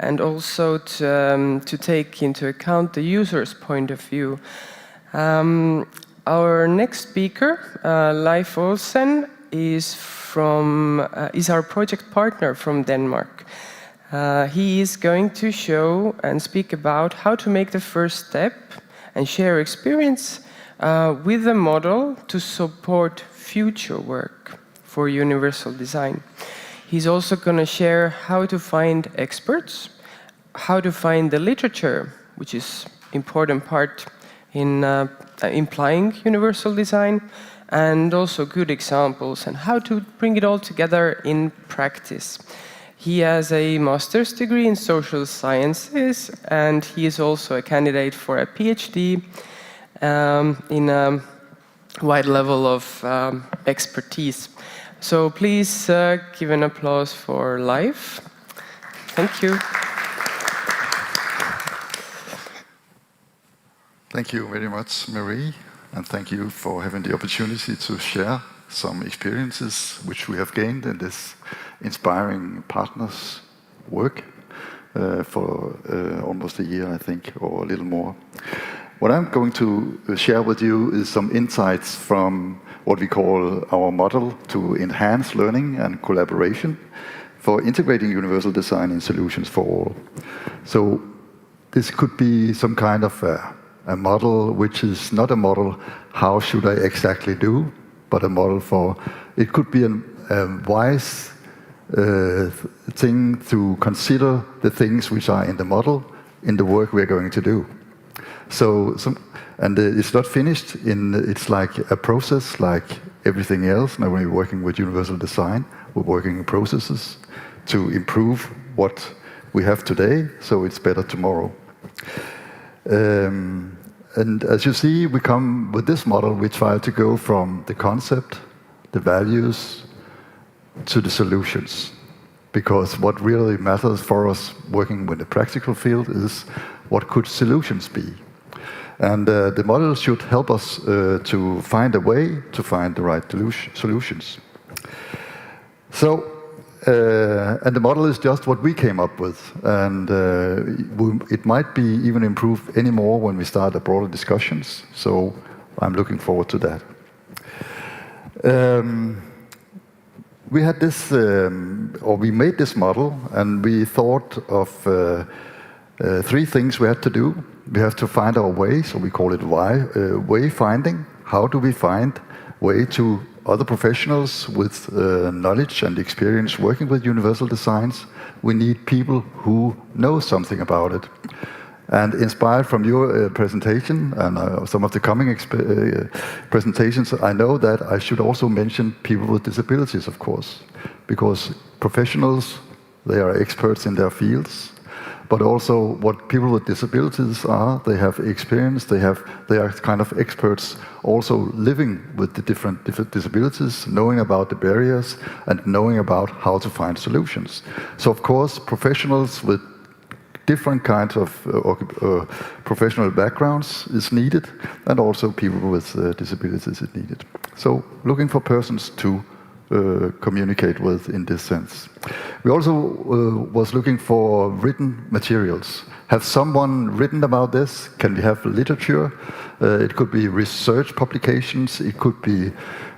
and also to take into account the user's point of view. Our next speaker, Leif Olsen, is our project partner from Denmark. He is going to show and speak about how to make the first step and share experience with the model to support future work for universal design. He's also going to share how to find experts, how to find the literature, which is important part in implying universal design, and also good examples and how to bring it all together in practice. He has a master's degree in social sciences, and he is also a candidate for a PhD in a wide level of expertise. So please give an applause for Leif. Thank you. Thank you very much, Marie, and thank you for having the opportunity to share some experiences which we have gained in this inspiring partners work for almost a year, I think, or a little more. What I'm going to share with you is some insights from what we call our model to enhance learning and collaboration for integrating universal design in solutions for all. So this could be some kind of a model which is not a model, how should I exactly do, but a model for, it could be a wise thing to consider the things which are in the model in the work we're going to do. And it's not finished, it's like a process like everything else. Now we're working with universal design, we're working in processes to improve what we have today, so it's better tomorrow. And as you see, we come with this model, we try to go from the concept, the values, to the solutions. Because what really matters for us working with the practical field is what could solutions be. And the model should help us to find a way to find the right solutions. So, and the model is just what we came up with. And it might be even improved any more when we start the broader discussions. So I'm looking forward to that. We had this, or we made this model, and we thought of 3 things we had to do. We have to find our way, so we call it way finding. How do we find way to other professionals with knowledge and experience working with universal designs? We need people who know something about it. And inspired from your presentation and some of the coming presentations, I know that I should also mention people with disabilities, of course, because professionals, they are experts in their fields, but also what people with disabilities are, they have experience, they are kind of experts also living with the different disabilities, knowing about the barriers and knowing about how to find solutions. So of course, professionals with different kinds of professional backgrounds is needed, and also people with disabilities is needed. So looking for persons to communicate with in this sense. We also was looking for written materials. Have someone written about this? Can we have literature? It could be research publications, it could be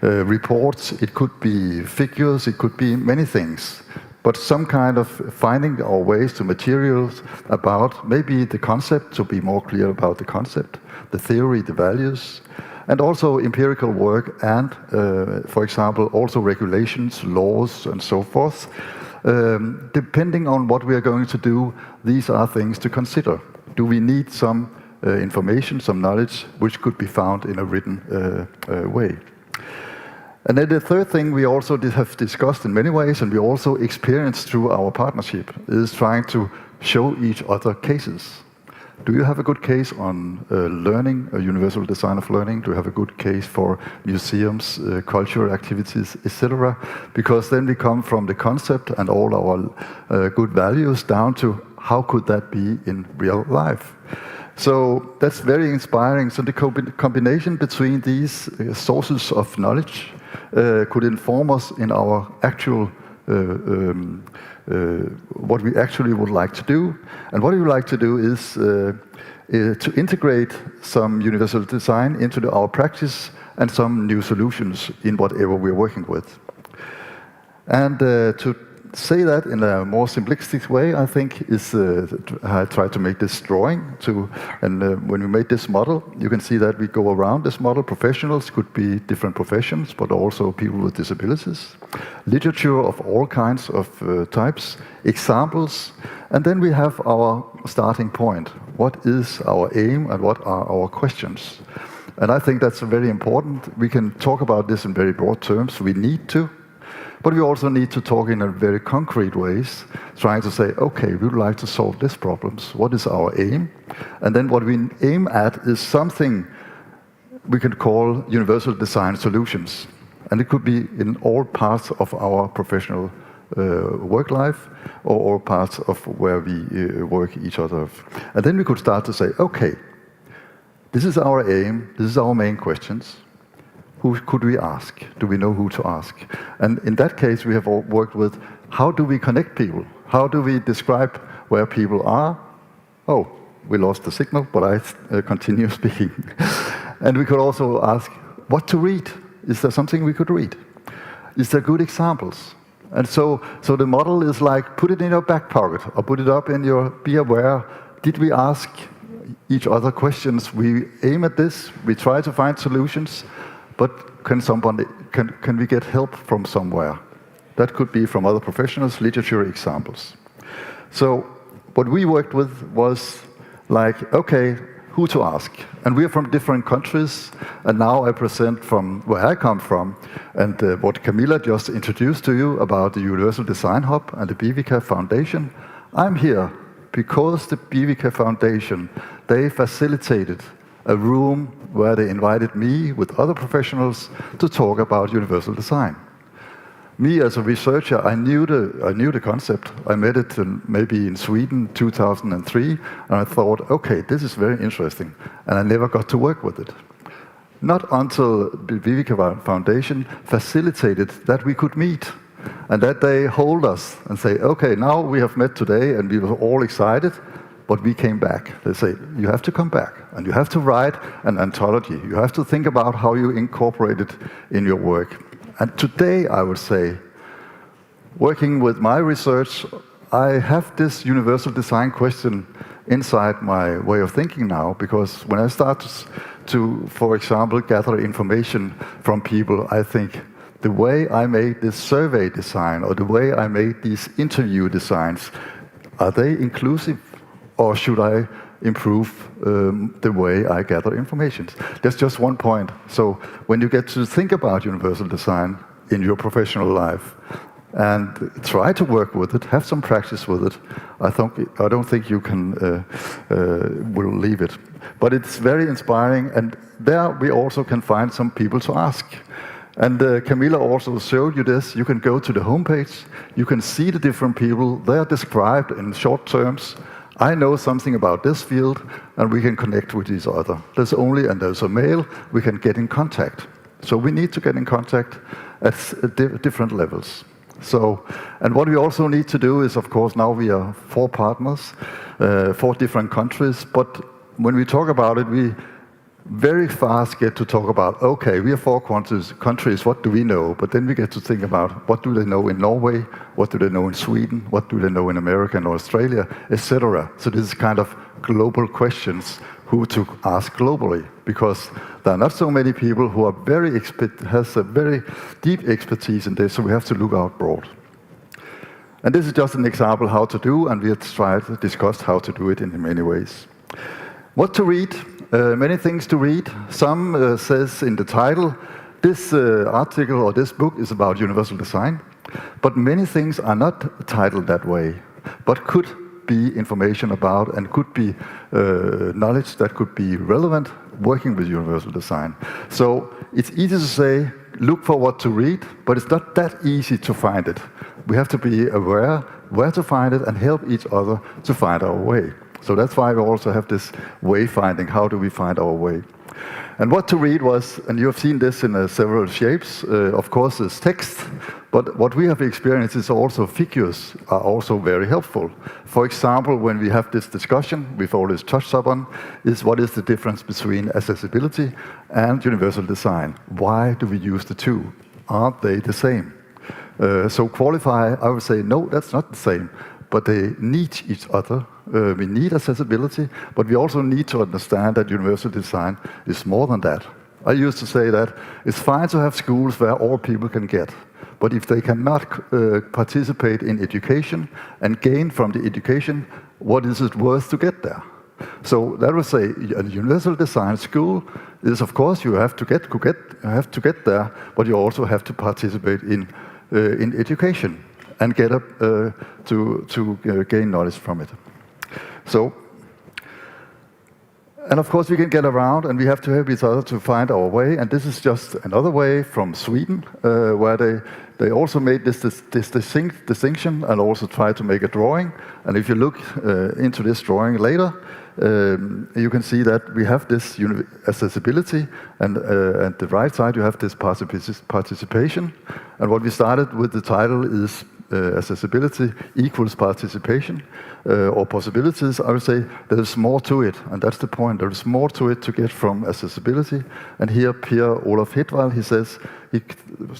reports, it could be figures, it could be many things. But some kind of finding our ways to materials about maybe the concept, to be more clear about the concept, the theory, the values, and also empirical work and, for example, also regulations, laws, and so forth. Depending on what we are going to do, these are things to consider. Do we need some information, some knowledge, which could be found in a written way? And then the third thing we also have discussed in many ways, and we also experienced through our partnership, is trying to show each other cases. Do you have a good case on learning, a universal design of learning? Do you have a good case for museums, cultural activities, etc.? Because then we come from the concept and all our good values down to how could that be in real life? So that's very inspiring. So the combination between these sources of knowledge could inform us in our actual what we actually would like to do. And what we would like to do is to integrate some universal design into our practice and some new solutions in whatever we're working with. And to say that in a more simplistic way, I think, is I tried to make this drawing. And when we made this model, you can see that we go around this model. Professionals could be different professions, but also people with disabilities. Literature of all kinds of types, examples, and then we have our starting point. What is our aim and what are our questions? And I think that's very important. We can talk about this in very broad terms. We need to. But we also need to talk in a very concrete ways, trying to say, okay, we would like to solve these problems. What is our aim? And then what we aim at is something we could call universal design solutions. And it could be in all parts of our professional work life or all parts of where we work each other. And then we could start to say, okay, this is our aim, this is our main questions. Who could we ask? Do we know who to ask? And in that case, we have worked with how do we connect people? How do we describe where people are? Oh, we lost the signal, but I continue speaking. And we could also ask what to read. Is there something we could read? Is there good examples? And so the model is like, put it in your back pocket or put it up in your, be aware, did we ask each other questions? We aim at this, we try to find solutions, but can we get help from somewhere? That could be from other professionals, literature examples. So what we worked with was like, okay, who to ask? And we are from different countries, and now I present from where I come from, and what Camilla just introduced to you about the Universal Design Hub and the BVK Foundation. I'm here because the BVK Foundation, they facilitated a room where they invited me with other professionals to talk about universal design. Me as a researcher, I knew the concept. I met it maybe in Sweden 2003, and I thought, okay, this is very interesting, and I never got to work with it. Not until the BVK Foundation facilitated that we could meet, and that they hold us and say, okay, now we have met today, and we were all excited, but we came back. They say, you have to come back, and you have to write an anthology. You have to think about how you incorporate it in your work. And today, I would say, working with my research, I have this universal design question inside my way of thinking now, because when I start to, for example, gather information from people, I think the way I made this survey design or the way I made these interview designs, are they inclusive? Or should I improve the way I gather information? That's just one point. So when you get to think about universal design in your professional life and try to work with it, have some practice with it, I don't think you can will leave it. But it's very inspiring, and there we also can find some people to ask. And Camilla also showed you this. You can go to the homepage, you can see the different people. They are described in short terms. I know something about this field, and we can connect with each other. There's a mail, we can get in contact. So we need to get in contact at different levels. So, and what we also need to do is, of course, now we are 4 partners, 4 different countries, but when we talk about it, we very fast get to talk about, okay, we are 4 countries, what do we know? But then we get to think about, what do they know in Norway? What do they know in Sweden? What do they know in America and Australia, etc.? So this is kind of global questions, who to ask globally, because there are not so many people who are has a very deep expertise in this, so we have to look out broad. And this is just an example how to do, and we have tried to discuss how to do it in many ways. What to read? Many things to read. Some says in the title, this article or this book is about universal design, but many things are not titled that way, but could be information about and could be knowledge that could be relevant working with universal design. So it's easy to say, look for what to read, but it's not that easy to find it. We have to be aware where to find it and help each other to find our way. So that's why we also have this wayfinding. How do we find our way? And what to read was, and you have seen this in several shapes, of course, is text, but what we have experienced is also figures are also very helpful. For example, when we have this discussion, we've always touched upon, is what is the difference between accessibility and universal design? Why do we use the two? Aren't they the same? So qualify, I would say, no, that's not the same, but they need each other. We need accessibility, but we also need to understand that universal design is more than that. I used to say that it's fine to have schools where all people can get, but if they cannot participate in education and gain from the education, what is it worth to get there? So that would say a universal design school is, of course, you have to get there, but you also have to participate in education and get up to gain knowledge from it. So, and of course we can get around and we have to help each other to find our way, and this is just another way from Sweden, where they also made this distinction and also tried to make a drawing. And if you look into this drawing later, you can see that we have this accessibility, and at the right side you have this participation. And what we started with, the title is accessibility equals participation, or possibilities. I would say there's more to it, and that's the point. There's more to it to get from accessibility. And here, Per Olaf Hedvald, he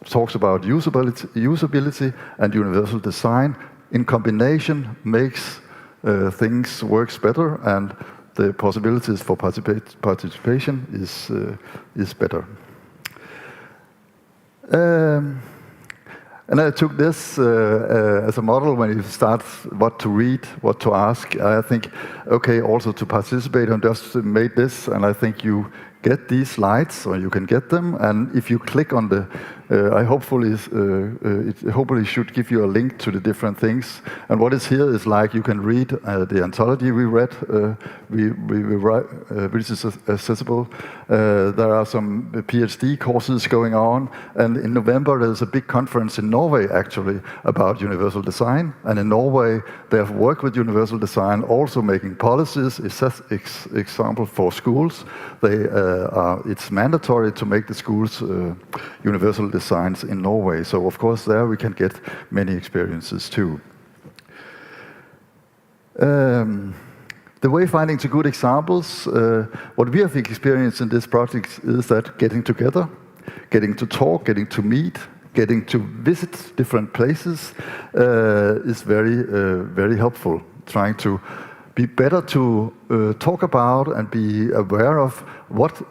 talks about usability and universal design in combination makes things works better, and the possibilities for participation is better. And I took this as a model when you start what to read, what to ask. I think, okay, also to participate, and just made this, and I think you get these slides, or you can get them, and if you click on the, it hopefully should give you a link to the different things. And what is here is like you can read the anthology we read, which is accessible. There are some PhD courses going on, and in November there's a big conference in Norway actually about universal design. And in Norway they have worked with universal design, also making policies. Example for schools, it's mandatory to make the schools universal designs in Norway. So of course there we can get many experiences too. The wayfinding to good examples, what we have experienced in this project is that getting together, getting to talk, getting to meet, getting to visit different places is very helpful. Trying to be better to talk about and be aware of what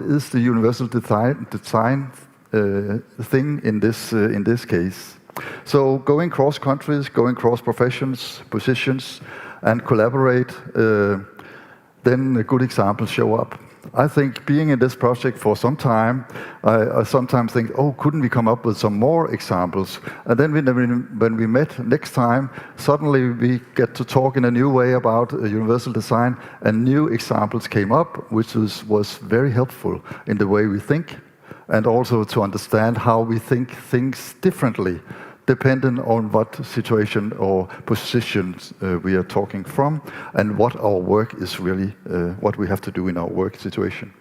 is the universal design thing in this case. So going cross countries, going cross professions, positions, and collaborate, then good examples show up. I think being in this project for some time, I sometimes think, oh, couldn't we come up with some more examples? And then when we met next time, suddenly we get to talk in a new way about universal design, and new examples came up, which was very helpful in the way we think, and also to understand how we think things differently, depending on what situation or positions we are talking from, and what our work is really, what we have to do in our work situation.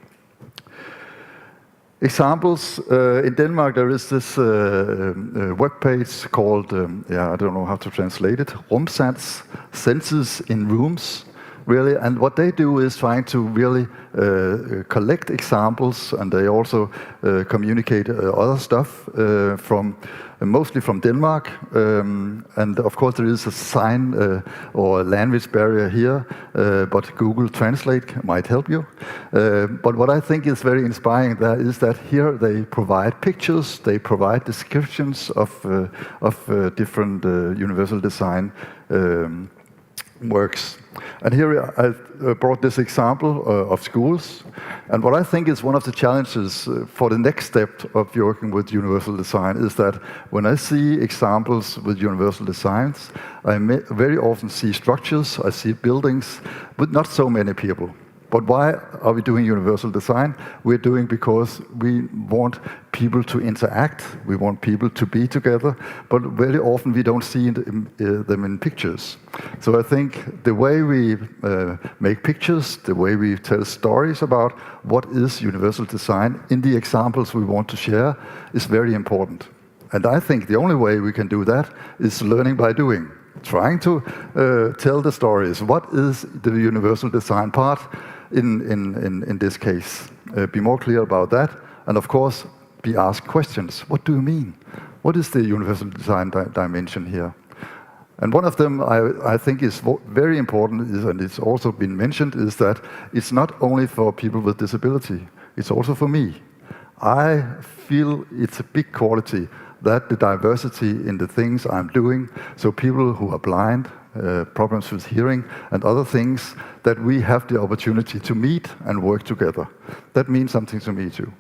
Examples, in Denmark there is this webpage called, I don't know how to translate it, Rumsats, Senses in Rooms, really, and what they do is trying to really collect examples, and they also communicate other stuff mostly from Denmark, and of course there is a sign or a language barrier here, but Google Translate might help you. But what I think is very inspiring there is that here they provide pictures, they provide descriptions of different universal design works. And here I brought this example of schools. And what I think is one of the challenges for the next step of working with universal design is that when I see examples with universal designs, I very often see structures, I see buildings, but not so many people. But why are we doing universal design? We're doing because we want people to interact, we want people to be together, but very often we don't see them in pictures. So I think the way we make pictures, the way we tell stories about what is universal design in the examples we want to share is very important. And I think the only way we can do that is learning by doing. Trying to tell the stories. What is the universal design part in this case? Be more clear about that, and of course, be asked questions. What do you mean? What is the universal design dimension here? And one of them I think is very important, and it's also been mentioned, is that it's not only for people with disability, it's also for me. I feel it's a big quality that the diversity in the things I'm doing, so people who are blind, problems with hearing, and other things, that we have the opportunity to meet and work together. That means something to me too.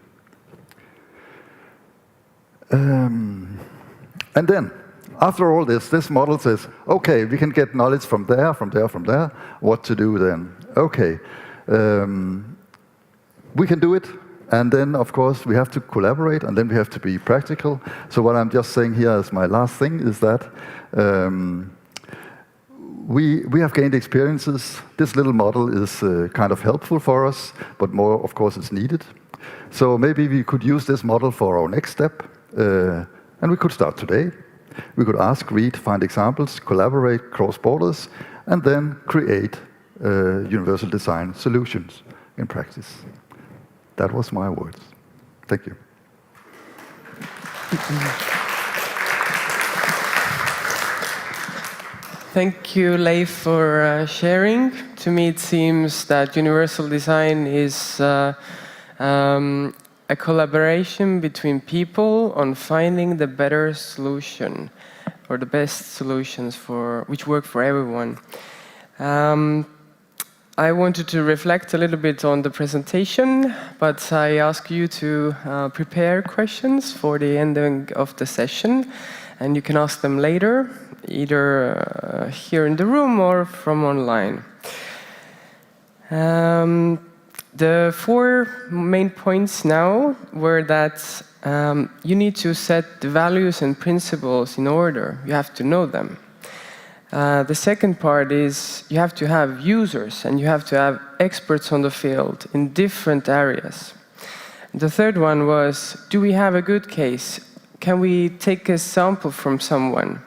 And then, after all this model says, okay, we can get knowledge from there, from there, from there. What to do then? Okay, we can do it. And then, of course, we have to collaborate, and then we have to be practical. So what I'm just saying here as my last thing is that we have gained experiences. This little model is kind of helpful for us, but more, of course, is needed. So maybe we could use this model for our next step, and we could start today. We could ask, read, find examples, collaborate, cross borders, and then create universal design solutions in practice. That was my words. Thank you. Thank you, Leif, for sharing. To me, it seems that universal design is a collaboration between people on finding the better solution, or the best solutions which work for everyone. I wanted to reflect a little bit on the presentation, but I ask you to prepare questions for the ending of the session, and you can ask them later, either here in the room or from online. The 4 main points now were that you need to set the values and principles in order. You have to know them. The second part is you have to have users and you have to have experts on the field in different areas. The third one was, do we have a good case? Can we take a sample from someone?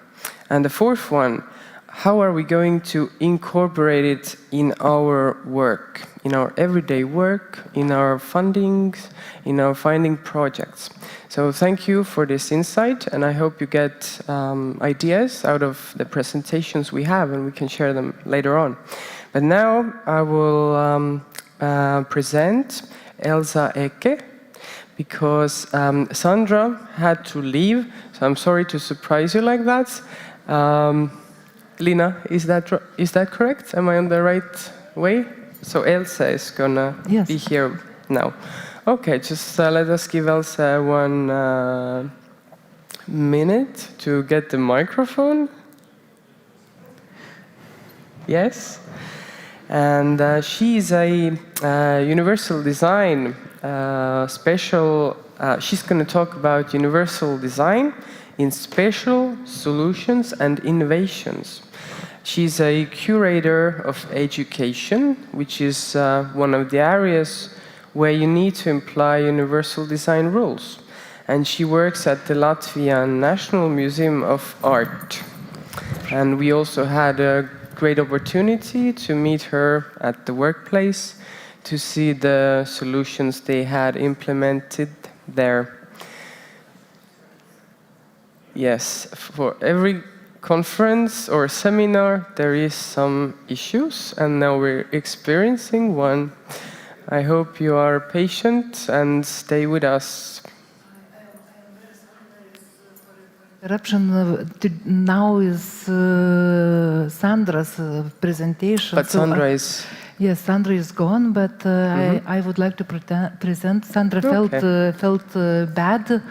And the fourth one, how are we going to incorporate it in our work, in our everyday work, in our fundings, in our finding projects? So thank you for this insight, and I hope you get ideas out of the presentations we have, and we can share them later on. But now I will present Elsa Ecke, because Sandra had to leave, so I'm sorry to surprise you like that. Lina, is that correct? Am I on the right way? So Elsa is gonna be here now. Okay, just let us give Elsa 1 minute to get the microphone. Yes. And she's a universal design special. She's going to talk about universal design in special solutions and innovations. She's a curator of education, which is one of the areas where you need to imply universal design rules. And she works at the Latvian National Museum of Art. And we also had a great opportunity to meet her at the workplace to see the solutions they had implemented there. Yes, for every conference or seminar there is some issues, and now we're experiencing one. I hope you are patient and stay with us. Interruption. Now is Sandra's presentation. But Sandra is... Yes, Sandra is gone, but I would like to present. Sandra felt bad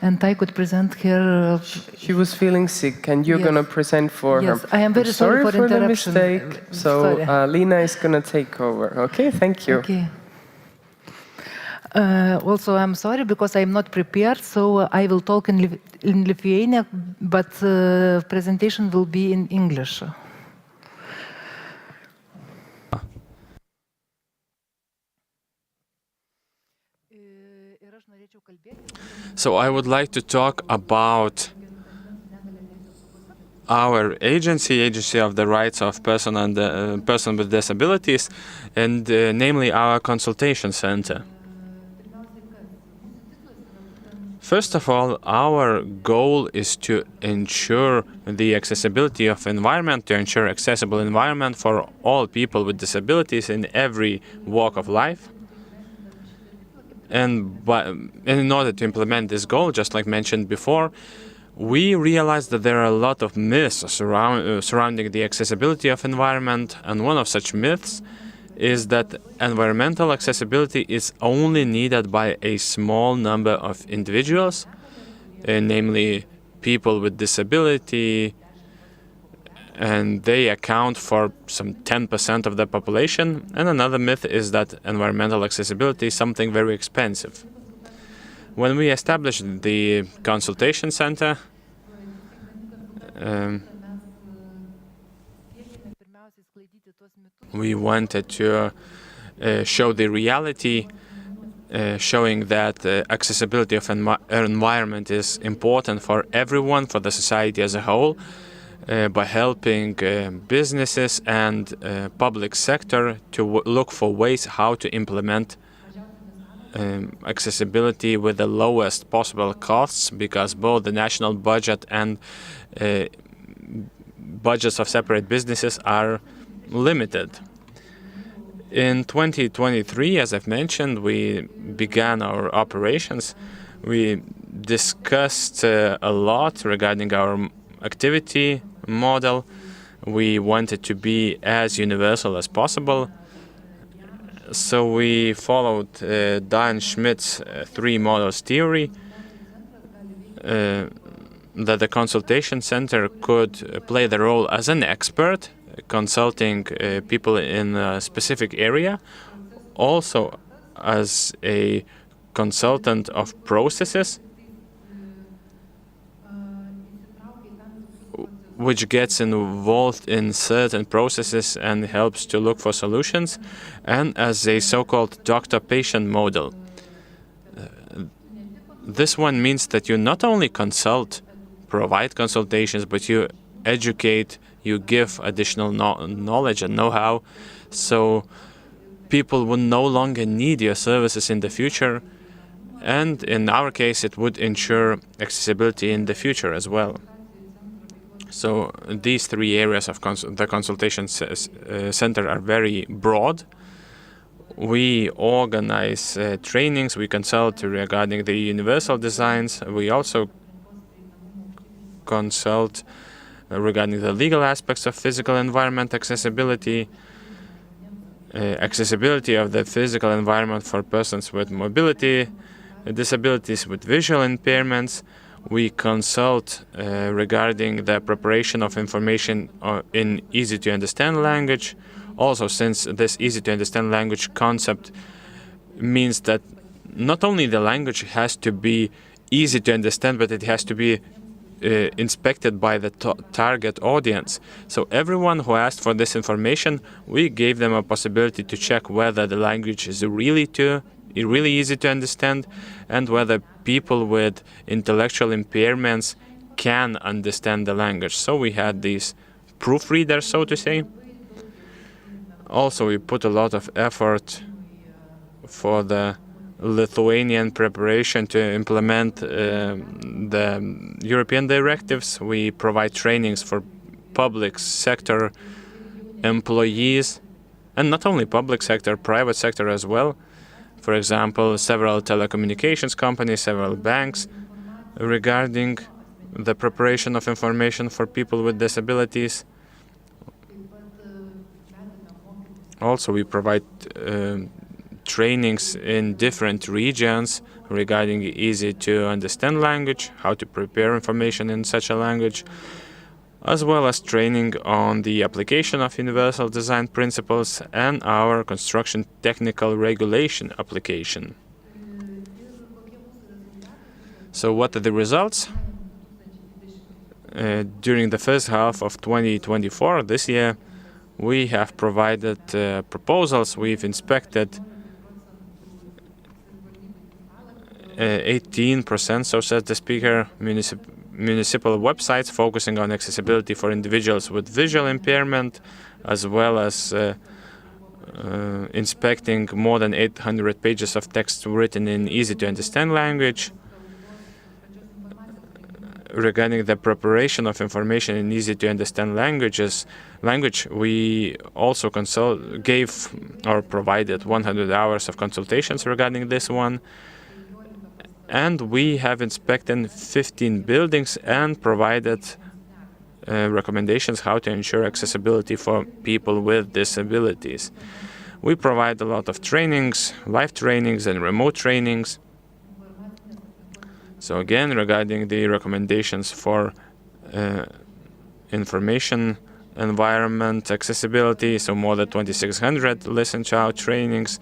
and I could present her. She was feeling sick, and you're going to present for her. Yes, I am very sorry for the interruption. mistake. So Lina is going to take over. Okay, thank you. Okay. Also, I'm sorry because I'm not prepared, so I will talk in Lithuania, but presentation will be in English. So I would like to talk about our Agency of the Rights of Person with Disabilities, and namely our consultation center. First of all, our goal is to ensure the accessibility of environment, to ensure accessible environment for all people with disabilities in every walk of life. And in order to implement this goal, just like mentioned before, we realized that there are a lot of myths surrounding the accessibility of environment, and one of such myths is that environmental accessibility is only needed by a small number of individuals, namely people with disability, and they account for some 10% of the population. And another myth is that environmental accessibility is something very expensive. When we established the consultation center, we wanted to show the reality, showing that accessibility of environment is important for everyone, for the society as a whole, by helping businesses and public sector to look for ways how to implement accessibility with the lowest possible costs, because both the national budget and budgets of separate businesses are limited. In 2023, as I've mentioned, we began our operations. We discussed a lot regarding our activity model. We wanted to be as universal as possible. So we followed Dan Schmidt's three models theory, that the consultation center could play the role as an expert, consulting people in a specific area, also as a consultant of processes, which gets involved in certain processes and helps to look for solutions, and as a so-called doctor-patient model. This one means that you not only provide consultations, but you educate, you give additional knowledge and know-how, so people would no longer need your services in the future, and in our case it would ensure accessibility in the future as well. So these three areas of the consultation center are very broad. We organize trainings, we consult regarding the universal designs, we also consult regarding the legal aspects of physical environment accessibility, accessibility of the physical environment for persons with mobility disabilities, with visual impairments. We consult regarding the preparation of information in easy-to-understand language. Also, since this easy-to-understand language concept means that not only the language has to be easy to understand, but it has to be inspected by the target audience. So everyone who asked for this information, we gave them a possibility to check whether the language is really easy to understand, and whether people with intellectual impairments can understand the language. So we had these proofreaders, so to say. Also, we put a lot of effort for the Lithuanian preparation to implement the European directives. We provide trainings for public sector employees, and not only public sector, private sector as well. For example, several telecommunications companies, several banks, regarding the preparation of information for people with disabilities. Also, we provide trainings in different regions regarding easy-to-understand language, how to prepare information in such a language, as well as training on the application of universal design principles and our construction technical regulation application. So what are the results? During the first half of 2024, this year, we have provided proposals. We've inspected 18%, so says the speaker, municipal websites focusing on accessibility for individuals with visual impairment, as well as inspecting more than 800 pages of text written in easy-to-understand language. Regarding the preparation of information in easy-to-understand language, we also gave or provided 100 hours of consultations regarding this one. And we have inspected 15 buildings and provided recommendations how to ensure accessibility for people with disabilities. We provide a lot of trainings, live trainings and remote trainings. So again, regarding the recommendations for information environment accessibility, so more than 2,600 listen to our trainings.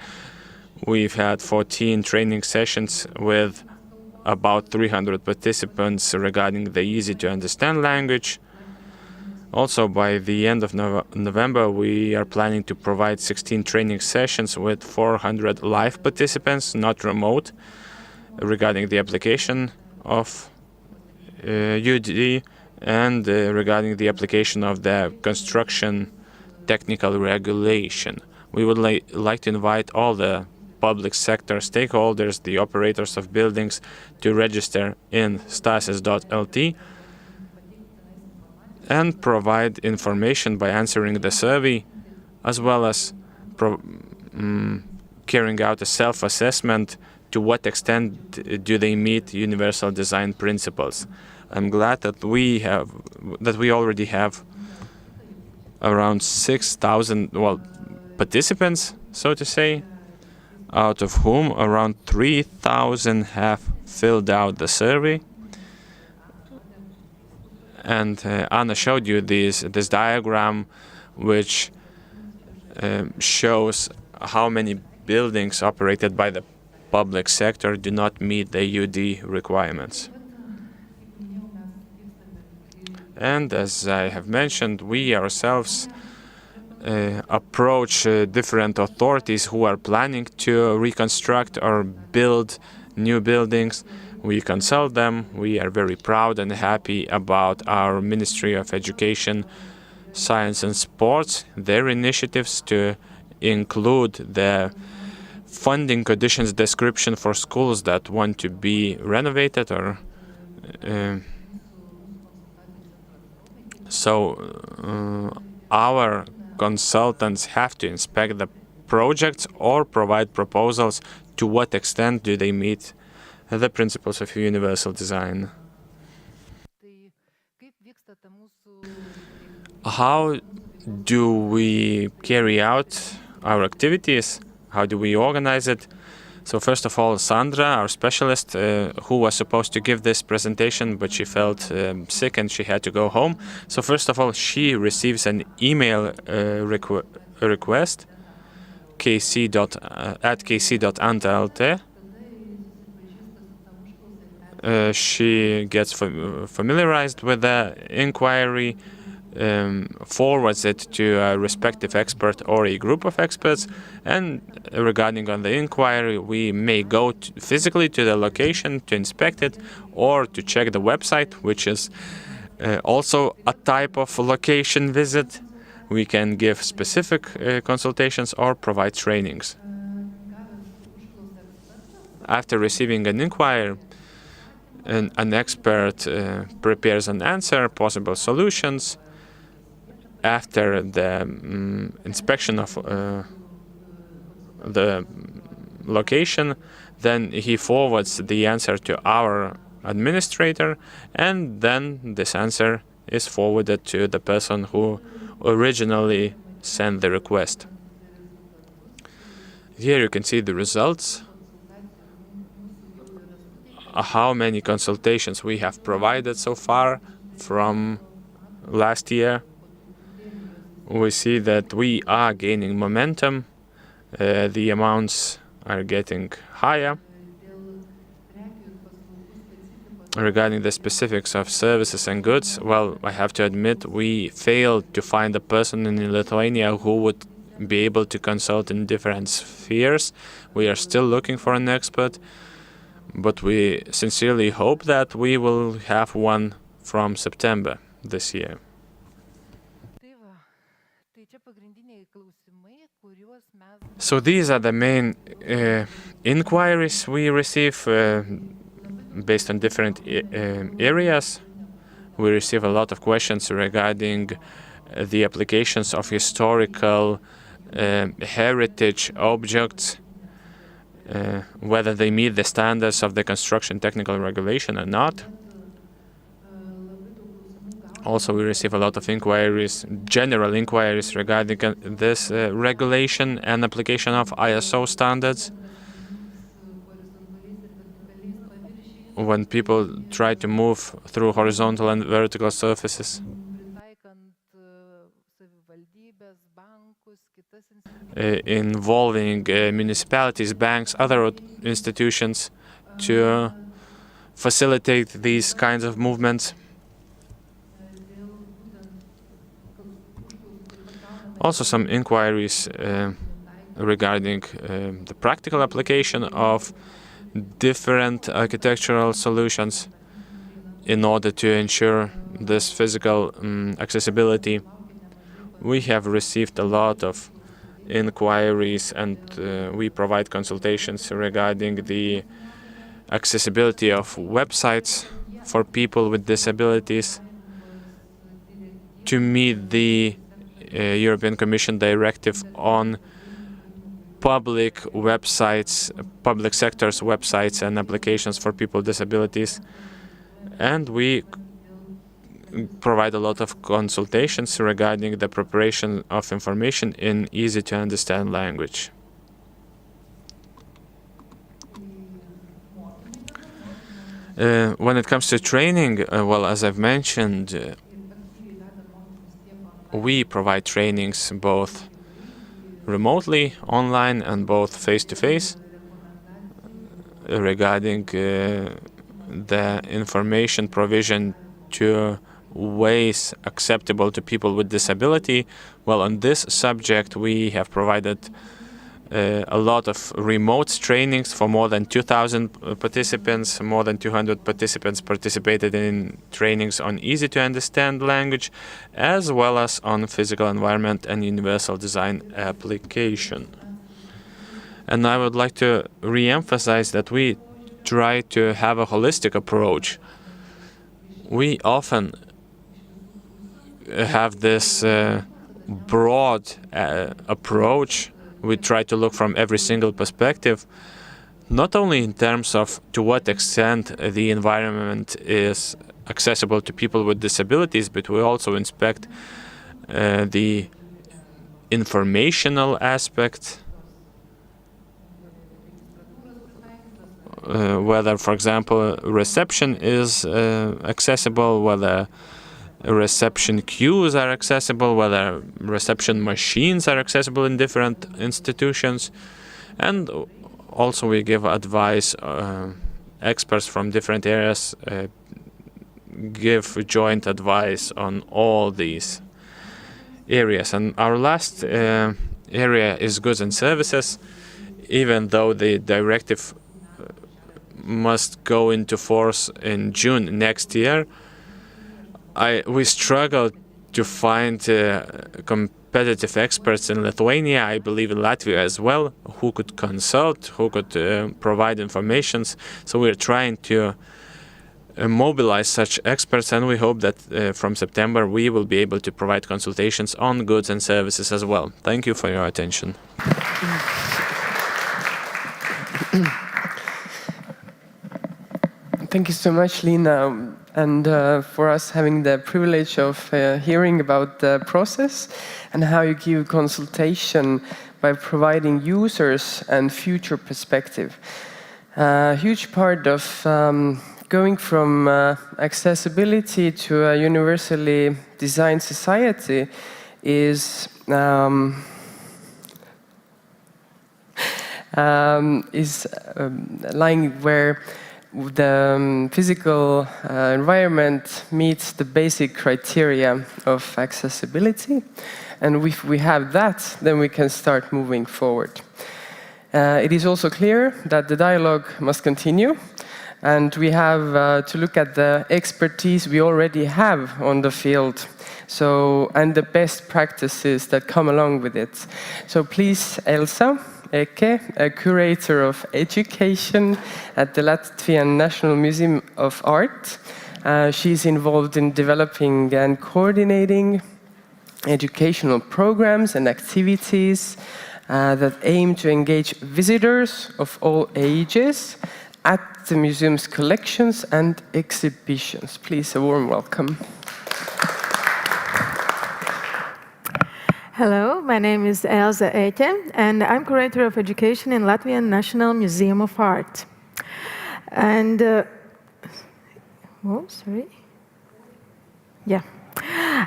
We've had 14 training sessions with about 300 participants regarding the easy-to-understand language. Also, by the end of November, we are planning to provide 16 training sessions with 400 live participants, not remote, regarding the application of UD and regarding the application of the construction technical regulation. We would like to invite all the public sector stakeholders, the operators of buildings, to register in stasis.lt and provide information by answering the survey, as well as carrying out a self-assessment to what extent do they meet universal design principles. I'm glad that we already have around 6,000 participants, so to say, out of whom around 3,000 have filled out the survey. And Anna showed you this diagram, which shows how many buildings operated by the public sector do not meet the UD requirements. And as I have mentioned, we ourselves approach different authorities who are planning to reconstruct or build new buildings. We consult them. We are very proud and happy about our Ministry of Education, Science and Sports, their initiatives to include the funding conditions description for schools that want to be renovated or our consultants have to inspect the projects or provide proposals to what extent do they meet the principles of universal design. How do we carry out our activities? How do we organize it? So first of all, Sandra, our specialist, who was supposed to give this presentation, but she felt sick and she had to go home. So first of all, she receives an email request at kc.anta.lt. She gets familiarized with the inquiry, forwards it to a respective expert or a group of experts, and regarding on the inquiry, we may go physically to the location to inspect it or to check the website, which is also a type of location visit. We can give specific consultations or provide trainings. After receiving an inquiry, an expert prepares an answer, possible solutions. After the inspection of the location, then he forwards the answer to our administrator, and then this answer is forwarded to the person who originally sent the request. Here you can see the results, how many consultations we have provided so far from last year. We see that we are gaining momentum, the amounts are getting higher. Regarding the specifics of services and goods, well, I have to admit we failed to find a person in Lithuania who would be able to consult in different spheres. We are still looking for an expert, but we sincerely hope that we will have one from September this year. So these are the main inquiries we receive based on different areas. We receive a lot of questions regarding the applications of historical heritage objects, whether they meet the standards of the construction technical regulation or not. Also, we receive a lot of inquiries, general inquiries regarding this regulation and application of ISO standards. When people try to move through horizontal and vertical surfaces. Involving municipalities, banks, other institutions to facilitate these kinds of movements. Also some inquiries regarding the practical application of different architectural solutions in order to ensure this physical accessibility. We have received a lot of inquiries and we provide consultations regarding the accessibility of websites for people with disabilities to meet the European Commission directive on public websites, public sector's websites and applications for people with disabilities. And we provide a lot of consultations regarding the preparation of information in easy-to-understand language. When it comes to training, well, as I've mentioned, we provide trainings both remotely, online, and both face-to-face regarding the information provision to ways acceptable to people with disability. Well, on this subject, we have provided a lot of remote trainings for more than 2,000 participants. More than 200 participants participated in trainings on easy-to-understand language, as well as on physical environment and universal design application. And I would like to re-emphasize that we try to have a holistic approach. We often have this broad approach. We try to look from every single perspective, not only in terms of to what extent the environment is accessible to people with disabilities, but we also inspect the informational aspect, whether, for example, reception is accessible, whether reception queues are accessible, whether reception machines are accessible in different institutions. And also we give advice, experts from different areas give joint advice on all these areas. And our last area is goods and services. Even though the directive must go into force in June next year, we struggled to find competitive experts in Lithuania, I believe in Latvia as well, who could consult, who could provide information. So we're trying to mobilize such experts, and we hope that from September we will be able to provide consultations on goods and services as well. Thank you for your attention. Thank you so much, Lina, and for us having the privilege of hearing about the process and how you give consultation by providing users and future perspective. A huge part of going from accessibility to a universally designed society is lying where the physical environment meets the basic criteria of accessibility. And if we have that, then we can start moving forward. It is also clear that the dialogue must continue, and we have to look at the expertise we already have on the field, and the best practices that come along with it. So please, Elsa Eke, a curator of education at the Latvian National Museum of Art. She's involved in developing and coordinating educational programs and activities that aim to engage visitors of all ages at the museum's collections and exhibitions. Please, a warm welcome. Hello, my name is Elsa Eke, and I'm curator of education in Latvian National Museum of Art. And,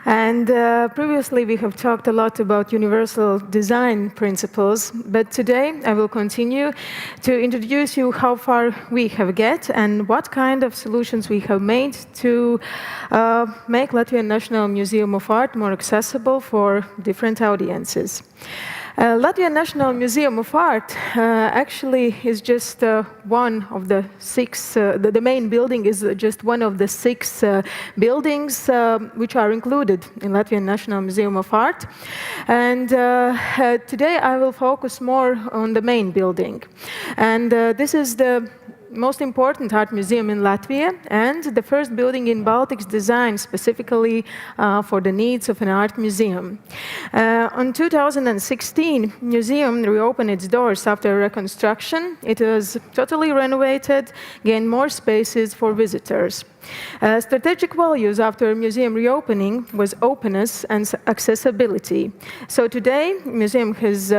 And previously we have talked a lot about universal design principles, but today I will continue to introduce you how far we have get and what kind of solutions we have made to make Latvian National Museum of Art more accessible for different audiences. Latvian National Museum of Art actually is just one of the six, the main building is just one of the six buildings which are included in Latvian National Museum of Art. And today I will focus more on the main building. And this is the most important art museum in Latvia and the first building in Baltics designed specifically for the needs of an art museum. In 2016, museum reopened its doors after reconstruction. It was totally renovated, gained more spaces for visitors. Strategic values after museum reopening was openness and accessibility. So today, museum has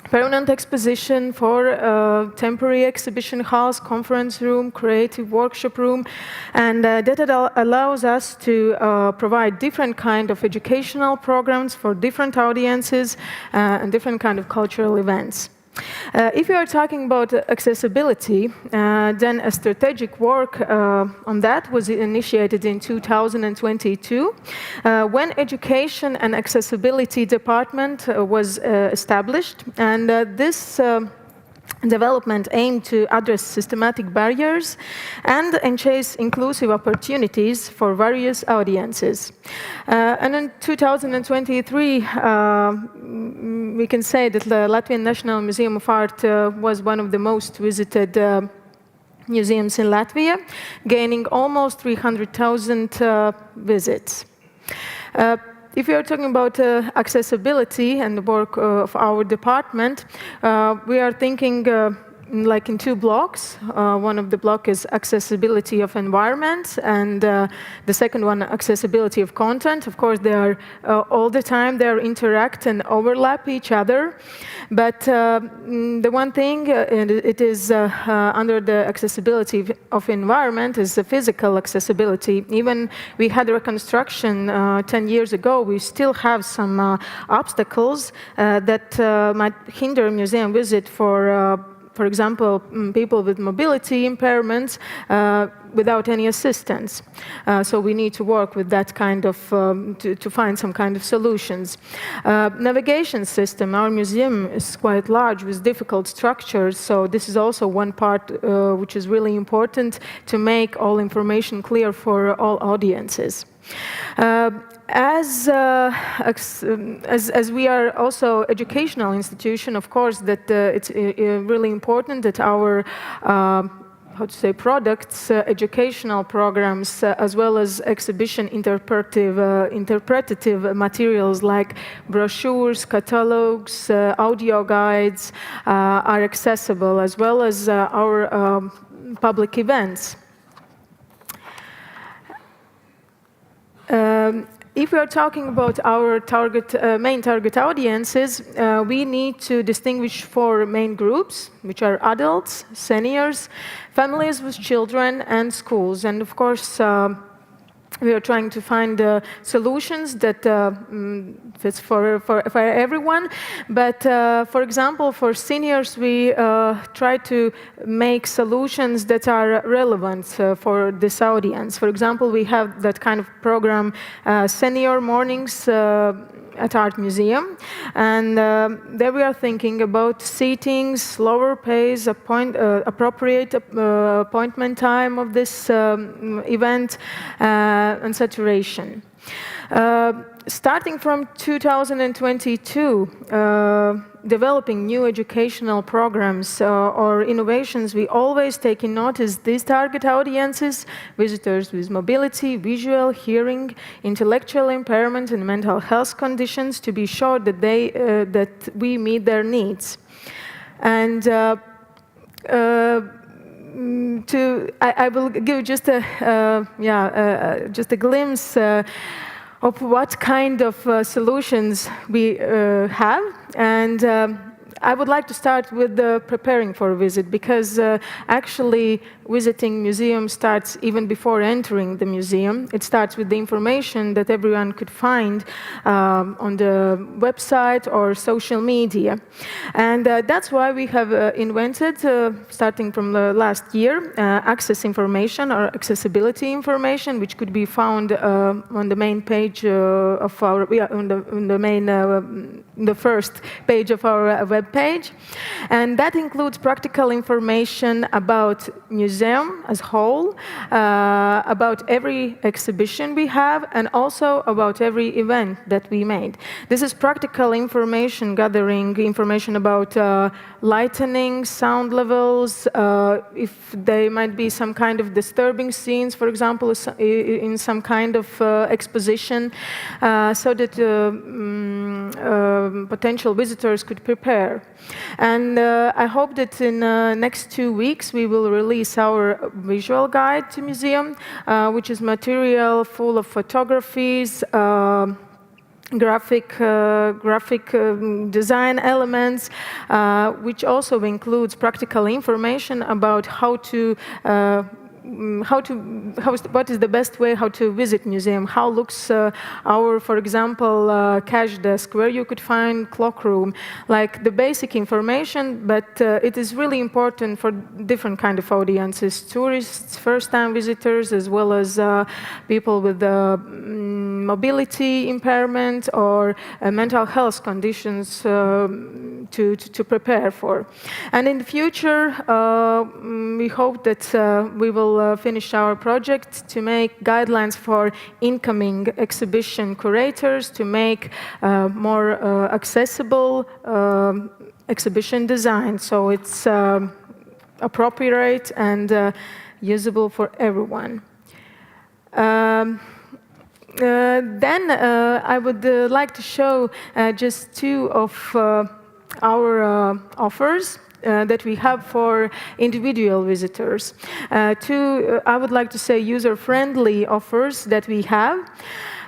permanent exposition for temporary exhibition halls, conference room, creative workshop room, and that allows us to provide different kind of educational programs for different audiences and different kind of cultural events. If you are talking about accessibility, then a strategic work on that was initiated in 2022 when Education and Accessibility Department was established, and this development aimed to address systematic barriers and enhance inclusive opportunities for various audiences. And in 2023, we can say that the Latvian National Museum of Art was one of the most visited museums in Latvia, gaining almost 300,000 visits. If you are talking about accessibility and the work of our department, we are thinking like in two blocks. One of the block is accessibility of environment, and the second one, accessibility of content. Of course, they are all the time, they interact and overlap each other. But the one thing, it is under the accessibility of environment is the physical accessibility. Even we had a reconstruction 10 years ago, we still have some obstacles that might hinder museum visit for example, people with mobility impairments without any assistance. So we need to work with that kind of, to find some kind of solutions. Navigation system, our museum is quite large with difficult structures, so this is also one part which is really important to make all information clear for all audiences. As we are also educational institution, of course, that it's really important that our products, educational programs, as well as exhibition interpretative materials like brochures, catalogs, audio guides are accessible, as well as our public events. If we are talking about our main target audiences, we need to distinguish 4 main groups, which are adults, seniors, families with children, and schools. And of course, we are trying to find solutions that fits for everyone. But for example, for seniors, we try to make solutions that are relevant for this audience. For example, we have that kind of program, Senior Mornings at Art Museum, and there we are thinking about seating, slower pace, appropriate appointment time of this event, and saturation. Starting from 2022, developing new educational programs or innovations, we always take in notice these target audiences, visitors with mobility, visual, hearing, intellectual impairment, and mental health conditions, to be sure that that we meet their needs. And I will give just a glimpse of what kind of solutions we have. And I would like to start with preparing for a visit, because actually visiting museums starts even before entering the museum. It starts with the information that everyone could find on the website or social media. And that's why we have invented, starting from the last year, access information or accessibility information, which could be found on the main page of our, the first page of our web page. And that includes practical information about museum as whole, about every exhibition we have, and also about every event that we made. This is practical information, gathering information about lighting, sound levels, if there might be some kind of disturbing scenes, for example, in some kind of exposition, so that potential visitors could prepare. And I hope that in the next 2 weeks we will release our visual guide to museum, which is material full of photographies, graphic design elements, which also includes practical information about what is the best way how to visit museum, how looks our, for example, cash desk, where you could find clock room, like the basic information, but it is really important for different kind of audiences, tourists, first-time visitors, as well as people with mobility impairment or mental health conditions to prepare for. And in the future, we hope that we will finish our project to make guidelines for incoming exhibition curators to make more accessible exhibition design, so it's appropriate and usable for everyone. Then I would like to show just 2 of our offers that we have for individual visitors. 2, I would like to say, user-friendly offers that we have.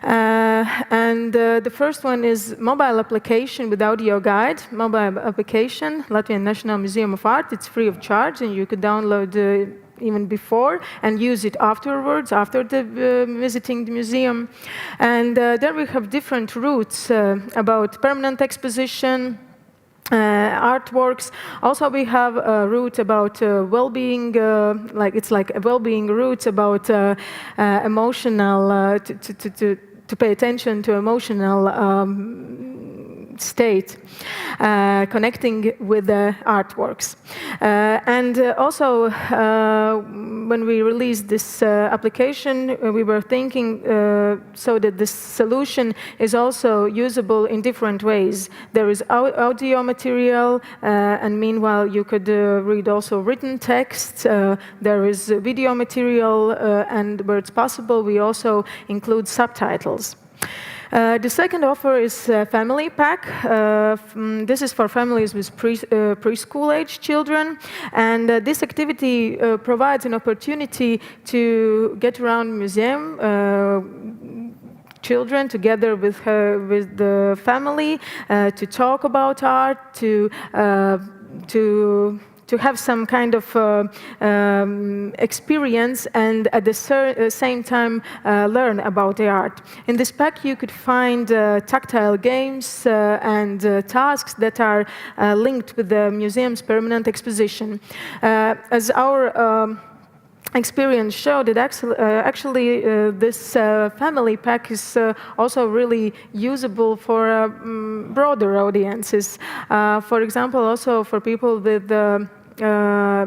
And the first one is mobile application with audio guide. Mobile application, Latvian National Museum of Art. It's free of charge, and you could download even before and use it afterwards, after visiting the museum. And there we have different routes about permanent exposition, artworks. Also, we have a route about well-being, it's like a well-being route about emotional, to pay attention to emotional state, connecting with the artworks. And also, when we released this application, we were thinking so that this solution is also usable in different ways. There is audio material, and meanwhile you could read also written text. There is video material, and where it's possible, we also include subtitles. The second offer is Family Pack. This is for families with preschool-age children, and this activity provides an opportunity to get around museum, children together with the family to talk about art, to have some kind of experience and at the same time learn about the art. In this pack you could find tactile games and tasks that are linked with the museum's permanent exposition. As our experience showed that actually this family pack is also really usable for broader audiences. For example, also for people with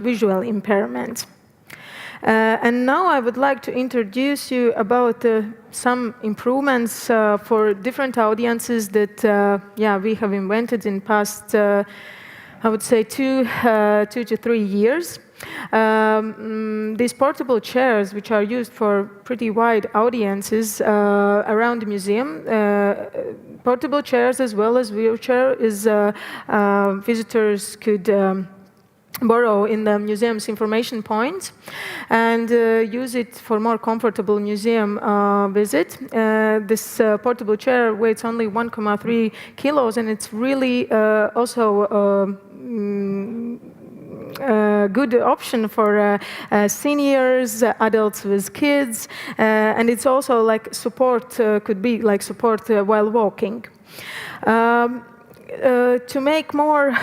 visual impairment. And now I would like to introduce you about some improvements for different audiences that we have invented in past, I would say, 2 to 3 years. These portable chairs, which are used for pretty wide audiences around the museum, portable chairs as well as wheelchairs, visitors could borrow in the museum's information point and use it for more comfortable museum visit. This portable chair weighs only 1.3 kilos and it's really also good option for seniors, adults with kids, and it's also like support, could be like support while walking. To make more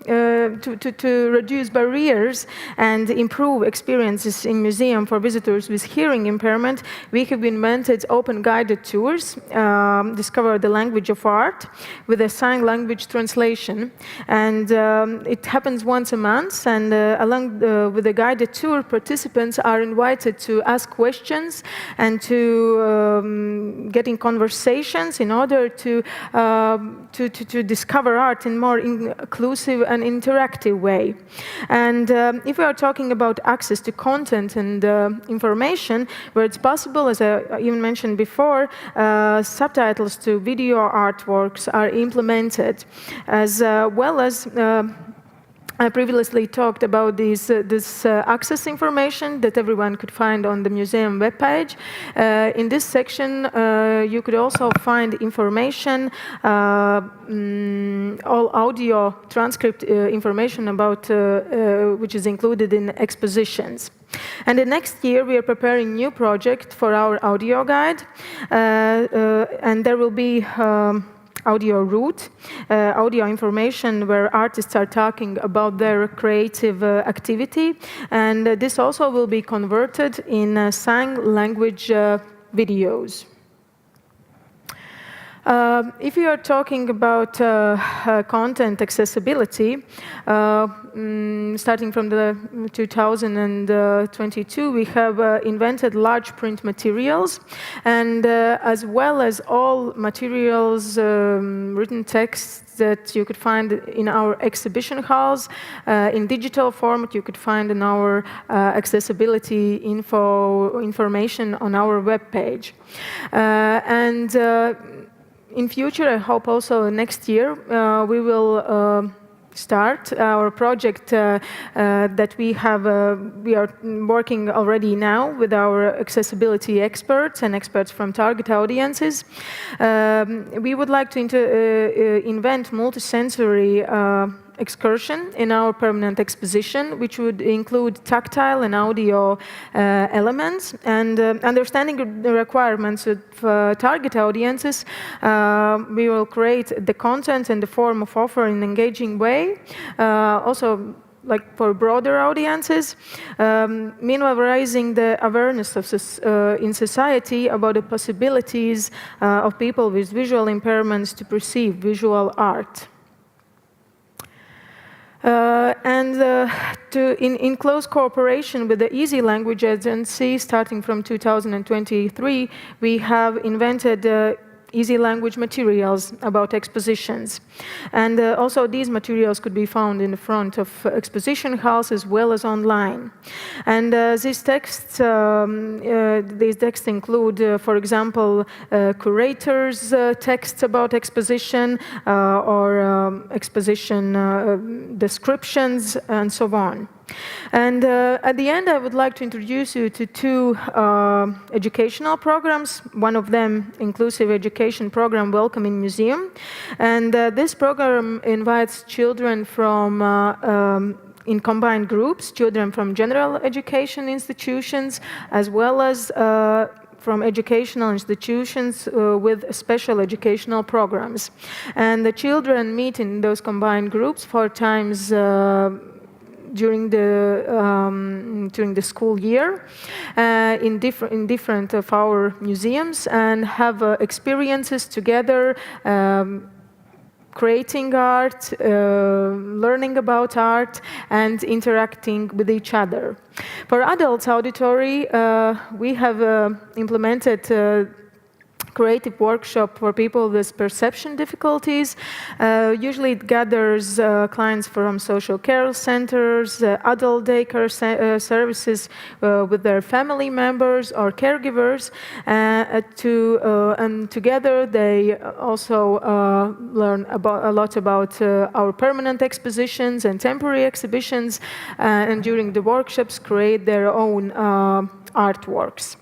to reduce barriers and improve experiences in museum for visitors with hearing impairment, we have invented open guided tours, discover the language of art with a sign language translation. And it happens once a month, and along with the guided tour, participants are invited to ask questions and to get in conversations in order to discover art in more inclusive and interactive way. And if we are talking about access to content and information, where it's possible, as I even mentioned before, subtitles to video artworks are implemented, as well as I previously talked about this access information that everyone could find on the museum webpage. In this section, you could also find information, all audio transcript information about which is included in expositions. And the next year, we are preparing a new project for our audio guide, and there will be audio route, audio information where artists are talking about their creative activity, and this also will be converted in sign language videos. If you are talking about content accessibility, starting from the 2022, we have invented large print materials, and as well as all materials, written texts that you could find in our exhibition halls, in digital format you could find in our accessibility information on our webpage. In future, I hope also next year, we will start our project that we are working already now with our accessibility experts and experts from target audiences. We would like to invent multisensory excursion in our permanent exposition, which would include tactile and audio elements, and understanding the requirements of target audiences, we will create the content and the form of offer in an engaging way, also like for broader audiences, meanwhile raising the awareness of in society about the possibilities of people with visual impairments to perceive visual art. In close cooperation with the Easy Language Agency, starting from 2023, we have invented easy language materials about expositions. And also these materials could be found in the front of exposition halls as well as online. And these texts include, for example, curators' texts about exposition or exposition descriptions and so on. And at the end, I would like to introduce you to two educational programs. One of them, inclusive education program, Welcome in Museum. And this program invites children from in combined groups, children from general education institutions, as well as from educational institutions with special educational programs. And the children meet in those combined groups 4 times during the school year in different of our museums, and have experiences together, creating art, learning about art, and interacting with each other. For adults auditory, we have implemented creative workshop for people with perception difficulties. Usually it gathers clients from social care centers, adult daycare services with their family members or caregivers, and together they also learn a lot about our permanent expositions and temporary exhibitions, and during the workshops create their own artworks.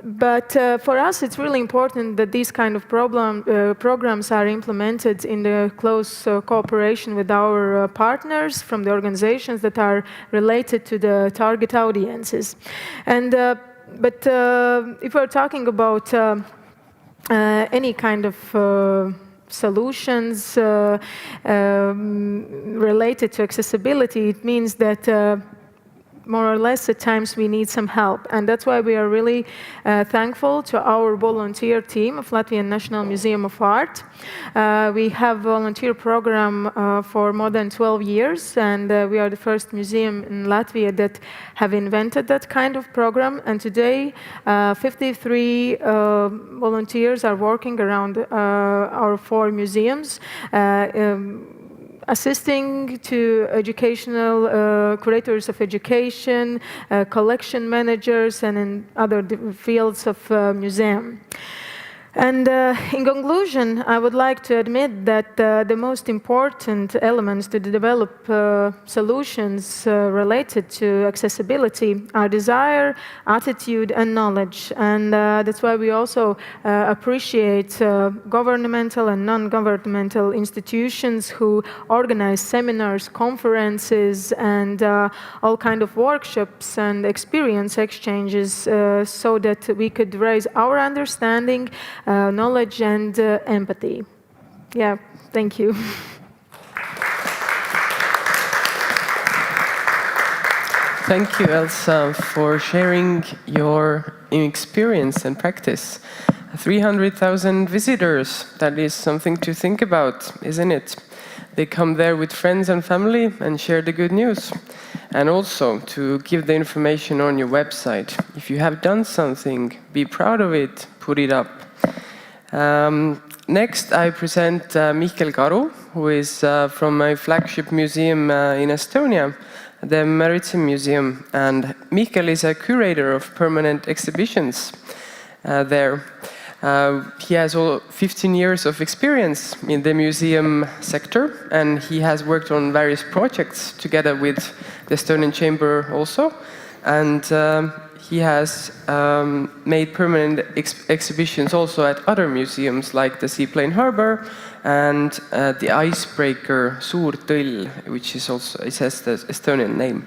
But for us, it's really important that these kind of programs are implemented in the close cooperation with our partners from the organizations that are related to the target audiences. And but if we're talking about any kind of solutions related to accessibility, it means that more or less at times we need some help. And that's why we are really thankful to our volunteer team of Latvian National Museum of Art. We have a volunteer program for more than 12 years, and we are the first museum in Latvia that have invented that kind of program. And today 53 volunteers are working around our 4 museums, assisting to educational curators of education, collection managers, and in other fields of museum. And in conclusion, I would like to admit that the most important elements to develop solutions related to accessibility are desire, attitude, and knowledge. And that's why we also appreciate governmental and non-governmental institutions who organize seminars, conferences, and all kind of workshops and experience exchanges so that we could raise our understanding, knowledge, and empathy. Yeah, thank you. Thank you, Elsa, for sharing your experience and practice. 300,000 visitors, that is something to think about, isn't it? They come there with friends and family and share the good news. And also to give the information on your website. If you have done something, be proud of it, put it up. Next, I present Mihkel Karu, who is from my flagship museum in Estonia, the Maritime Museum. And Mihkel is a curator of permanent exhibitions there. He has 15 years of experience in the museum sector, and he has worked on various projects together with the Estonian Chamber also. And he has made permanent exhibitions also at other museums like the Seaplane Harbour and the icebreaker Suur Tõll, which is also, it has the Estonian name.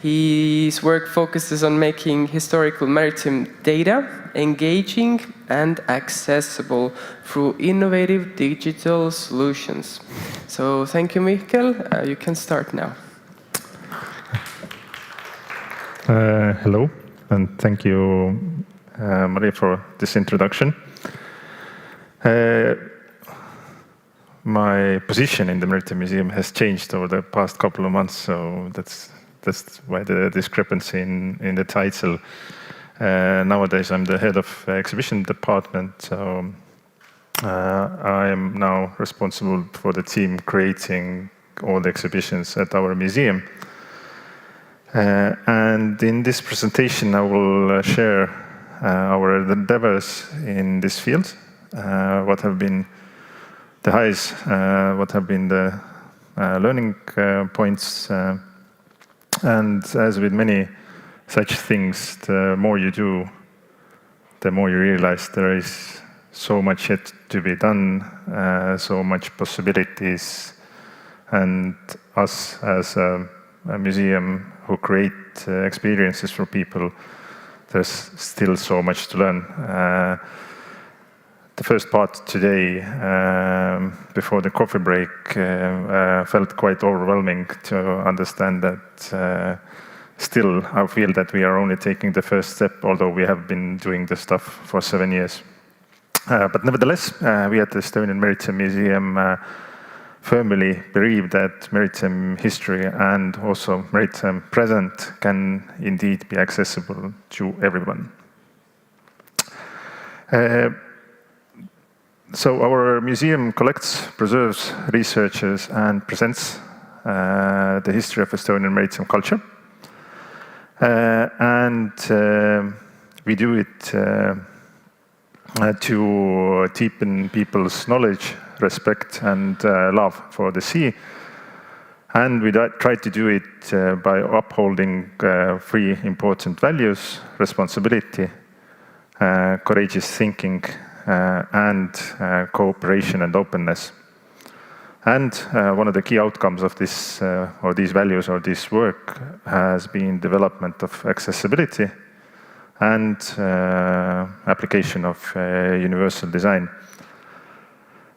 His work focuses on making historical maritime data engaging and accessible through innovative digital solutions. So thank you, Mihkel. You can start now. Hello, and thank you, Maria, for this introduction. My position in the Maritime Museum has changed over the past couple of months, so that's why the discrepancy in the title. Nowadays, I'm the head of exhibition department, so I am now responsible for the team creating all the exhibitions at our museum. And in this presentation, I will share our endeavors in this field, what have been the highs, what have been the learning points. And as with many such things, the more you do, the more you realize there is so much yet to be done, so much possibilities. And us as a museum who create experiences for people, there's still so much to learn. The first part today, before the coffee break, felt quite overwhelming to understand that still I feel that we are only taking the first step, although we have been doing this stuff for 7 years. But nevertheless, we at the Estonian Maritime Museum firmly believe that maritime history and also maritime present can indeed be accessible to everyone. So our museum collects, preserves, researches, and presents the history of Estonian maritime culture. And we do it to deepen people's knowledge, respect, and love for the sea. And we try to do it by upholding 3 important values: responsibility, courageous thinking, and cooperation and openness. And one of the key outcomes of this, or these values, or this work, has been development of accessibility and application of universal design.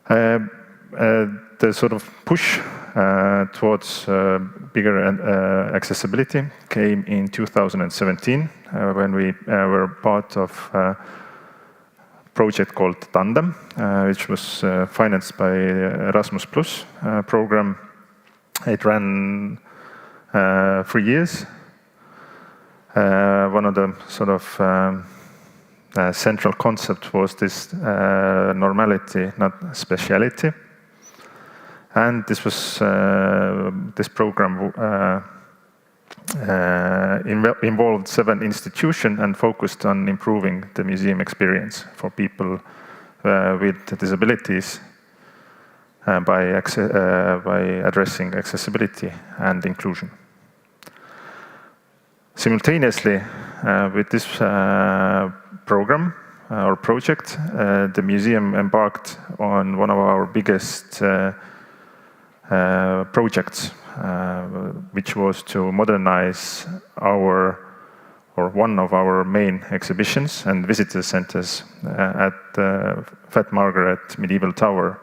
The sort of push towards bigger accessibility came in 2017 when we were part of a project called Tandem, which was financed by Erasmus Plus program. It ran 3 years. One of the sort of central concept was this normality, not speciality. And this was this program involved 7 institutions and focused on improving the museum experience for people with disabilities by addressing accessibility and inclusion. Simultaneously, with this program or project, the museum embarked on one of our biggest projects, which was to modernize one of our main exhibitions and visitor centers at Fat Margaret Medieval Tower.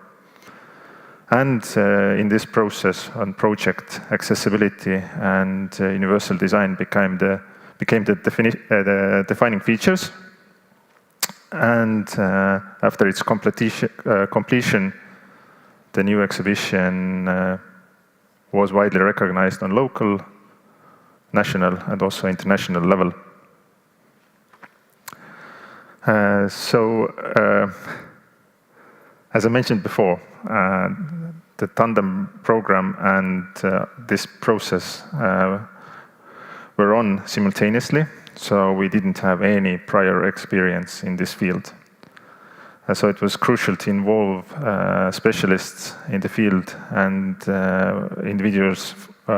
And in this process and project, accessibility and universal design became the defining features. And after its completion, the new exhibition was widely recognized on local, national, and also international level. As I mentioned before, the Tandem program and this process were on simultaneously, so we didn't have any prior experience in this field. So it was crucial to involve specialists in the field and individuals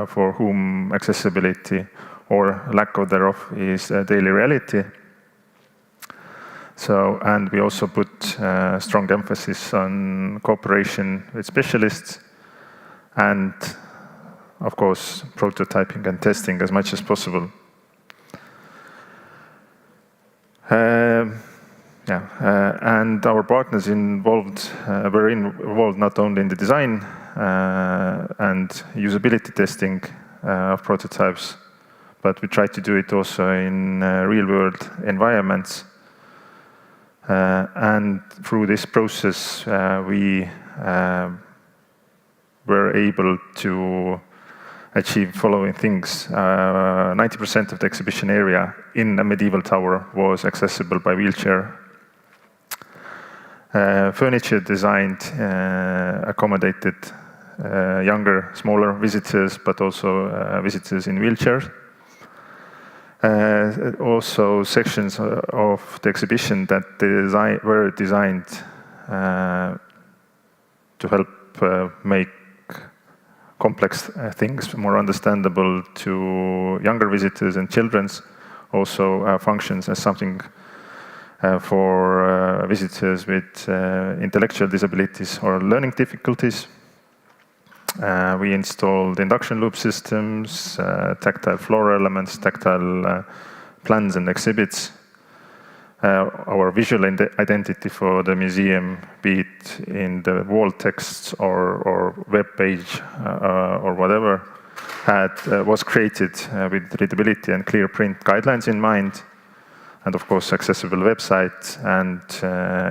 for whom accessibility or lack of thereof is a daily reality. So, and we also put strong emphasis on cooperation with specialists and, of course, prototyping and testing as much as possible. And our partners were involved not only in the design and usability testing of prototypes, but we tried to do it also in real-world environments. And through this process, we were able to achieve following things. 90% of the exhibition area in a medieval tower was accessible by wheelchair. Furniture designed accommodated younger, smaller visitors, but also visitors in wheelchairs. Also sections of the exhibition that were designed to help make complex things more understandable to younger visitors and children's also functions as something for visitors with intellectual disabilities or learning difficulties. We installed induction loop systems, tactile floor elements, tactile plans and exhibits. Our visual identity for the museum, be it in the wall texts or web page or whatever, was created with readability and clear print guidelines in mind. And of course, accessible website and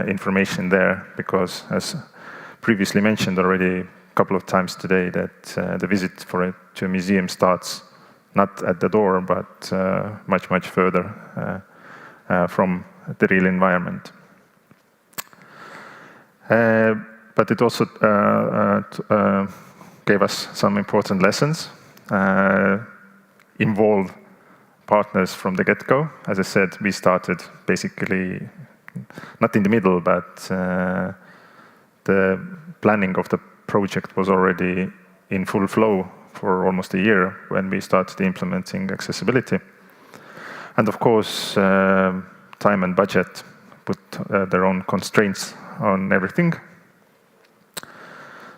information there, because as previously mentioned already a couple of times today, that the visit to a museum starts not at the door, but much, much further from the real environment. But it also gave us some important lessons. Involve partners from the get-go. As I said, we started basically not in the middle, but the planning of the project was already in full flow for almost a year when we started implementing accessibility. And of course, time and budget put their own constraints on everything.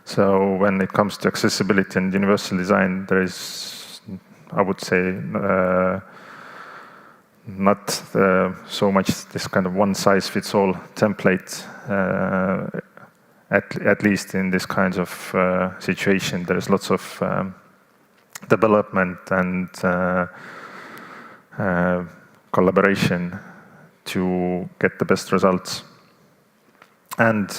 So when it comes to accessibility and universal design, there is, I would say, not so much this kind of one-size-fits-all template, at least in this kind of situation. There is lots of development and collaboration to get the best results. And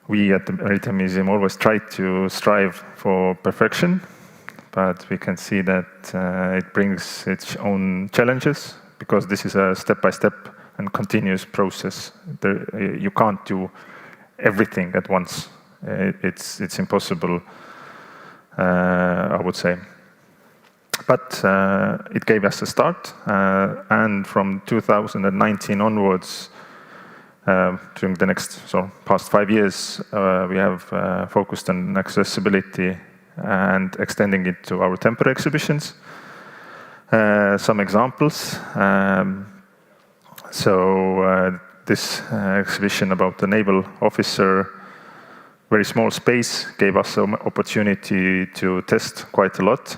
we at the Maritime Museum always try to strive for perfection, but we can see that it brings its own challenges, because this is a step-by-step and continuous process. You can't do everything at once. It's impossible, I would say. But it gave us a start, and from 2019 onwards, during the past 5 years, we have focused on accessibility and extending it to our temporary exhibitions. Some examples. This exhibition about the naval officer, very small space, gave us some opportunity to test quite a lot.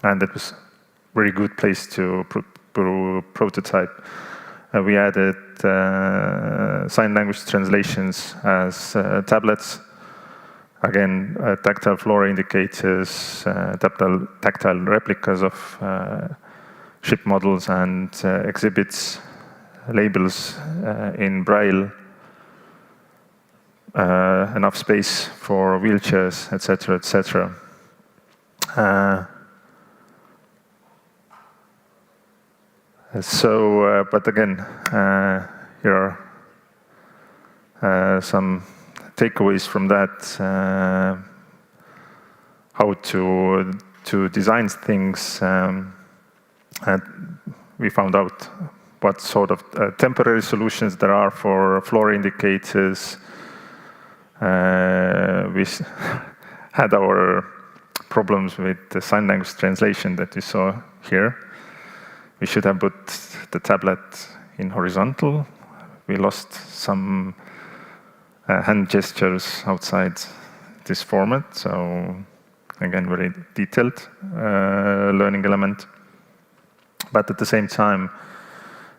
And it was a very good place to prototype. We added sign language translations as tablets. Again, tactile floor indicators, tactile replicas of ship models and exhibits, labels in Braille, enough space for wheelchairs, etc., etc. But again, here are some takeaways from that. How to design things, and we found out what sort of temporary solutions there are for floor indicators. We had our problems with the sign language translation that you saw here. We should have put the tablet in horizontal. We lost some hand gestures outside this format. So again, very detailed learning element. But at the same time,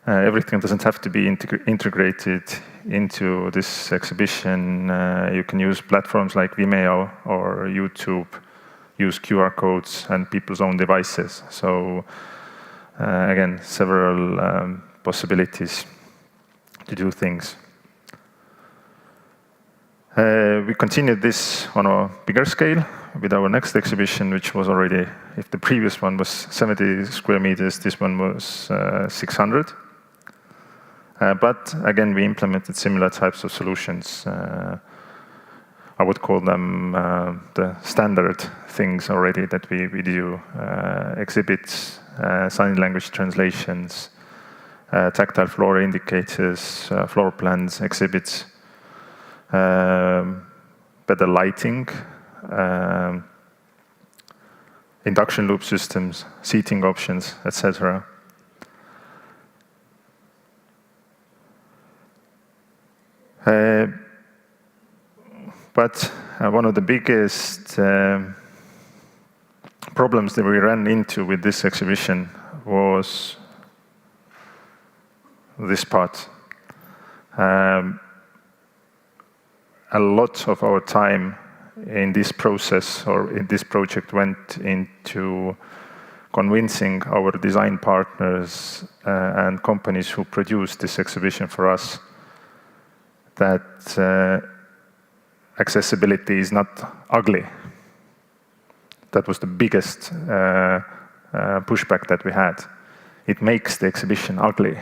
everything doesn't have to be integrated into this exhibition. You can use platforms like Vimeo or YouTube, use QR codes and people's own devices. So again, several possibilities to do things. We continued this on a bigger scale with our next exhibition, which was already, if the previous one was 70 square meters, this one was 600. But again, we implemented similar types of solutions. I would call them the standard things already that we do. Exhibits, sign language translations, tactile floor indicators, floor plans, exhibits, better lighting, induction loop systems, seating options, etc. But one of the biggest problems that we ran into with this exhibition was this part. A lot of our time in this process or in this project went into convincing our design partners and companies who produced this exhibition for us that accessibility is not ugly. That was the biggest pushback that we had. It makes the exhibition ugly.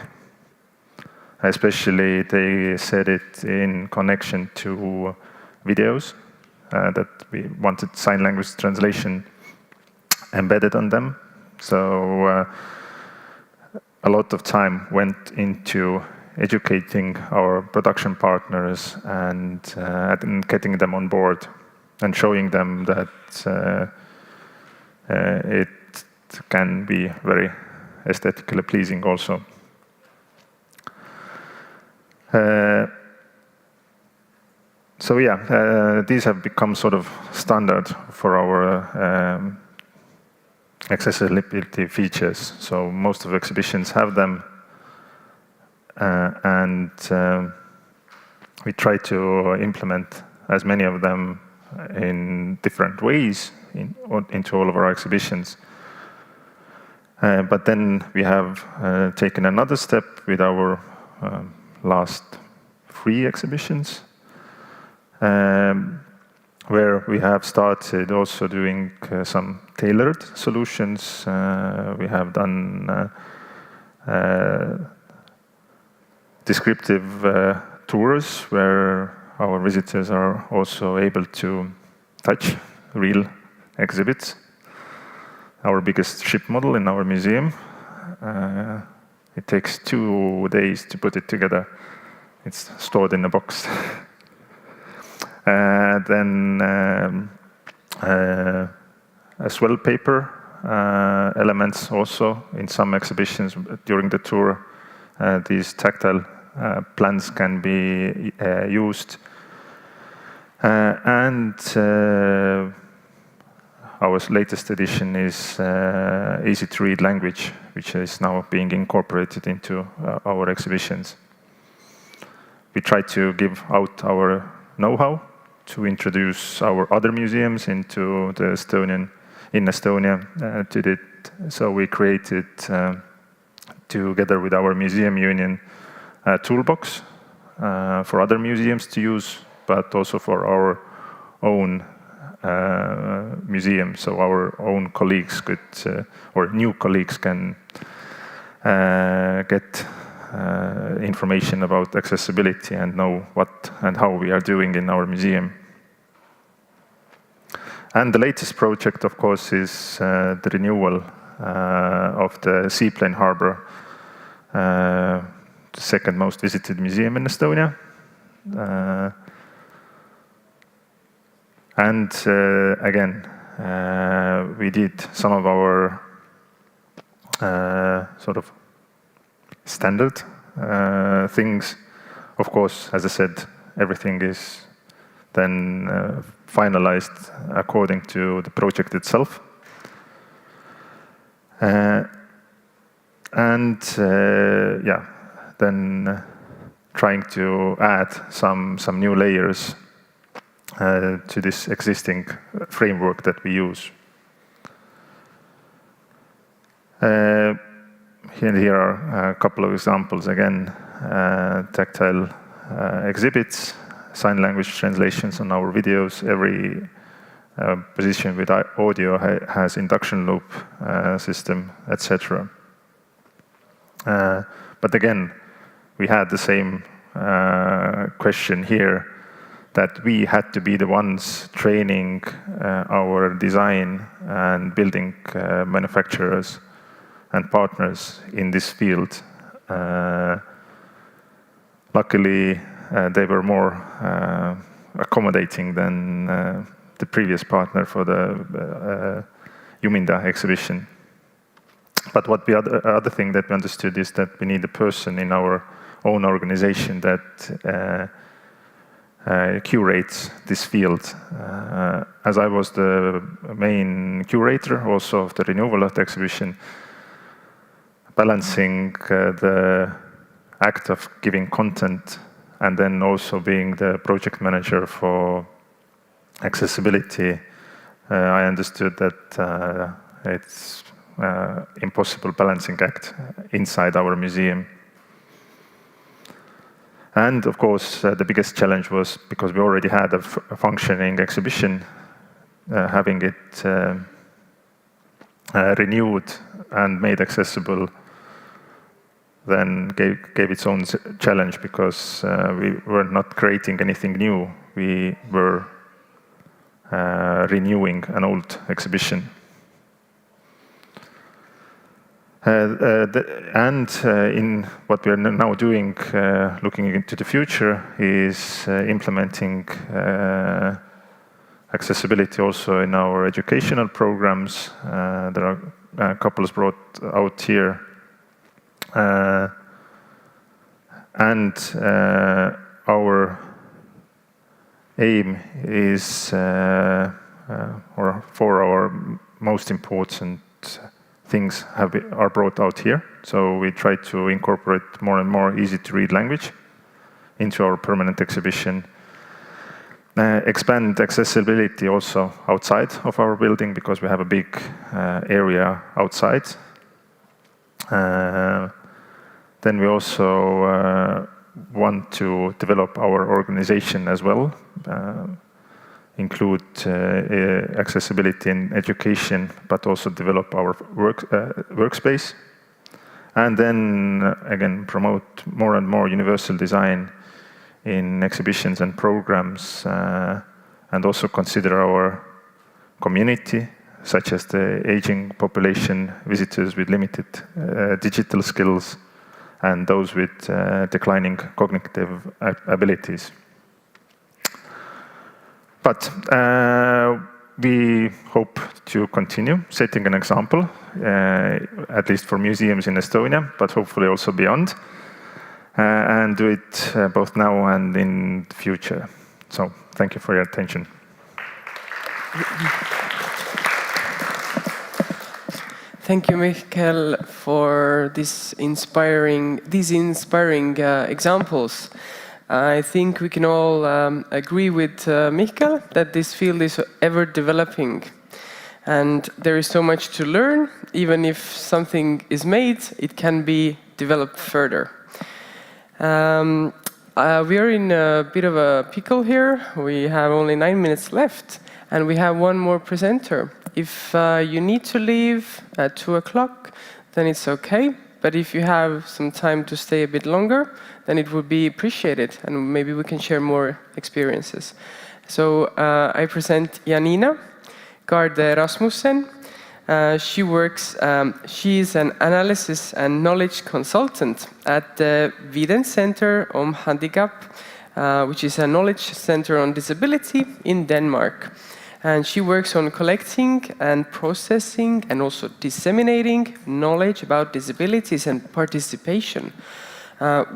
Especially they said it in connection to videos, that we wanted sign language translation embedded on them. So a lot of time went into educating our production partners and getting them on board and showing them that it can be very aesthetically pleasing also. So yeah, these have become sort of standard for our accessibility features. So most of exhibitions have them, and we try to implement as many of them in different ways into all of our exhibitions. But then we have taken another step with our last 3 exhibitions, where we have started also doing some tailored solutions. We have done descriptive tours where our visitors are also able to touch real exhibits. Our biggest ship model in our museum. It takes 2 days to put it together. It's stored in a box. Then as well paper elements also in some exhibitions during the tour. These tactile plans can be used. And our latest edition is easy to read language, which is now being incorporated into our exhibitions. We try to give out our know-how to introduce our other museums into the Estonia to it. So we created, together with our museum union, a toolbox for other museums to use, but also for our own museum, so our own colleagues could, or new colleagues can get information about accessibility and know what and how we are doing in our museum. And the latest project, of course, is the renewal of the Seaplane Harbour, the second most visited museum in Estonia. And again, we did some of our sort of standard things. Of course, as I said, everything is then finalized according to the project itself. And yeah, then trying to add some new layers to this existing framework that we use. Here are a couple of examples again. Tactile exhibits, sign language translations on our videos. Every position with audio has induction loop system, etc. But again, we had the same question here, that we had to be the ones training our design and building manufacturers and partners in this field. Luckily, they were more accommodating than the previous partner for the Juminda exhibition. But what the other thing that we understood is that we need a person in our own organization that curates this field. As I was the main curator also of the Renewable Art exhibition, balancing the act of giving content and then also being the project manager for accessibility, I understood that it's impossible balancing act inside our museum. And of course, the biggest challenge was because we already had a functioning exhibition, having it renewed and made accessible then gave its own challenge because we were not creating anything new. We were renewing an old exhibition. In what we are now doing, looking into the future, is implementing accessibility also in our educational programs. There are a couple brought out here. Our aim is, or for our most important things are brought out here. So we try to incorporate more and more easy-to-read language into our permanent exhibition. Expand accessibility also outside of our building because we have a big area outside. Then we also want to develop our organization as well, include accessibility in education, but also develop our workspace. And then, again, promote more and more universal design in exhibitions and programs, and also consider our community, such as the aging population, visitors with limited digital skills, and those with declining cognitive abilities. But we hope to continue setting an example, at least for museums in Estonia, but hopefully also beyond, and do it both now and in the future. So thank you for your attention. Thank you, Mikael, for these inspiring examples. I think we can all agree with Mikael that this field is ever developing. And there is so much to learn. Even if something is made, it can be developed further. We are in a bit of a pickle here. We have only 9 minutes left, and we have one more presenter. If you need to leave at 2 o'clock, then it's okay. But if you have some time to stay a bit longer, then it would be appreciated, and maybe we can share more experiences. So I present Janina Garde Rasmussen. She is an analysis and knowledge consultant at the Viden Center om Handicap, which is a knowledge center on disability in Denmark. And she works on collecting and processing and also disseminating knowledge about disabilities and participation,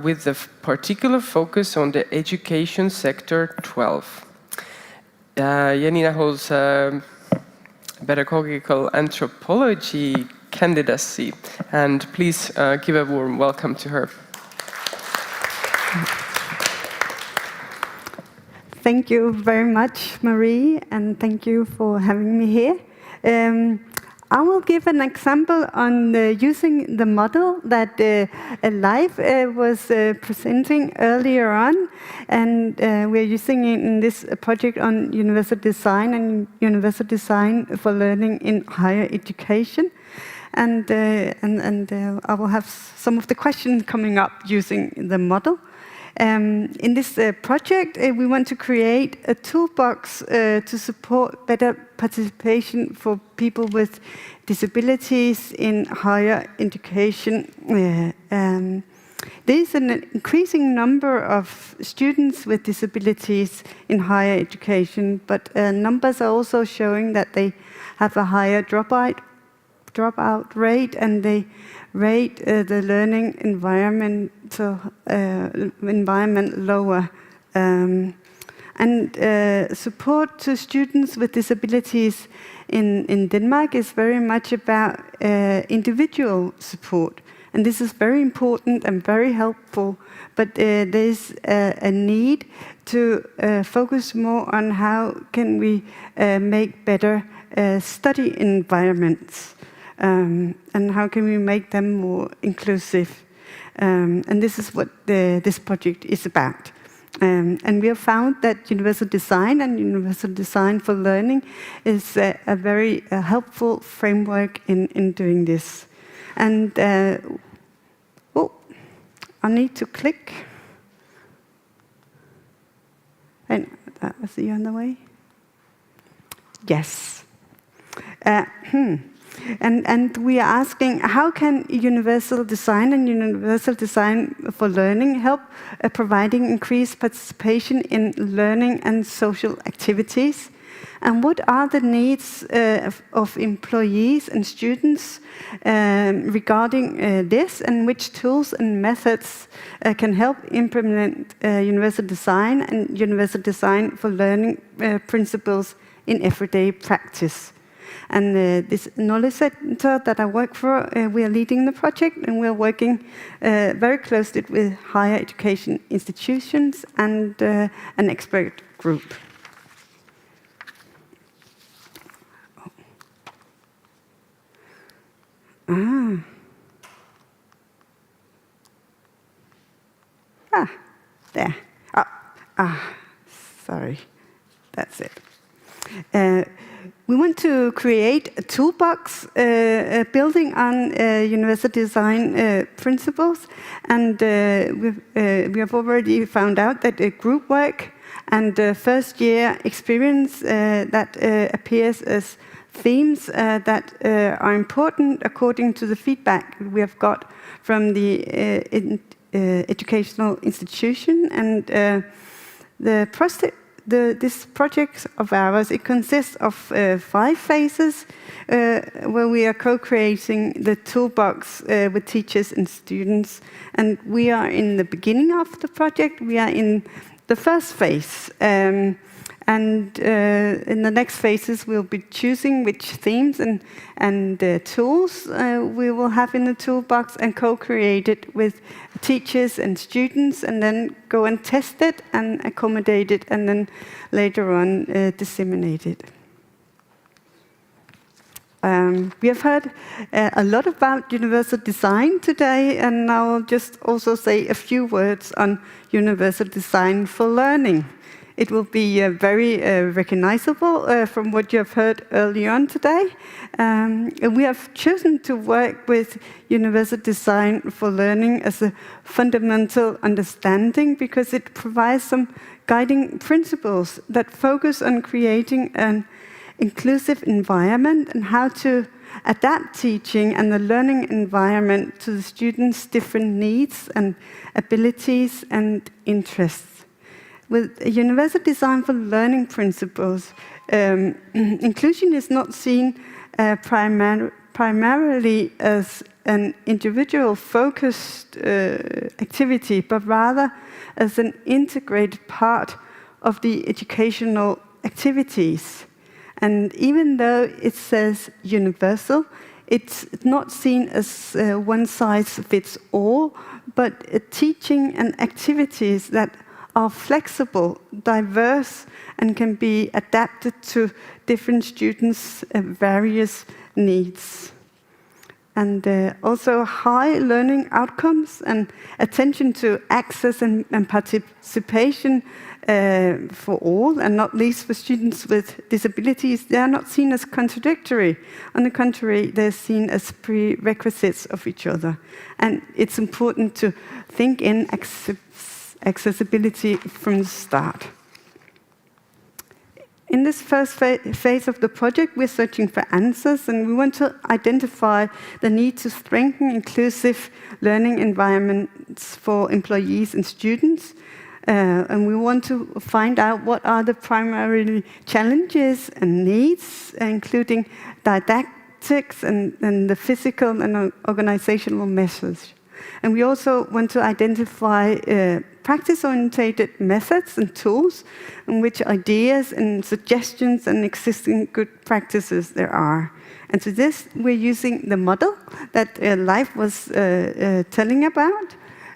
with a particular focus on the education sector 12. Janina holds pedagogical anthropology candidacy, and please give a warm welcome to her. Thank you very much, Marie, and thank you for having me here. I will give an example on using the model that Leif was presenting earlier on, and we're using it in this project on universal design and universal design for learning in higher education. And I will have some of the questions coming up using the model. In this project, we want to create a toolbox to support better participation for people with disabilities in higher education. There is an increasing number of students with disabilities in higher education, but numbers are also showing that they have a higher dropout rate, and they rate the learning environment lower. Support to students with disabilities in Denmark is very much about individual support. And this is very important and very helpful, but there's a need to focus more on how can we make better study environments, and how can we make them more inclusive. And this is what this project is about. And we have found that universal design and universal design for learning is a very helpful framework in doing this. And I need to click. And that was the other way. Yes. And we are asking, how can universal design and universal design for learning help providing increased participation in learning and social activities? And what are the needs of employees and students regarding this, and which tools and methods can help implement universal design and universal design for learning principles in everyday practice? And this knowledge center that I work for, we are leading the project, and we're working very closely with higher education institutions and an expert group. There. Sorry. That's it. We want to create a toolbox building on universal design principles, and we have already found out that group work and first year experience that appears as themes that are important according to the feedback we have got from the educational institution. And this project of ours, it consists of 5 phases where we are co-creating the toolbox with teachers and students. And we are in the beginning of the project. We are in the first phase. And in the next phases, we'll be choosing which themes and tools we will have in the toolbox and co-create it with teachers and students, and then go and test it and accommodate it, and then later on disseminate it. We have heard a lot about universal design today, and I'll just also say a few words on universal design for learning. It will be very recognizable from what you have heard early on today. And we have chosen to work with universal design for learning as a fundamental understanding because it provides some guiding principles that focus on creating an inclusive environment and how to adapt teaching and the learning environment to the students' different needs and abilities and interests. With universal design for learning principles, inclusion is not seen primarily as an individual-focused activity, but rather as an integrated part of the educational activities. And even though it says universal, it's not seen as one-size-fits-all, but teaching and activities that are flexible, diverse, and can be adapted to different students' various needs. And also high learning outcomes and attention to access and participation for all, and not least for students with disabilities, they are not seen as contradictory. On the contrary, they're seen as prerequisites of each other. And it's important to think in accessibility from the start. in this first phase of the project, we're searching for answers, and we want to identify the need to strengthen inclusive learning environments for employees and students. And we want to find out what are the primary challenges and needs, including didactics and the physical and organizational measures. And we also want to identify practice-oriented methods and tools, in which ideas and suggestions and existing good practices there are. And to this, we're using the model that Leif was telling about,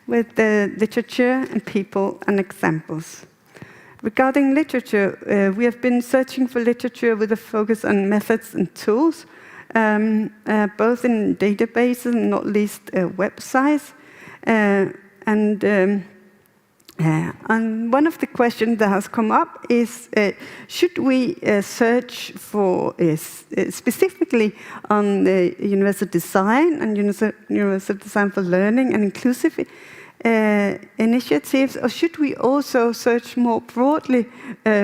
with the literature and people and examples. Regarding literature, we have been searching for literature with a focus on methods and tools, both in databases and not least websites. And one of the questions that has come up is, should we search for specifically on the universal design and universal design for learning and inclusive initiatives, or should we also search more broadly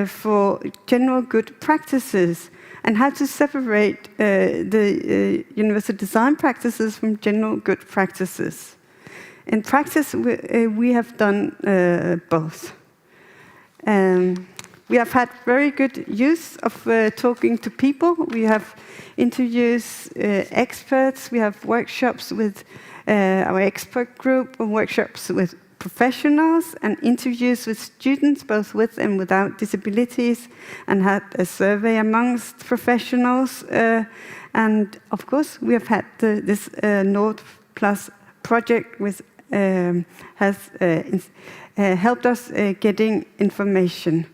for general good practices, and how to separate the universal design practices from general good practices? In practice, we have done both. We have had very good use of talking to people. We have interviews, experts. We have workshops with our expert group, and workshops with professionals, and interviews with students, both with and without disabilities, and had a survey amongst professionals. And of course, we have had this NordPlus project, which has helped us getting information.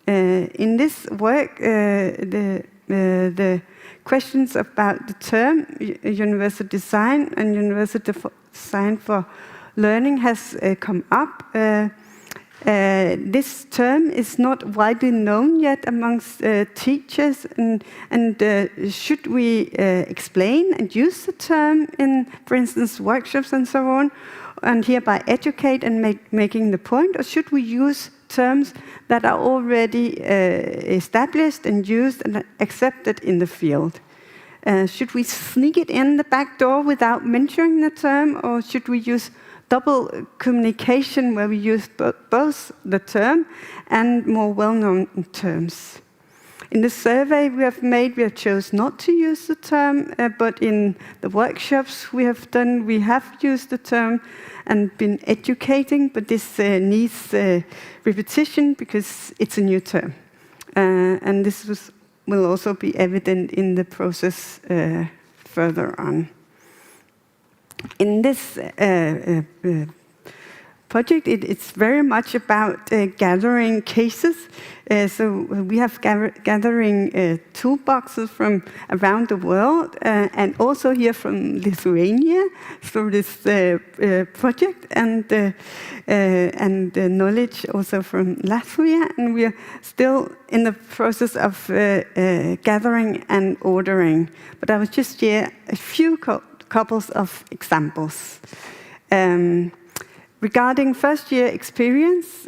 In this work, the questions about the term universal design and universal design for learning has come up. This term is not widely known yet amongst teachers, and should we explain and use the term in, for instance, workshops and so on, and hereby educate and making the point, or should we use terms that are already established and used and accepted in the field? Should we sneak it in the back door without mentioning the term, or should we use double communication where we use both the term and more well-known terms? In the survey we have chosen not to use the term, but in the workshops we have done, we have used the term and been educating, but this needs repetition because it's a new term. And this will also be evident in the process further on. In this project, it's very much about gathering cases. So we have gathering toolboxes from around the world, and also here from Lithuania through this project, and knowledge also from Latvia. And we are still in the process of gathering and ordering. But I will just share a few couples of examples. Regarding first-year experience,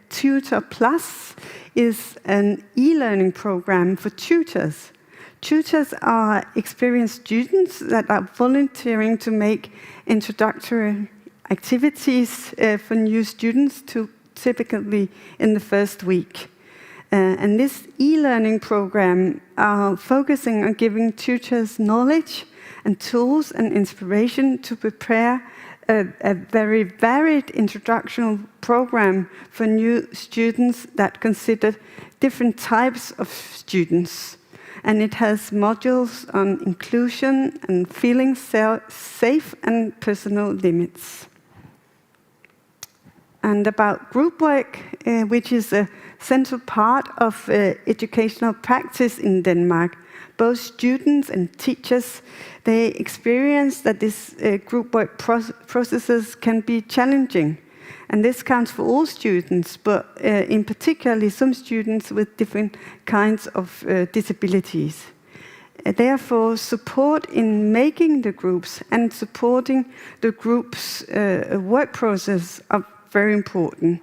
Tutor Plus is an e-learning program for tutors. Tutors are experienced students that are volunteering to make introductory activities for new students, typically in the first week. And this e-learning program are focusing on giving tutors knowledge and tools and inspiration to prepare a very varied introductional program for new students that consider different types of students. And it has modules on inclusion and feeling safe and personal limits. And about group work, which is a central part of educational practice in Denmark. Both students and teachers, they experience that this group work processes can be challenging. And this counts for all students, but in particular some students with different kinds of disabilities. Therefore, support in making the groups and supporting the group's work process are very important.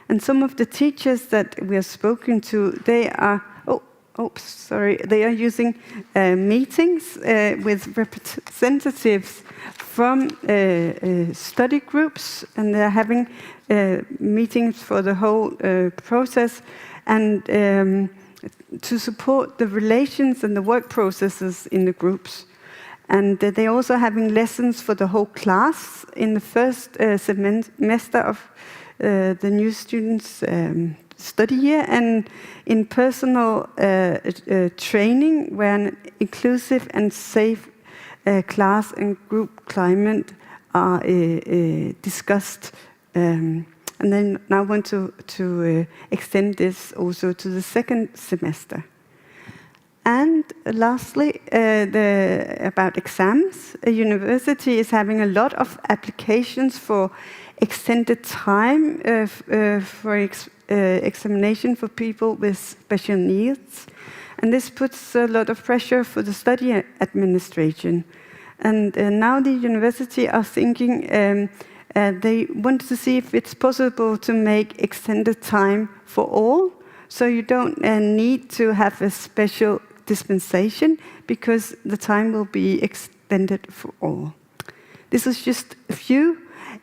And some of the teachers that we have spoken to, they are... Oh, they are using meetings with representatives from study groups, and they're having meetings for the whole process, and to support the relations and the work processes in the groups. And they're also having lessons for the whole class in the first semester of the new students' study year, and in personal training where an inclusive and safe class and group climate are discussed. And then I want to extend this also to the second semester. And lastly, about exams. A university is having a lot of applications for extended time for examination for people with special needs. And this puts a lot of pressure for the study administration. And now the university are thinking, they want to see if it's possible to make extended time for all, so you don't need to have a special dispensation, because the time will be extended for all. This is just a few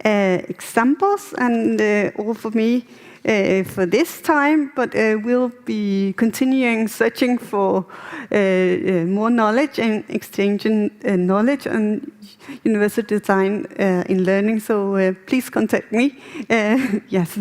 examples, and all for me for this time, but we'll be continuing searching for more knowledge and exchanging knowledge on university design in learning, so please contact me. Yes.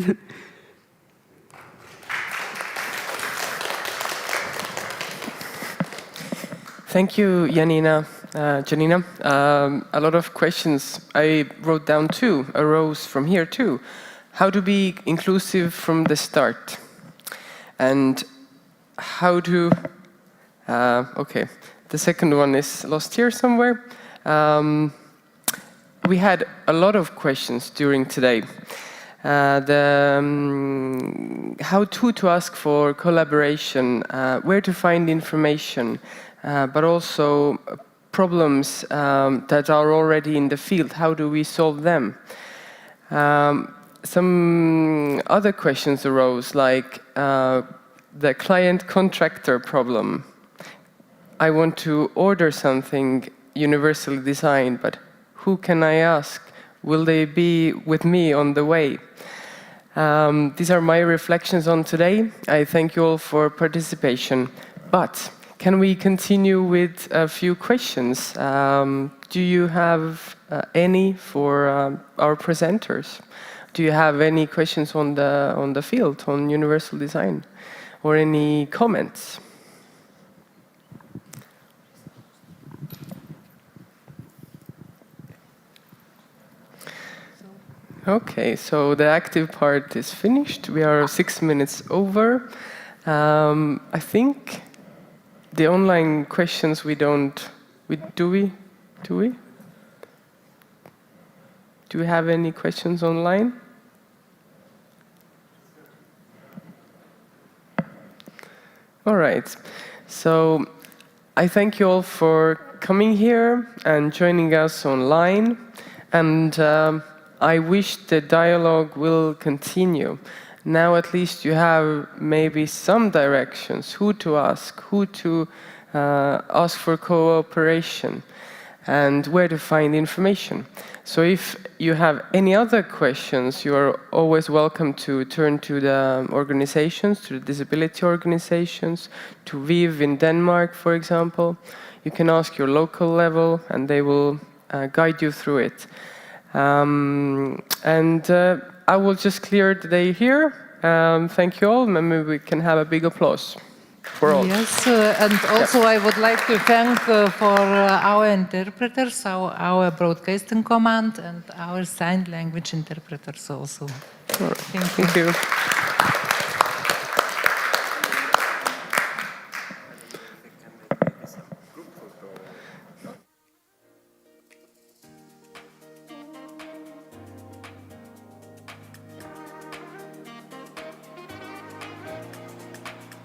Thank you, Janina. A lot of questions I wrote down too, arose from here too. How to be inclusive from the start, and how to, okay, the second one is lost here somewhere. We had a lot of questions during today. How to ask for collaboration, where to find information, but also problems that are already in the field, how do we solve them? Some other questions arose, like the client-contractor problem. I want to order something universally designed, but who can I ask? Will they be with me on the way? These are my reflections on today. I thank you all for participation. But can we continue with a few questions? Do you have any for our presenters? Do you have any questions on the field, on universal design, or any comments? Okay, so the active part is finished. We are 6 minutes over. I think the online questions do we? Do we have any questions online? All right, so I thank you all for coming here and joining us online, and I wish the dialogue will continue. Now at least you have maybe some directions, who to ask for cooperation, and where to find information. So if you have any other questions, you are always welcome to turn to the organizations, to the disability organizations, to VIV in Denmark, for example. You can ask your local level, and they will guide you through it. I will just clear the day here. Thank you all. Maybe we can have a big applause for all. Yes, and also I would like to thank for our interpreters, our broadcasting command, and our sign language interpreters also. Thank you.